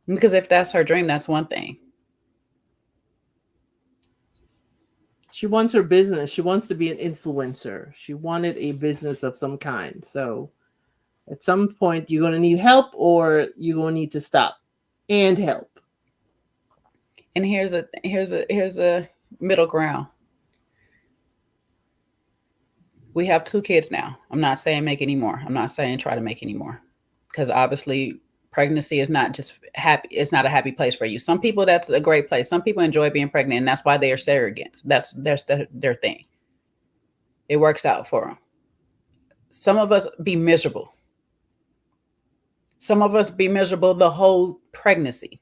Because if that's her dream, that's one thing. She wants her business. She wants to be an influencer. She wanted a business of some kind. So at some point, you're going to need help, or you're going to need to stop and help. And here's a middle ground. We have 2 kids now. I'm not saying make any more. I'm not saying try to make any more, because obviously pregnancy is not just happy. It's not a happy place for you. Some people, that's a great place. Some people enjoy being pregnant, and that's why they are surrogates. That's their thing. It works out for them. Some of us be miserable. Some of us be miserable the whole pregnancy.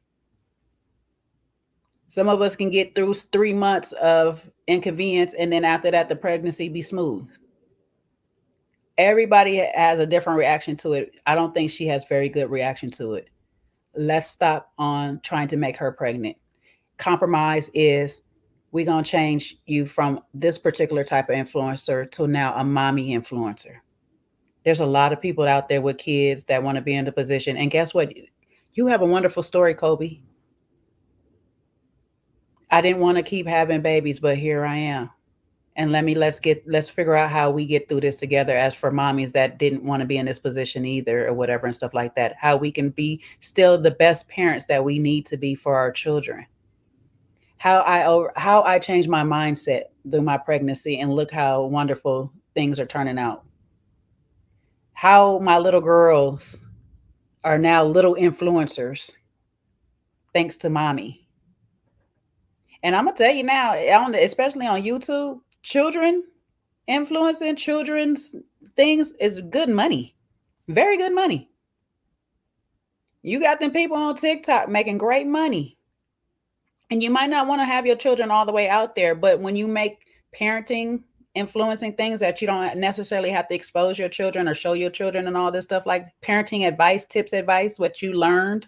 Some of us can get through 3 months of inconvenience, and then after that, the pregnancy be smooth. Everybody has a different reaction to it. I don't think she has very good reaction to it. Let's stop on trying to make her pregnant. Compromise is, we're going to change you from this particular type of influencer to now a mommy influencer. There's a lot of people out there with kids that want to be in the position. And guess what? You have a wonderful story, Kobe. I didn't want to keep having babies, but here I am. And let's figure out how we get through this together, as for mommies that didn't want to be in this position either, or whatever, and stuff like that. How we can be still the best parents that we need to be for our children. How I changed my mindset through my pregnancy, and look how wonderful things are turning out. How my little girls are now little influencers thanks to mommy. And I'm gonna tell you now, especially on YouTube, children influencing children's things is good money. Very good money. You got them people on TikTok making great money. And you might not want to have your children all the way out there, but when you make parenting, influencing things that you don't necessarily have to expose your children or show your children and all this stuff, like parenting advice, tips, advice, what you learned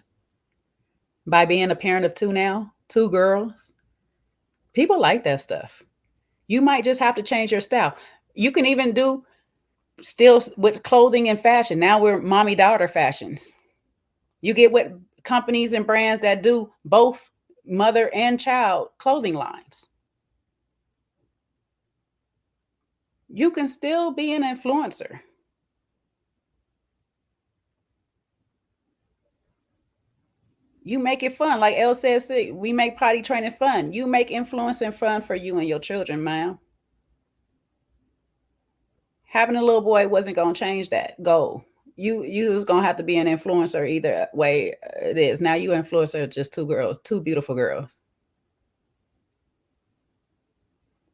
by being a parent of 2 now, 2 girls. People like that stuff. You might just have to change your style. You can even do still with clothing and fashion. Now we're mommy-daughter fashions. You get with companies and brands that do both mother and child clothing lines. You can still be an influencer. You make it fun. Like Elle says, we make potty training fun. You make influencing fun for you and your children, ma'am. Having a little boy wasn't going to change that goal. you was gonna have to be an influencer either way it is. Now you influencer just two girls, two beautiful girls.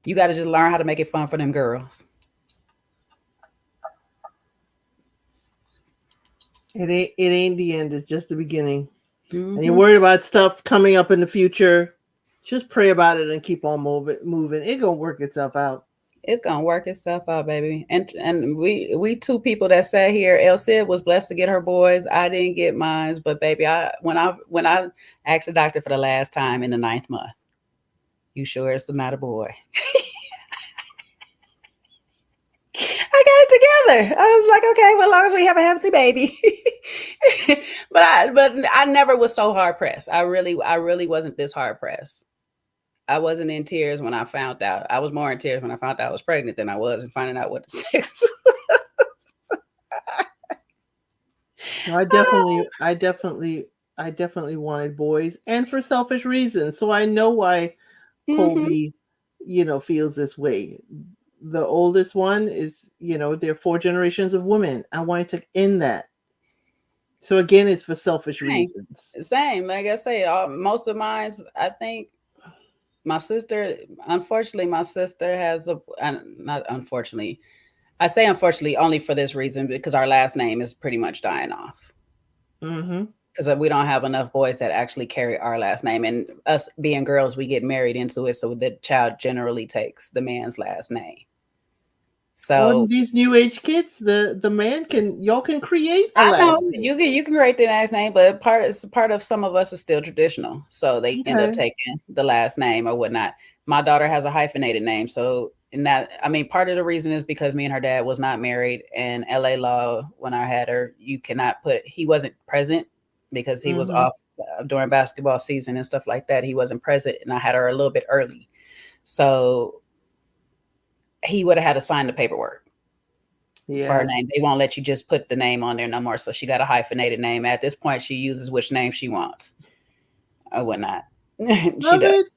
You got to just learn how to make it fun for them girls. It ain't the end. It's just the beginning. And you're Mm-hmm. worried about stuff coming up in the future. Just pray about it and keep on moving. It gonna work itself out. It's gonna work itself out, baby. And we two people that sat here. El Cid was blessed to get her boys. I didn't get mine, but baby, when I asked the doctor for the last time in the 9th month, you sure it's not a boy? I got it together. I was like, okay, well, as long as we have a healthy baby. but I never was so hard pressed. I really wasn't this hard pressed. I wasn't in tears when I found out. I was more in tears when I found out I was pregnant than I was in finding out what the sex was. No, I definitely wanted boys, and for selfish reasons. So I know why Colby, feels this way. The oldest one is, there are 4 generations of women. I wanted to end that. So again, it's for selfish reasons. Same. Like I say, most of mine, I think my sister, unfortunately, has not unfortunately, I say unfortunately only for this reason, because our last name is pretty much dying off. Mm-hmm. Because we don't have enough boys that actually carry our last name. And us being girls, we get married into it. So the child generally takes the man's last name. So these new age kids, the man y'all can create a I know last name. you can create the last name, but part of some of us is still traditional. So they end up taking the last name or whatnot. My daughter has a hyphenated name. So part of the reason is because me and her dad was not married, and LA law, when I had her, you cannot he wasn't present because he was off during basketball season and stuff like that. He wasn't present, and I had her a little bit early. So he would have had to sign the paperwork for her name. They won't let you just put the name on there no more. So she got a hyphenated name. At this point, she uses which name she wants or whatnot. Love it.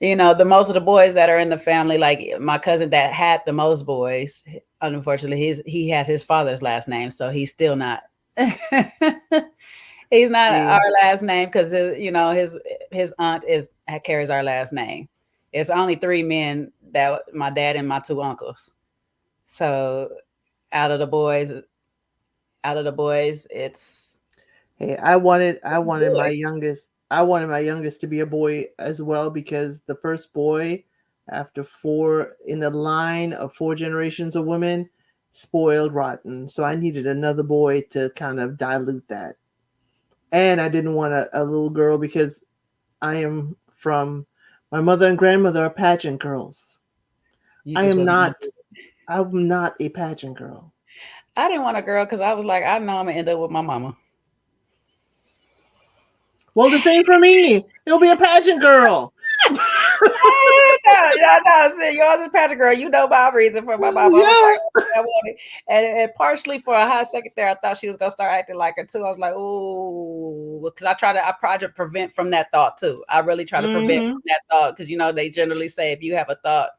The most of the boys that are in the family, like my cousin that had the most boys, unfortunately, he has his father's last name. So he's still not. He's not our last name because his aunt carries our last name. It's only 3 men, that my dad and my 2 uncles. So out of the boys, it's hey, I wanted my youngest to be a boy as well, because the first boy after 4 in the line of 4 generations of women, spoiled rotten. So I needed another boy to kind of dilute that. And I didn't want a little girl because I am from my mother and grandmother are pageant girls. I'm not a pageant girl. I didn't want a girl because I was like, I know I'm gonna end up with my mama. Well, the same for me. It'll be a pageant girl. No, see, yours is pageant girl. You know my reason for my mama. I was like, and partially for a hot second there, I thought she was gonna start acting like her too. I was like, oh, because I try to prevent from that thought too. I really try to prevent from that thought, because they generally say if you have a thought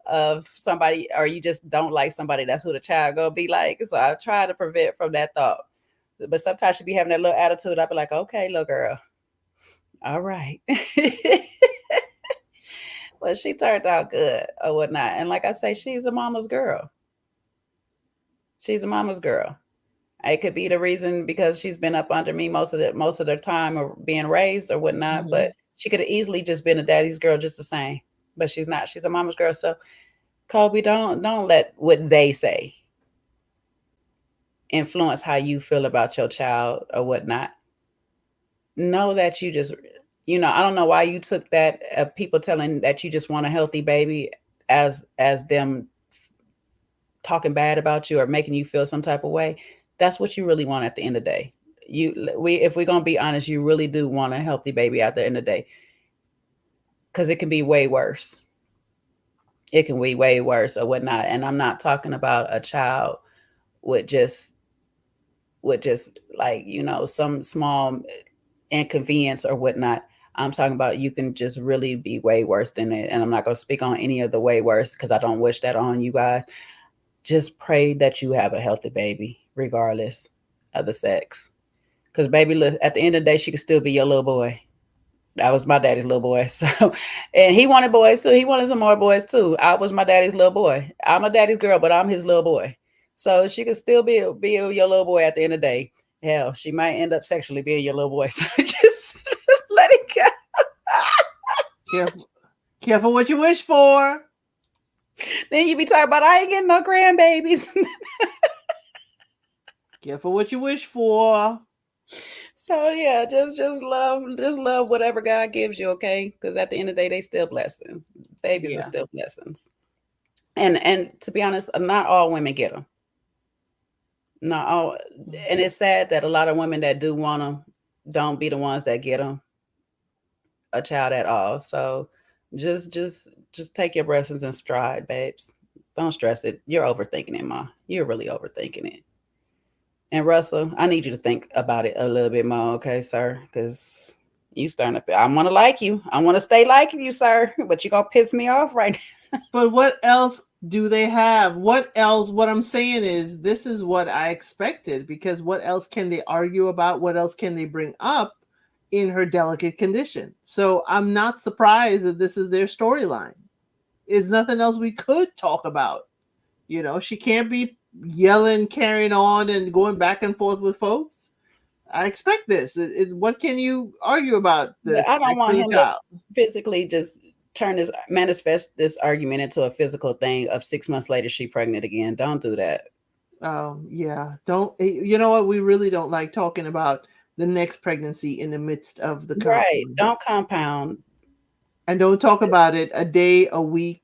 of somebody or you just don't like somebody, that's who the child gonna be like. So I try to prevent from that thought. But sometimes she be having that little attitude. I'd be like, okay, little girl, all right. But she turned out good or whatnot. And like I say, she's a mama's girl. She's a mama's girl. It could be the reason because she's been up under me most of the time or being raised or whatnot. But she could have easily just been a daddy's girl just the same. But she's not. She's a mama's girl. So Colby, don't let what they say influence how you feel about your child or whatnot. Know that you just, I don't know why you took that people telling that you just want a healthy baby as them talking bad about you or making you feel some type of way. That's what you really want at the end of the day. If we're gonna be honest, you really do want a healthy baby at the end of the day, because it can be way worse. It can be way worse or whatnot. And I'm not talking about a child with just like, some small inconvenience or whatnot. I'm talking about you can just really be way worse than it. And I'm not going to speak on any of the way worse because I don't wish that on you guys. Just pray that you have a healthy baby. regardless of the sex. Because baby, look, at the end of the day, she could still be your little boy. That was my daddy's little boy. So, and he wanted boys too. He wanted some more boys too. I was my daddy's little boy. I'm a daddy's girl, but I'm his little boy. So she could still be your little boy at the end of the day. Hell, she might end up sexually being your little boy. So just let it go. Careful what you wish for. Then you be talking about I ain't getting no grandbabies. Careful what you wish for. So yeah, just love whatever God gives you, okay? Because at the end of the day, they still blessings. Babies are still blessings. And to be honest, not all women get them. Not all, and it's sad that a lot of women that do want them don't be the ones that get them a child at all. So just take your blessings in stride, babes. Don't stress it. You're overthinking it, Ma. You're really overthinking it. And Russell, I need you to think about it a little bit more, okay, sir? Because you starting to. I want to like you. I want to stay liking you, sir. But you're gonna piss me off right now. But what else do they have? What else? What I'm saying is, this is what I expected. Because what else can they argue about? What else can they bring up in her delicate condition? So I'm not surprised that this is their storyline. There's nothing else we could talk about. You know, she can't be yelling, carrying on, and going back and forth with folks. I expect this. What can you argue about this? I don't want him to physically just manifest this argument into a physical thing of 6 months later she pregnant again. Don't do that. Yeah. Don't. You know what? We really don't like talking about the next pregnancy in the midst of the current right. one. Don't compound. And don't talk about it a day, a week.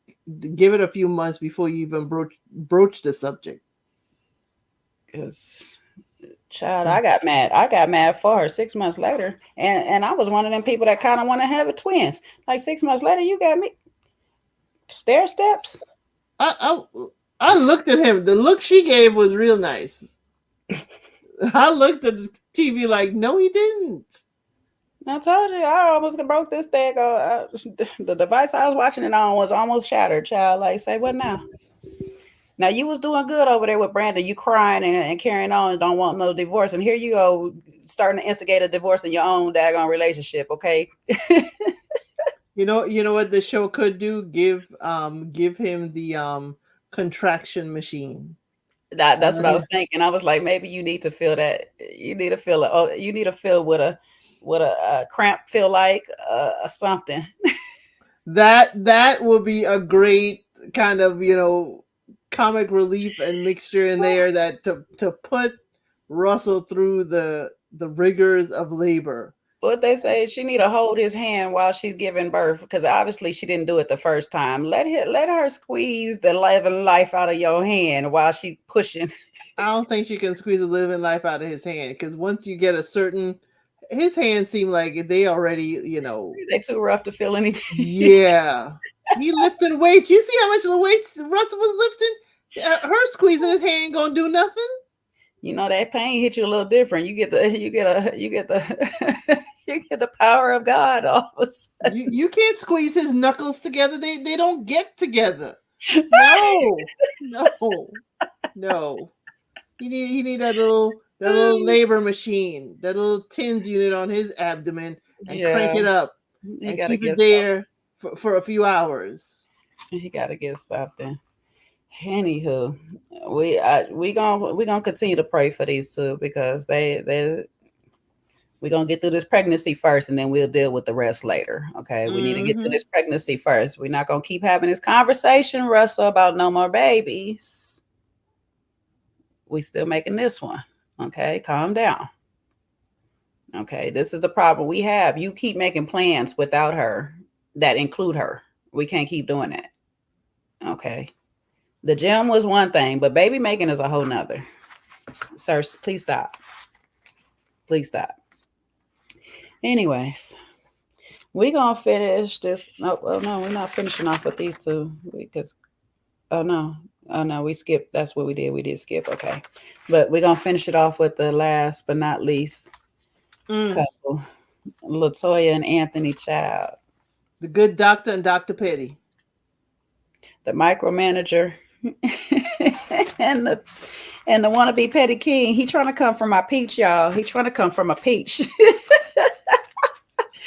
Give it a few months before you even broach the subject. Because, child, I got mad. I got mad for her 6 months later. And I was one of them people that kind of want to have it twins. Like 6 months later, you got me. Stair steps. I looked at him. The look she gave was real nice. I looked at the TV like, no, he didn't. I told you, I almost broke this thing. The device I was watching it on was almost shattered, child. Like, say what now? Now, you was doing good over there with Brandon. You crying and carrying on and don't want no divorce. And here you go, starting to instigate a divorce in your own daggone relationship, okay? You know what the show could do? Give him the contraction machine. That's what I was thinking. I was like, maybe you need to feel that. You need to feel it. Oh, you need to feel what a cramp feel like, something. That would be a great kind of, comic relief and mixture in there, that to put Russell through the rigors of labor. What they say, she need to hold his hand while she's giving birth, because obviously she didn't do it the first time. Let her squeeze the living life out of your hand while she pushing. I don't think she can squeeze the living life out of his hand, because once you get his hands seem like they already, they too rough to feel anything. Yeah. He lifting weights. You see how much of the weights Russell was lifting? Her squeezing his hand ain't gonna do nothing. That pain hit you a little different. You get the power of God all of a sudden. You can't squeeze his knuckles together. They don't get together. No. He need that little labor machine, that little TENS unit on his abdomen, and crank it up and keep it there for a few hours. He gotta get something. Anywho, we gonna continue to pray for these two, because we're gonna get through this pregnancy first, and then we'll deal with the rest later. Okay, we need to get through this pregnancy first. We're not gonna keep having this conversation, Russell, about no more babies. We still making this one. Okay, calm down. Okay, this is the problem we have. You keep making plans without her that include her. We can't keep doing that. Okay. The gym was one thing, but baby making is a whole nother. Sir, please stop. Please stop. Anyways, we're going to finish this. No, we're not finishing off with these two. We skipped. That's what we did. We did skip. Okay. But we're going to finish it off with the last but not least couple. Latoya and Anthony, child. The good doctor and Dr. Petty. The micromanager. and the wannabe petty king. He trying to come from my peach, y'all. He trying to come from a peach.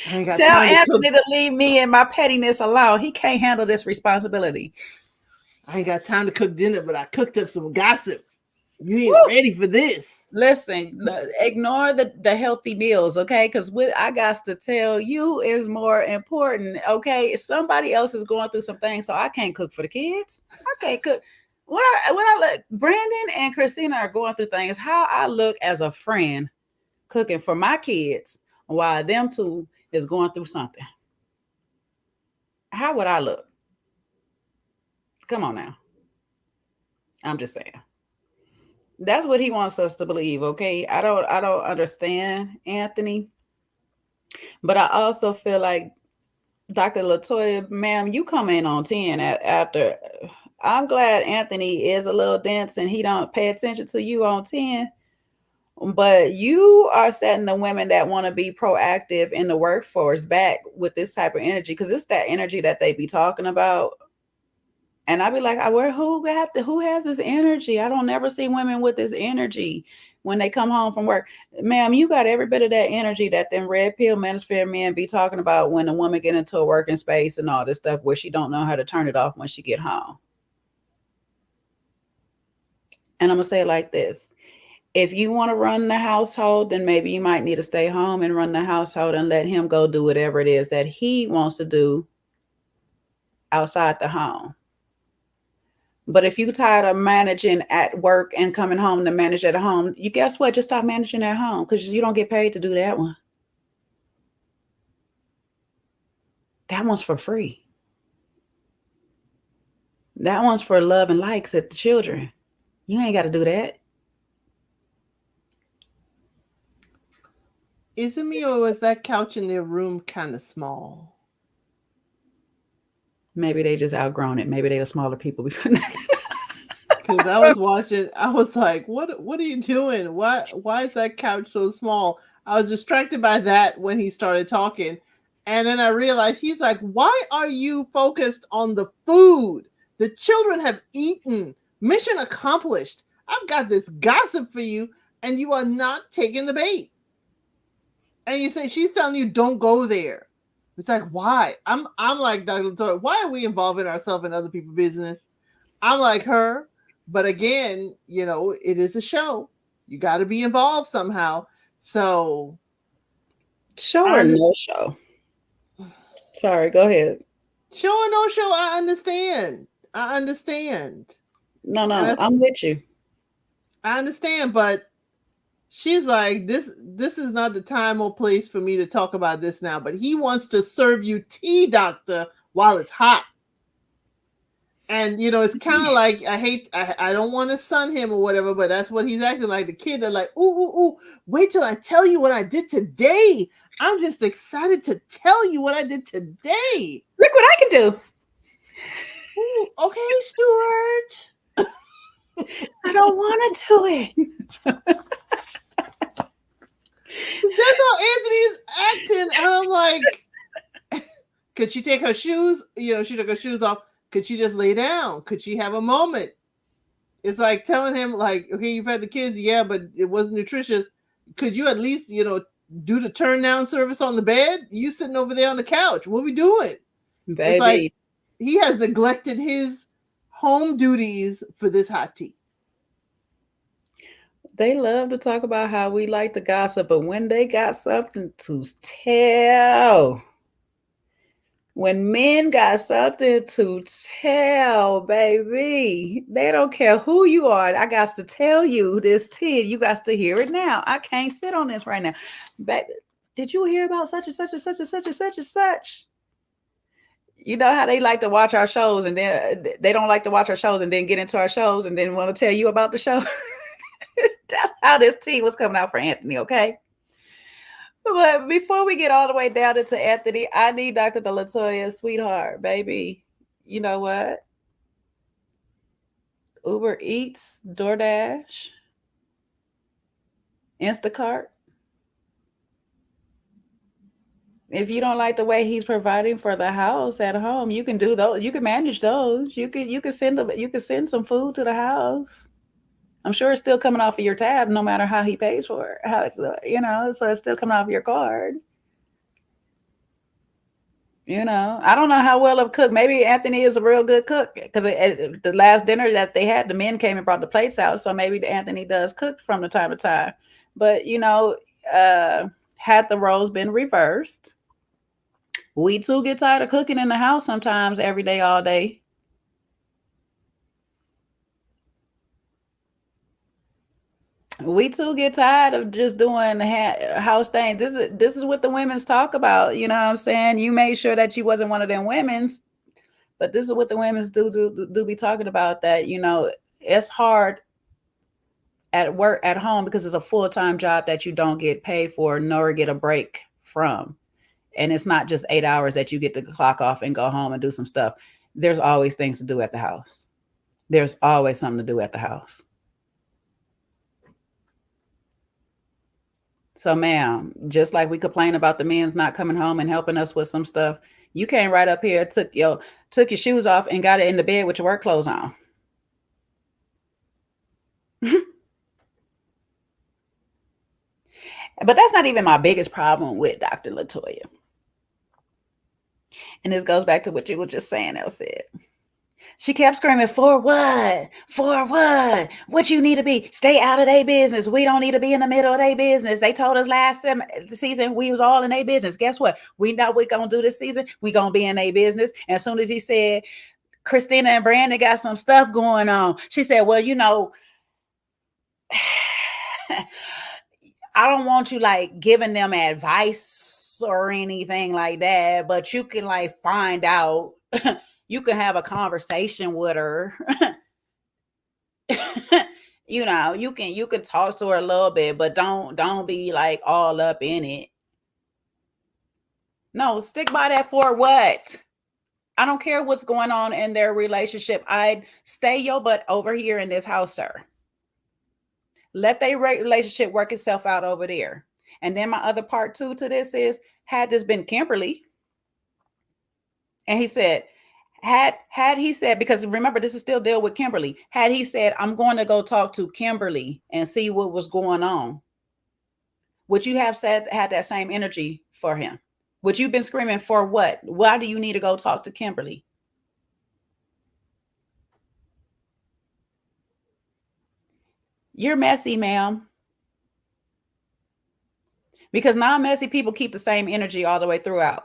I ain't got Tell time to cook. Anthony to leave me and my pettiness alone. He can't handle this responsibility. I ain't got time to cook dinner, but I cooked up some gossip. You ain't Woo! ready for this. Listen, ignore the healthy meals, okay? Because what I got to tell you is more important, okay? Somebody else is going through some things, so I can't cook for the kids. I can't cook. When I look, Brandon and Christina are going through things. How I look as a friend cooking for my kids while them two is going through something. How would I look? Come on now. I'm just saying. That's what he wants us to believe, okay? I don't understand Anthony, but I also feel like Dr. Latoya, ma'am, you come in on 10 after. I'm glad Anthony is a little dense and he don't pay attention to you on 10. But you are setting the women that want to be proactive in the workforce back with this type of energy, because it's that energy that they be talking about. And I be like, who has this energy? I don't never see women with this energy when they come home from work. Ma'am, you got every bit of that energy that them red pill manosphere men be talking about when a woman get into a working space and all this stuff where she don't know how to turn it off when she get home. And I'm gonna say it like this. If you want to run the household, then maybe you might need to stay home and run the household and let him go do whatever it is that he wants to do outside the home. But if you tired of managing at work and coming home to manage at home, you guess what? Just stop managing at home, because you don't get paid to do that one. That one's for free. That one's for love and likes at the children. You ain't got to do that. Is it me or was that couch in their room kind of small? Maybe they just outgrown it. Maybe they were smaller people. Because I was watching, I was like, what are you doing? Why is that couch so small? I was distracted by that when he started talking. And then I realized he's like, why are you focused on the food? The children have eaten. Mission accomplished. I've got this gossip for you, and you are not taking the bait. And you say she's telling you don't go there. It's like, why? I'm like Dr. Latoya, why are we involving ourselves in other people's business? I'm like her, but again, it is a show. You got to be involved somehow. So, show or no show? Sorry, go ahead. Show or no show, I understand. No, I'm with you. I understand, but she's like, this is not the time or place for me to talk about this now, but he wants to serve you tea, doctor, while it's hot. And, it's kind of like, I don't want to sun him or whatever, but that's what he's acting like. The kid, they're like, ooh, wait till I tell you what I did today. I'm just excited to tell you what I did today. Look what I can do. Ooh, okay, Stuart. I don't want to do it. That's how Anthony's acting. And I'm like, could she take her shoes? She took her shoes off. Could she just lay down? Could she have a moment? It's like telling him, like, okay, you've had the kids, yeah, but it wasn't nutritious. Could you at least, do the turn down service on the bed? You sitting over there on the couch. What are we doing? Baby. It's like he has neglected his home duties for this hot tea. They love to talk about how we like to gossip, but when they got something to tell, when men got something to tell, baby, they don't care who you are. I got to tell you this tea. You got to hear it now. I can't sit on this right now. Baby, did you hear about such and such and such and such and such and such? You know how they like to watch our shows and then they don't like to watch our shows and then get into our shows and then want to tell you about the show? That's how this tea was coming out for Anthony, okay? But before we get all the way down into Anthony, I need Dr. Latoya, sweetheart, baby. You know what? Uber Eats, DoorDash, Instacart. If you don't like the way he's providing for the house at home, you can do those. You can manage those. You can send some food to the house. I'm sure it's still coming off of your tab, no matter how he pays for it. How it's, so it's still coming off your card. I don't know how well of a cook. Maybe Anthony is a real good cook because at the last dinner that they had, the men came and brought the plates out. So maybe Anthony does cook from the time to time. But had the roles been reversed, we too get tired of cooking in the house sometimes, every day, all day. We too get tired of just doing house things. This is what the women's talk about. You know what I'm saying? You made sure that you wasn't one of them women's, but this is what the women's do be talking about, that it's hard at work, at home, because it's a full-time job that you don't get paid for nor get a break from. And it's not just 8 hours that you get to clock off and go home and do some stuff. There's always things to do at the house. There's always something to do at the house. So, ma'am, just like we complain about the men's not coming home and helping us with some stuff, you came right up here, took your shoes off and got it in the bed with your work clothes on. But that's not even my biggest problem with Dr. Latoya. And this goes back to what you were just saying, said. She kept screaming, for what? For what? What you need to be? Stay out of their business. We don't need to be in the middle of their business. They told us last season we was all in their business. Guess what? We know we're going to do this season. We're going to be in their business. And as soon as he said, Christina and Brandon got some stuff going on, she said, well, I don't want you like giving them advice or anything like that, but you can like find out. You can have a conversation with her. You can talk to her a little bit, but don't be like all up in it. No, stick by that for what? I don't care what's going on in their relationship. I'd stay your butt over here in this house, sir. Let their relationship work itself out over there. And then my other part two to this is, had this been Kimberly, and he said, had he said, because remember, this is still deal with Kimberly. Had he said, I'm going to go talk to Kimberly and see what was going on, would you have had that same energy for him? Would you been screaming for what? Why do you need to go talk to Kimberly? You're messy, ma'am. Because non-messy people keep the same energy all the way throughout.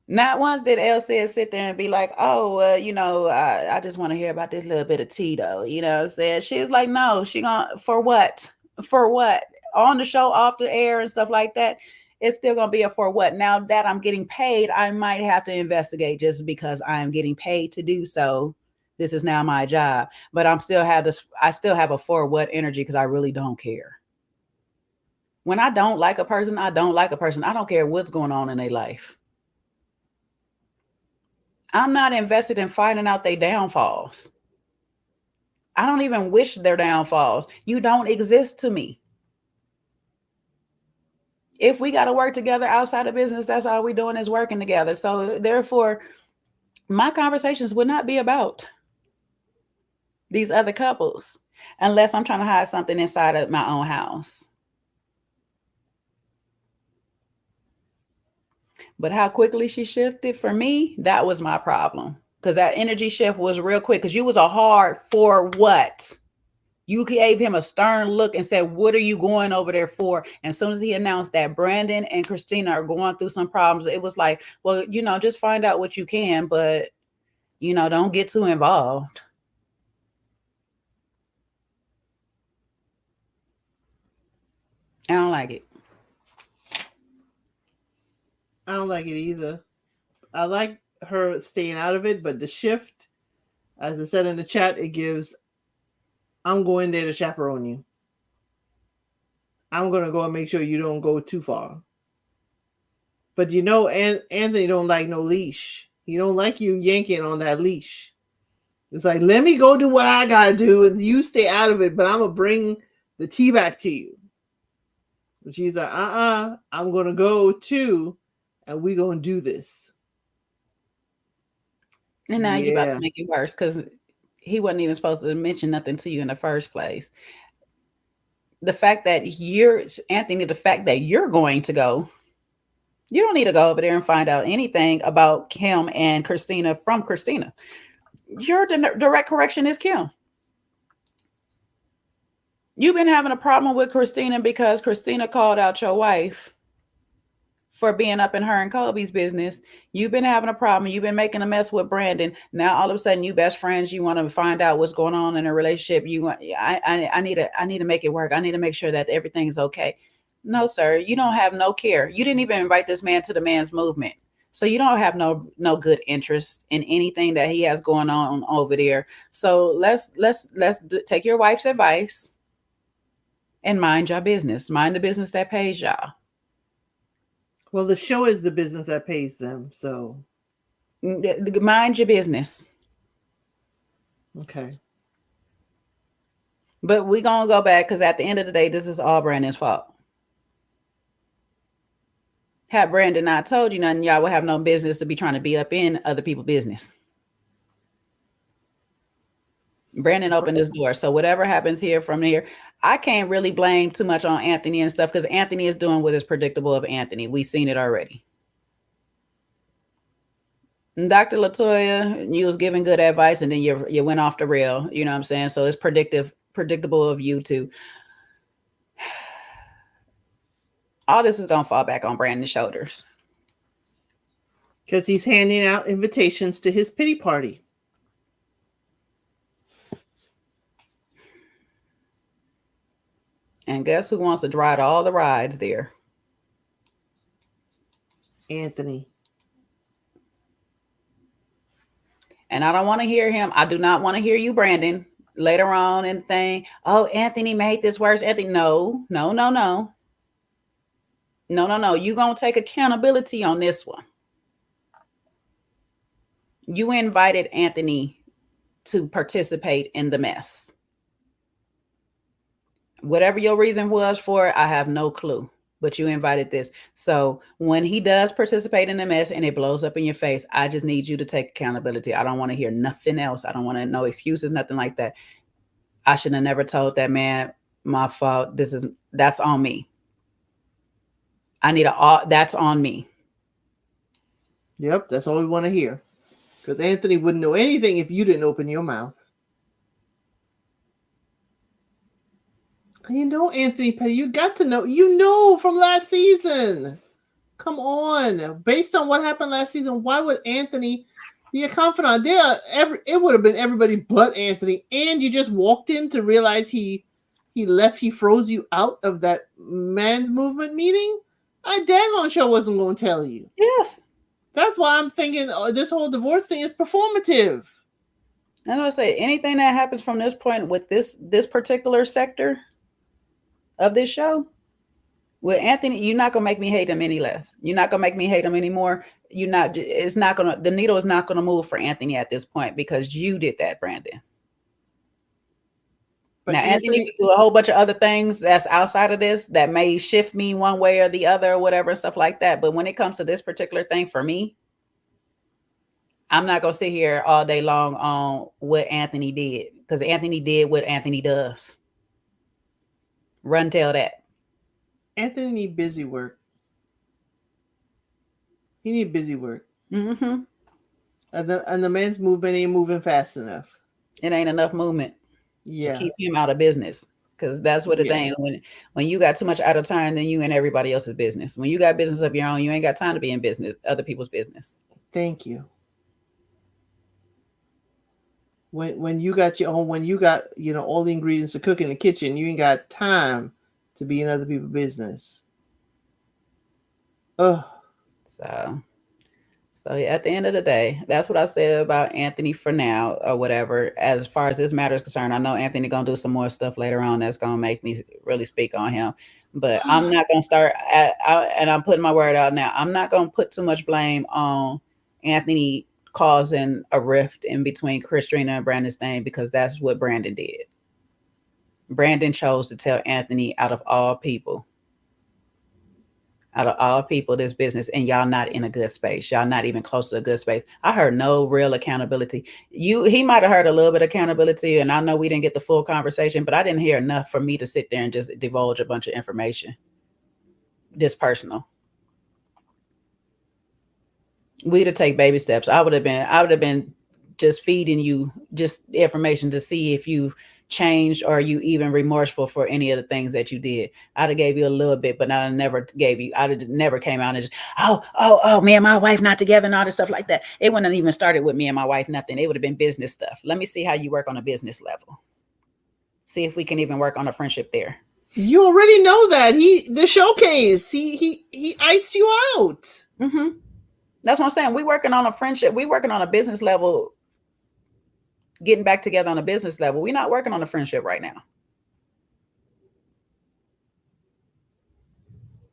Not once did Elsie sit there and be like, oh, I just want to hear about this little bit of tea, though. You know what I'm saying? She was like, no, she gonna, for what? For what? On the show, off the air and stuff like that, it's still going to be a for what. Now that I'm getting paid, I might have to investigate just because I'm getting paid to do so. This is now my job. But I still have a for what energy because I really don't care. When I don't like a person, I don't like a person. I don't care what's going on in their life. I'm not invested in finding out their downfalls. I don't even wish their downfalls. You don't exist to me. If we got to work together outside of business, that's all we're doing is working together. So therefore, my conversations would not be about these other couples unless I'm trying to hide something inside of my own house. But how quickly she shifted, for me, that was my problem. Because that energy shift was real quick. Because you was a hard for what? You gave him a stern look and said, what are you going over there for? And as soon as he announced that Brandon and Christina are going through some problems, it was like, well, just find out what you can, but, don't get too involved. I don't like it. I don't like it either. I like her staying out of it, but the shift, as I said in the chat, it gives, I'm going there to chaperone you. I'm going to go and make sure you don't go too far. But Anthony don't like no leash. He don't like you yanking on that leash. It's like, let me go do what I got to do and you stay out of it, but I'm going to bring the tea back to you. And she's like, I'm going to go too, and we're going to do this. And now you're about to make it worse because he wasn't even supposed to mention nothing to you in the first place. The fact that Anthony, the fact that you're going to go, you don't need to go over there and find out anything about Kim and Christina from Christina. Your direct correction is Kim. You've been having a problem with Christina because Christina called out your wife for being up in her and Kobe's business. You've been having a problem. You've been making a mess with Brandon. Now all of a sudden, you best friends. You want to find out what's going on in a relationship. I need to make it work. I need to make sure that everything's okay. No, sir. You don't have no care. You didn't even invite this man to the man's movement. So you don't have no good interest in anything that he has going on over there. So let's take your wife's advice and mind your business. Mind the business that pays y'all. Well, the show is the business that pays them, so mind your business. Okay. But we're gonna go back because at the end of the day, this is all Brandon's fault. Had Brandon not told you nothing, y'all would have no business to be trying to be up in other people's business. Brandon opened this door. So whatever happens here from here, I can't really blame too much on Anthony and stuff because Anthony is doing what is predictable of Anthony. We've seen it already. And Dr. Latoya, you was giving good advice and then you went off the rail. You know what I'm saying? So it's predictable of you too. All this is going to fall back on Brandon's shoulders. Because he's handing out invitations to his pity party. And guess who wants to ride all the rides there? Anthony. And I don't want to hear him. I do not want to hear you, Brandon, later on and think, oh, Anthony made this worse. Anthony, no. You're going to take accountability on this one. You invited Anthony to participate in the mess. Whatever your reason was for it, I have no clue, but you invited this. So when he does participate in the mess and it blows up in your face, I just need you to take accountability. I don't want to hear nothing else. I don't want to know excuses, nothing like that. I should have never told that man, my fault. That's on me. That's on me. Yep, that's all we want to hear. Because Anthony wouldn't know anything if you didn't open your mouth. You know, Anthony Petty, you got to know. You know from last season. Come on. Based on what happened last season, why would Anthony be a confidant? It would have been everybody but Anthony. And you just walked in to realize he froze you out of that man's movement meeting? I daggone sure wasn't going to tell you. Yes. That's why I'm thinking this whole divorce thing is performative. I know I say anything that happens from this point with this particular sector of this show with Anthony, you're not gonna make me hate him any less. You're not gonna make me hate him anymore. The needle is not gonna move for Anthony at this point because you did that, Brandon. But now Anthony could do a whole bunch of other things that's outside of this that may shift me one way or the other or whatever, stuff like that. But when it comes to this particular thing for me, I'm not gonna sit here all day long on what Anthony did because Anthony did what Anthony does. Run tell that. Anthony need busy work. He need busy work. Mm-hmm. And the men's movement ain't moving fast enough. It ain't enough movement to keep him out of business. Because that's what the thing. When you got too much out of time, then you in everybody else's business. When you got business of your own, you ain't got time to be in business, other people's business. Thank you. When you got your own, when you got, all the ingredients to cook in the kitchen, you ain't got time to be in other people's business. Oh. So at the end of the day, that's what I said about Anthony for now or whatever. As far as this matter is concerned, I know Anthony going to do some more stuff later on that's going to make me really speak on him. But I'm not going to start and I'm putting my word out now. I'm not going to put too much blame on Anthony causing a rift in between Christina and Brandon's thing because that's what Brandon did. Brandon chose to tell Anthony out of all people, out of all people this business, and y'all not in a good space. Y'all not even close to a good space. I heard no real accountability. He might have heard a little bit of accountability, and I know we didn't get the full conversation, but I didn't hear enough for me to sit there and just divulge a bunch of information this personal. We to take baby steps. I would have been just feeding you just information to see if you changed or you even remorseful for any of the things that you did. I'd have gave you a little bit, but I never gave you. I'd have never came out and just me and my wife not together and all this stuff like that. It wouldn't have even started with me and my wife. Nothing. It would have been business stuff. Let me see how you work on a business level. See if we can even work on a friendship there. You already know that the showcase. He iced you out. Mm-hmm. That's what I'm saying. We working on a friendship. We working on a business level. Getting back together on a business level. We're not working on a friendship right now.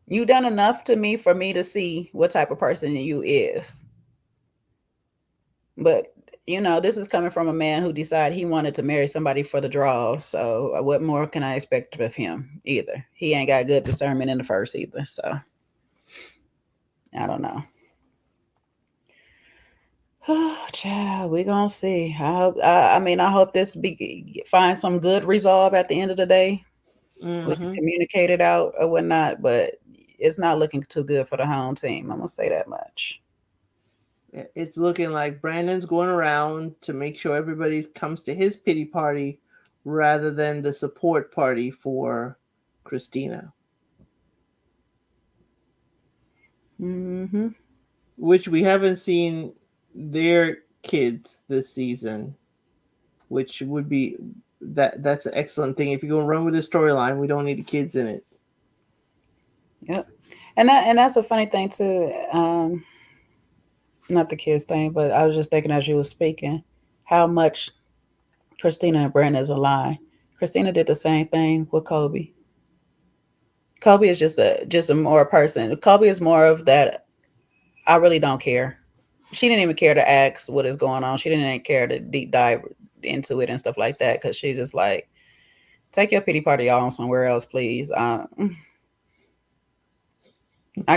You done enough to me for me to see what type of person you is. But this is coming from a man who decided he wanted to marry somebody for the draw. So what more can I expect of him either? He ain't got good discernment in the first either. So I don't know. Oh, child, we're gonna see. I hope this find some good resolve at the end of the day. Mm-hmm. We can communicate it out or whatnot, but it's not looking too good for the home team. I'm gonna say that much. It's looking like Brandon's going around to make sure everybody comes to his pity party rather than the support party for Christina. Mm-hmm. Which we haven't seen their kids this season, which would be that's an excellent thing. If you're going to run with the storyline, we don't need the kids in it. Yep. And that's a funny thing too. Not the kids thing, but I was just thinking as you were speaking, how much Christina and Brandon is aligned. Christina did the same thing with Kobe. Kobe is just a more person. Kobe is more of that. I really don't care. She didn't even care to ask what is going on. She didn't even care to deep dive into it and stuff like that, because she's just like, take your pity party on somewhere else, please. I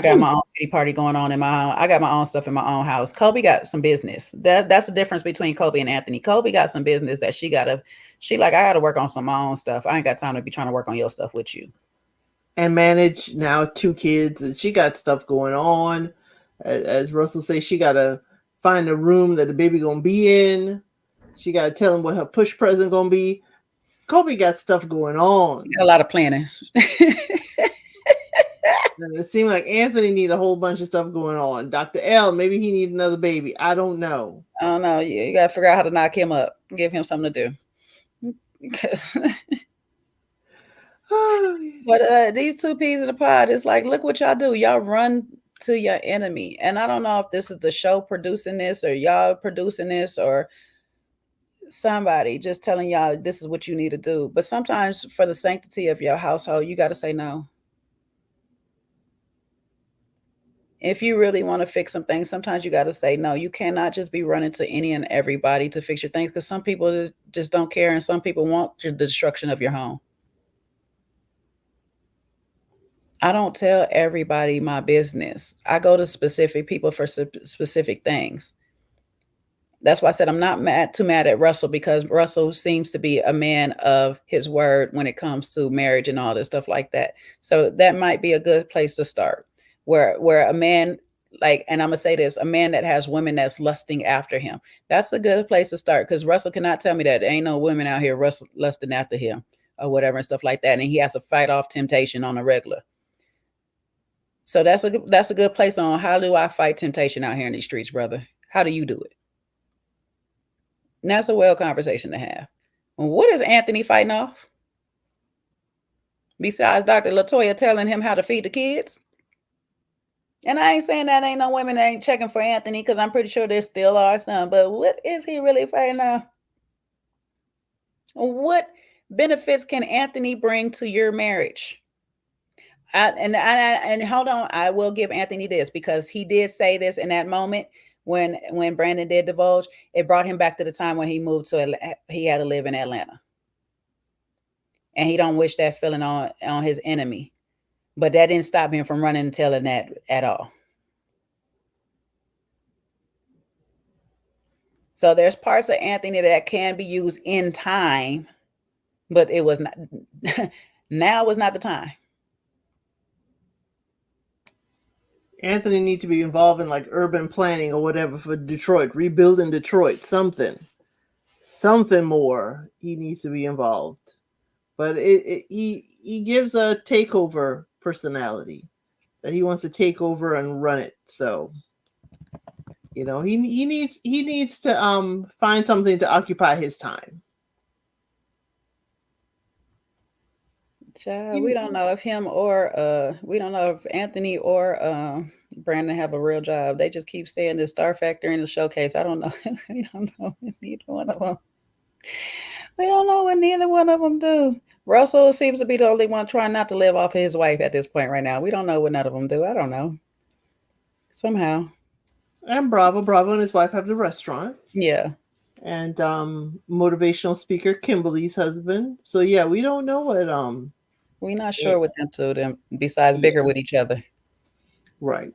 got my own pity party going on in my own. I got my own stuff in my own house. Kobe got some business. That's the difference between Kobe and Anthony. Kobe got some business that I gotta work on some of my own stuff. I ain't got time to be trying to work on your stuff with you. And manage now 2 kids, and she got stuff going on. As Russell says, she gotta find a room that the baby gonna be in. She gotta tell him what her push present gonna be. Kobe got stuff going on. Got a lot of planning. And it seemed like Anthony need a whole bunch of stuff going on. Dr. L, maybe he need another baby. I don't know. You got to figure out how to knock him up. Give him something to do. But these 2 peas in the pod, it's like, look what y'all do. Y'all run to your enemy. And I don't know if this is the show producing this or y'all producing this or somebody just telling y'all this is what you need to do. But sometimes for the sanctity of your household, you got to say no. If you really want to fix some things, sometimes you got to say no. You cannot just be running to any and everybody to fix your things, because some people just don't care, and some people want the destruction of your home. I don't tell everybody my business. I go to specific people for specific things. That's why I said I'm not too mad at Russell, because Russell seems to be a man of his word when it comes to marriage and all this stuff like that. So that might be a good place to start. Where a man, and I'm gonna say this, a man that has women that's lusting after him, that's a good place to start, because Russell cannot tell me that there ain't no women out here lusting after him or whatever and stuff like that, and he has to fight off temptation on a regular. So that's a good place on how do I fight temptation out here in these streets, brother? How do you do it? And that's a well conversation to have. What is Anthony fighting off? Besides Dr. Latoya telling him how to feed the kids? And I ain't saying that ain't no women that ain't checking for Anthony, because I'm pretty sure there still are some. But what is he really fighting off? What benefits can Anthony bring to your marriage? And hold on, I will give Anthony this, because he did say this in that moment when Brandon did divulge. It brought him back to the time when he moved he had to live in Atlanta, and he don't wish that feeling on his enemy. But that didn't stop him from running and telling that at all. So there's parts of Anthony that can be used in time, but it was not. Now was not the time. Anthony needs to be involved in like urban planning or whatever for Detroit, rebuilding Detroit, something more. He needs to be involved, but he gives a takeover personality that he wants to take over and run it. So he needs to find something to occupy his time. Child, we don't know if him or we don't know if Anthony or Brandon have a real job. They just keep saying the Star Factor in the showcase. I don't know. We don't know neither one of them. We don't know what neither one of them do. Russell seems to be the only one trying not to live off of his wife at this point right now. We don't know what none of them do. I don't know. Somehow. And Bravo and his wife have the restaurant. Yeah. And motivational speaker Kimberly's husband. So yeah, we don't know what we're not sure what them two them besides bigger with each other. Right.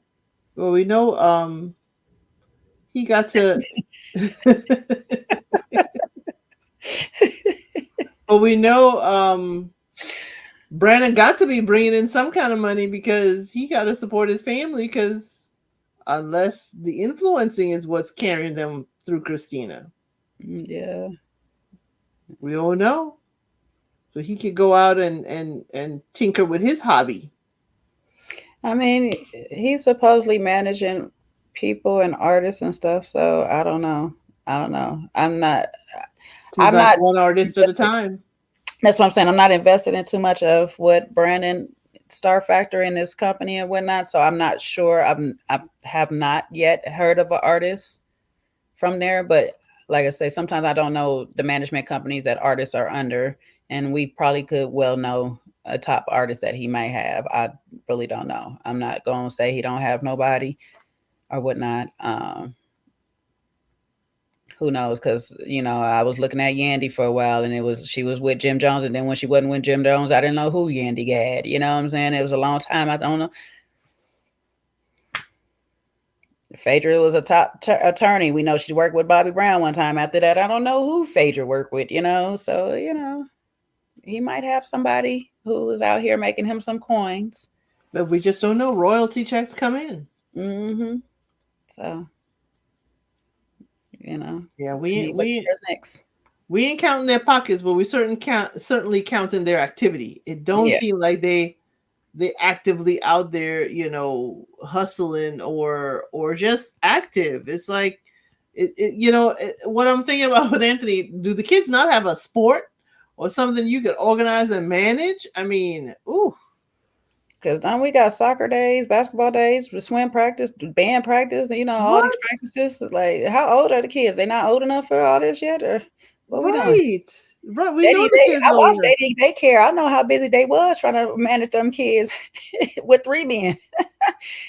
Well, we know he got to but we know Brandon got to be bringing in some kind of money because he got to support his family, because unless the influencing is what's carrying them through Christina. Yeah. We all know. So he could go out and tinker with his hobby. I mean, he's supposedly managing people and artists and stuff. So I don't know. I'm not. I'm like not one artist at a time. That's what I'm saying. I'm not invested in too much of what Brandon Star Factor in his company and whatnot. So I'm not sure. I have not yet heard of an artist from there. But like I say, sometimes I don't know the management companies that artists are under, and we probably could well know a top artist that he might have. I really don't know. I'm not going to say he don't have nobody or whatnot. Who knows? Because I was looking at Yandy for a while, and she was with Jim Jones, and then when she wasn't with Jim Jones, I didn't know who Yandy had. You know what I'm saying? It was a long time. I don't know. Phaedra was a top attorney. We know she worked with Bobby Brown one time. After that, I don't know who Phaedra worked with. So he might have somebody who is out here making him some coins that we just don't know. Royalty checks come in. Mm-hmm. So. Yeah, we ain't counting their pockets, but we certainly counting their activity. It don't seem like they actively out there, hustling or just active. It's like what I'm thinking about with Anthony. Do the kids not have a sport or something you could organize and manage? I mean, ooh. Because now we got soccer days, basketball days, swim practice, band practice, all these practices. Like, how old are the kids? They not old enough for all this yet, or what we doing? Right. We know the kids. I watched they care. I know how busy they was trying to manage them kids with 3 men.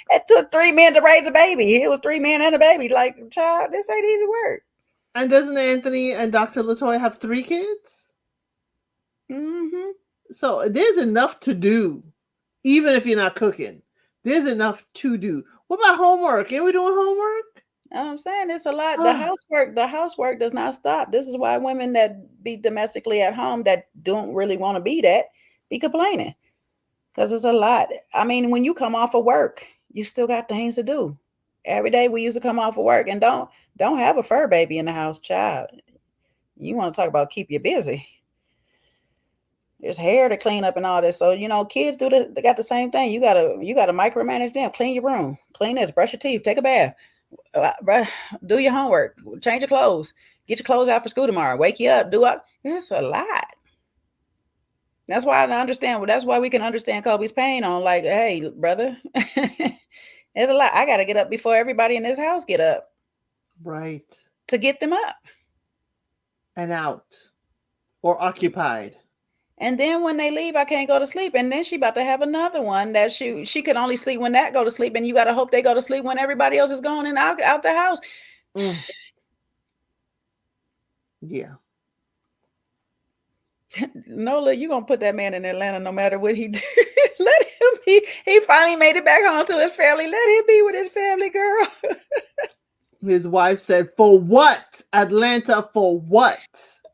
It took 3 men to raise a baby. It was 3 men and a baby. Like, child, this ain't easy work. And doesn't Anthony and Dr. Latoya have 3 kids? Mm-hmm. So there's enough to do. Even if you're not cooking, there's enough to do. What about homework? Ain't we doing homework? I'm saying it's a lot. The housework does not stop. This is why women that be domestically at home that don't really want to be that be complaining, because it's a lot. I mean, when you come off of work, you still got things to do. Every day we used to come off of work, and don't have a fur baby in the house, child. You want to talk about keep you busy. There's hair to clean up and all this. So, kids they got the same thing. You gotta micromanage them. Clean your room. Clean this. Brush your teeth. Take a bath. Do your homework. Change your clothes. Get your clothes out for school tomorrow. Wake you up. It's a lot. That's why I understand. That's why we can understand Kobe's pain on like, hey, brother, there's a lot. I got to get up before everybody in this house get up. Right. To get them up. And out. Or occupied. And then when they leave, I can't go to sleep. And then she about to have another one that she could only sleep when that go to sleep. And you got to hope they go to sleep when everybody else is gone and out the house. Yeah. Nola, you going to put that man in Atlanta no matter what he do. Let him he finally made it back home to his family. Let him be with his family, girl. His wife said, "For what? Atlanta, for what?"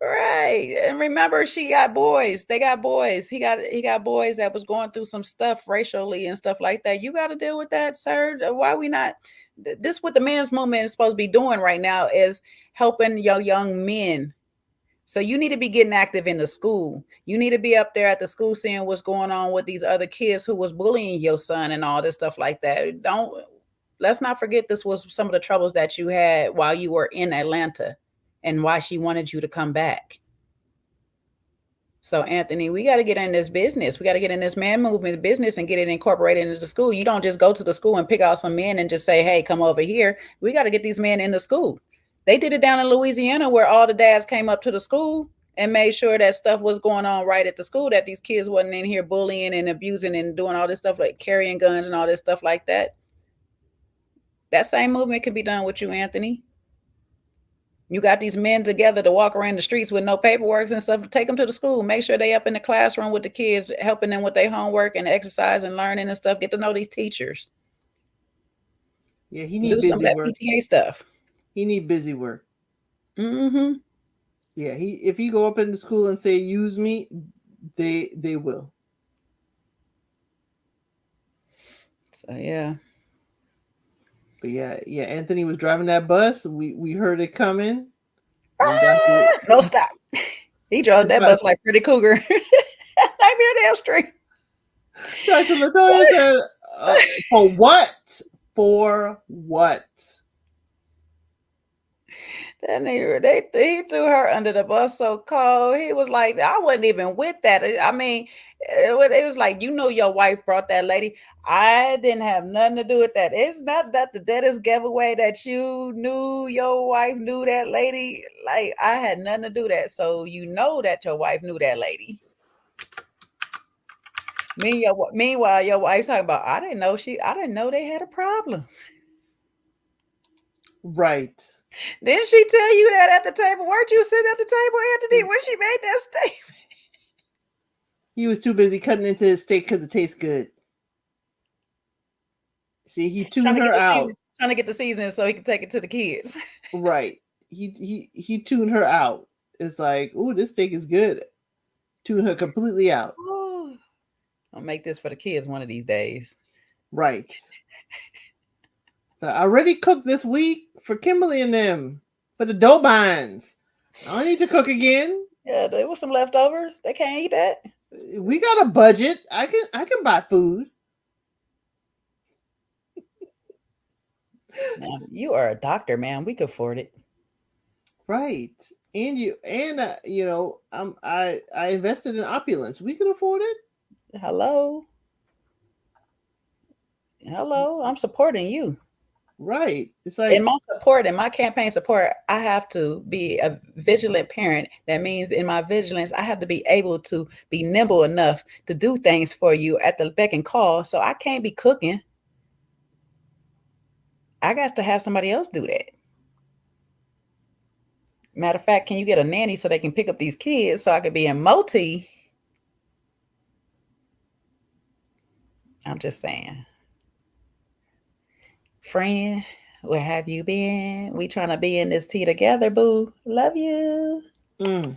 Right. And remember, she got boys. They got boys. He got boys that was going through some stuff racially and stuff like that. You got to deal with that, sir. Why we not? This what the men's movement is supposed to be doing right now is helping your young men. So you need to be getting active in the school. You need to be up there at the school seeing what's going on with these other kids who was bullying your son and all this stuff like that. Let's not forget this was some of the troubles that you had while you were in Atlanta and why she wanted you to come back. So Anthony, we got to get in this business. We got to get in this man movement business and get it incorporated into the school. You don't just go to the school and pick out some men and just say, hey, come over here. We got to get these men in the school. They did it down in Louisiana where all the dads came up to the school and made sure that stuff was going on right at the school, that these kids wasn't in here bullying and abusing and doing all this stuff like carrying guns and all this stuff like that. That same movement can be done with you, Anthony. You got these men together to walk around the streets with no paperwork and stuff. Take them to the school. Make sure they up in the classroom with the kids, helping them with their homework and exercise and learning and stuff. Get to know these teachers. Yeah, he need do busy some of that work. PTA stuff. He need busy work. Mm-hmm. Yeah, if you go up in the school and say use me, they will. So yeah. But yeah, Anthony was driving that bus. We heard it coming. No stop. He drove that bus like Freddy Cougar. Nightmare Dale Street. Dr. Latoya said, for what? For what? That nigga, he threw her under the bus so cold. He was like, I wasn't even with that. I mean, it was like, you know, your wife brought that lady. I didn't have nothing to do with that. It's not that the deadest giveaway that you knew your wife knew that lady. Like, I had nothing to do with that. So you know that your wife knew that lady. Meanwhile, your wife talking about, I didn't know they had a problem. Right. Didn't she tell you that at the table? Weren't you sitting at the table, Anthony, when she made that statement? He was too busy cutting into his steak because it tastes good. See, he tuned her out. Trying to get the seasoning so he can take it to the kids. Right. He tuned her out. It's like, ooh, this steak is good. Tune her completely out. Ooh. I'll make this for the kids one of these days. Right. So I already cooked this week for Kimberly and them for the dough binds. I don't need to cook again. Yeah, there was some leftovers. They can't eat that. We got a budget. I can buy food. Now, you are a doctor, man. We could afford it. Right. And you know, I invested in opulence. We can afford it. Hello. I'm supporting you. Right. It's like in my campaign support, I have to be a vigilant parent. That means in my vigilance, I have to be able to be nimble enough to do things for you at the beck and call. So I can't be cooking. I got to have somebody else do that. Matter of fact, can you get a nanny so they can pick up these kids so I could be in multi? I'm just saying. Friend, where have you been? We trying to be in this tea together, boo. Love you. I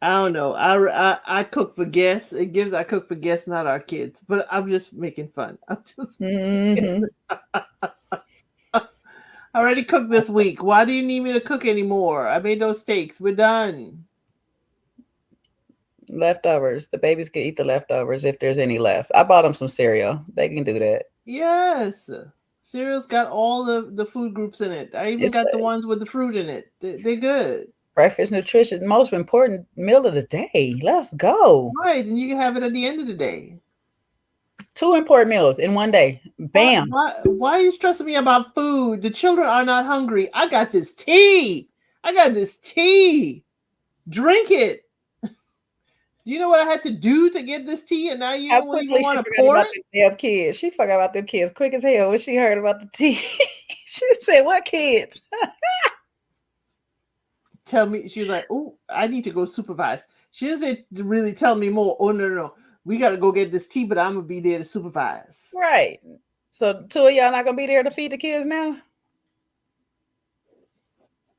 don't know. I cook for guests. I cook for guests, not our kids. But I'm just making fun. I'm just. I already cooked this week. Why do you need me to cook anymore? I made those steaks. We're done. Leftovers. The babies can eat the leftovers if there's any left. I bought them some cereal. They can do that. Yes. Cereal's got all the food groups in it. I even got the ones with the fruit in it. They're good. Breakfast nutrition, most important meal of the day. Let's go. Right. And you can have it at the end of the day. 2 important meals in one day. Bam. Why are you stressing me about food? The children are not hungry. I got this tea. Drink it. You know what I had to do to get this tea, and now you don't even want to pour it? Damn kids. She forgot about them kids quick as hell when she heard about the tea. She said, "What kids?" tell me. She was like, "Oh, I need to go supervise." She doesn't really tell me more. Oh no, we got to go get this tea, but I'm gonna be there to supervise. Right. So 2 of y'all not gonna be there to feed the kids now?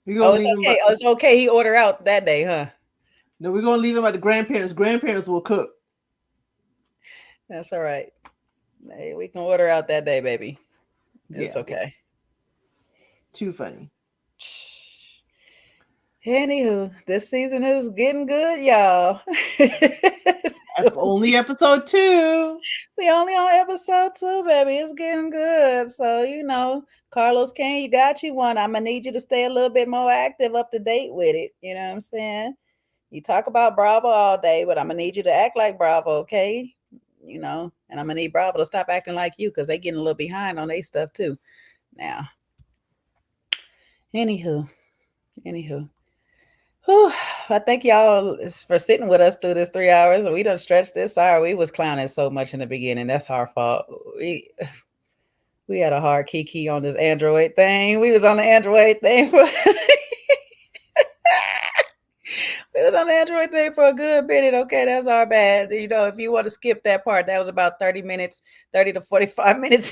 We're gonna Oh, it's leave okay. him. Oh, it's okay. He ordered out that day, huh? No, we're gonna leave him at the grandparents. Grandparents will cook. That's all right. Hey, we can order out that day, baby. It's Yeah, okay. too funny. Anywho, this season is getting good, y'all. Only episode 2. We only on episode 2, baby. It's getting good. So, Carlos Kane, you got you one. I'm gonna need you to stay a little bit more active, up to date with it. You know what I'm saying? You talk about Bravo all day, but I'm gonna need you to act like Bravo, okay? And I'm gonna need Bravo to stop acting like you, because they getting a little behind on their stuff too. Now, anywho. Whew, I thank y'all for sitting with us through this 3 hours. We done stretched this. Sorry, we was clowning so much in the beginning. That's our fault. We had a hard kiki on this Android thing. We was on the Android thing for we was on the Android thing for a good minute. Okay, that's our bad. If you want to skip that part, that was about 30 minutes, 30 to 45 minutes.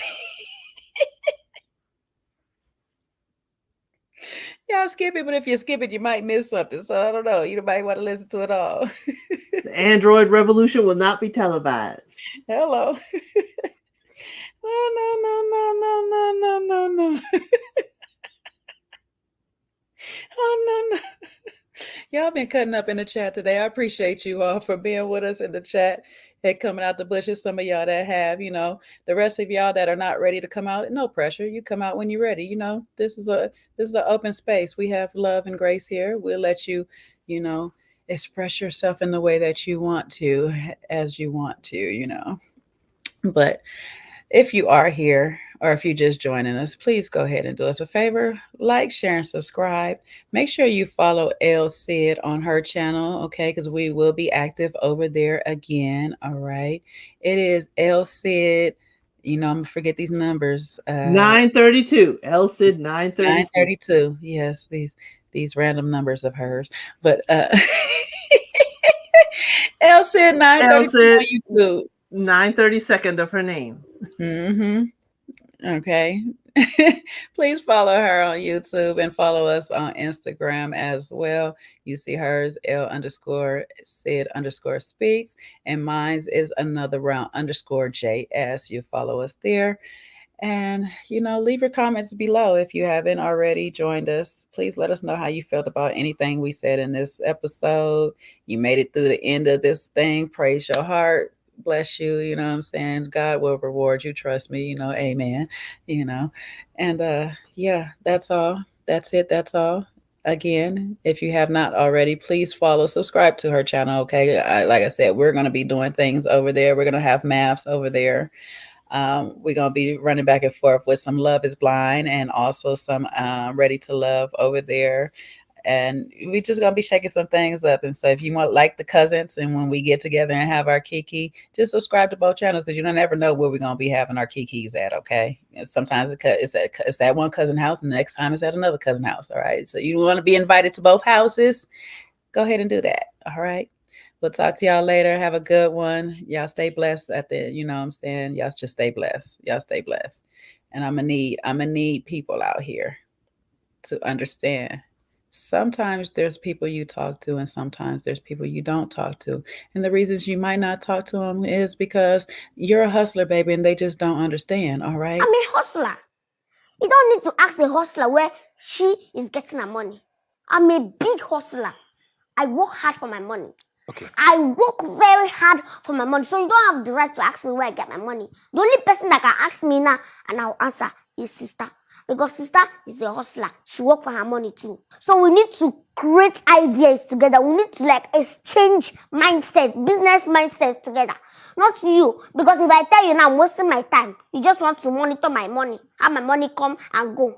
Y'all skip it, but if you skip it, you might miss something. So I don't know. You might want to listen to it all. The Android revolution will not be televised. Hello. No. Oh, no. Y'all been cutting up in the chat today. I appreciate you all for being with us in the chat and coming out the bushes. Some of y'all that have, the rest of y'all that are not ready to come out, no pressure. You come out when you're ready. This is an open space. We have love and grace here. We'll let you, express yourself in the way that you want to, as you want to, But if you are here, or if you're just joining us, please go ahead and do us a favor. Like, share, and subscribe. Make sure you follow El Cid on her channel, okay? Because we will be active over there again, all right? It is El Cid. I'm going to forget these numbers. 932. El Cid 932. 932. Yes, these random numbers of hers. But El Cid 932 on YouTube. 932nd of her name. Mm-hmm. Okay. Please follow her on YouTube and follow us on Instagram as well. You see hers, L_Cid_speaks, and mine's is another round _JS. You follow us there. And, leave your comments below if you haven't already joined us. Please let us know how you felt about anything we said in this episode. You made it through the end of this thing. Praise your heart. Bless you. You know what I'm saying? God will reward you. Trust me. Amen. And yeah, that's all. That's it. That's all. Again, if you have not already, please subscribe to her channel. Okay. Like I said, we're going to be doing things over there. We're going to have maths over there. We're going to be running back and forth with some Love is Blind and also some Ready to Love over there. And we just going to be shaking some things up. And so if you want like the cousins, and when we get together and have our kiki, just subscribe to both channels, because you don't ever know where we're going to be having our kikis at, okay? And sometimes it's at one cousin house, and the next time it's at another cousin house, all right? So you want to be invited to both houses, go ahead and do that, all right? We'll talk to y'all later. Have a good one. Y'all stay blessed Y'all just stay blessed. Y'all stay blessed. And I'm gonna need people out here to understand. Sometimes there's people you talk to, and sometimes there's people you don't talk to. And the reasons you might not talk to them is because you're a hustler, baby, and they just don't understand, all right? I'm a hustler. You don't need to ask the hustler where she is getting her money. I'm a big hustler. I work hard for my money. Okay. I work very hard for my money. So you don't have the right to ask me where I get my money. The only person that can ask me now and I'll answer is sister. Because sister is a hustler. She works for her money too. So we need to create ideas together. We need to exchange mindset, business mindsets together. Not you. Because if I tell you now I'm wasting my time, you just want to monitor my money. How my money come and go.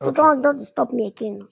So Okay. don't disturb me again.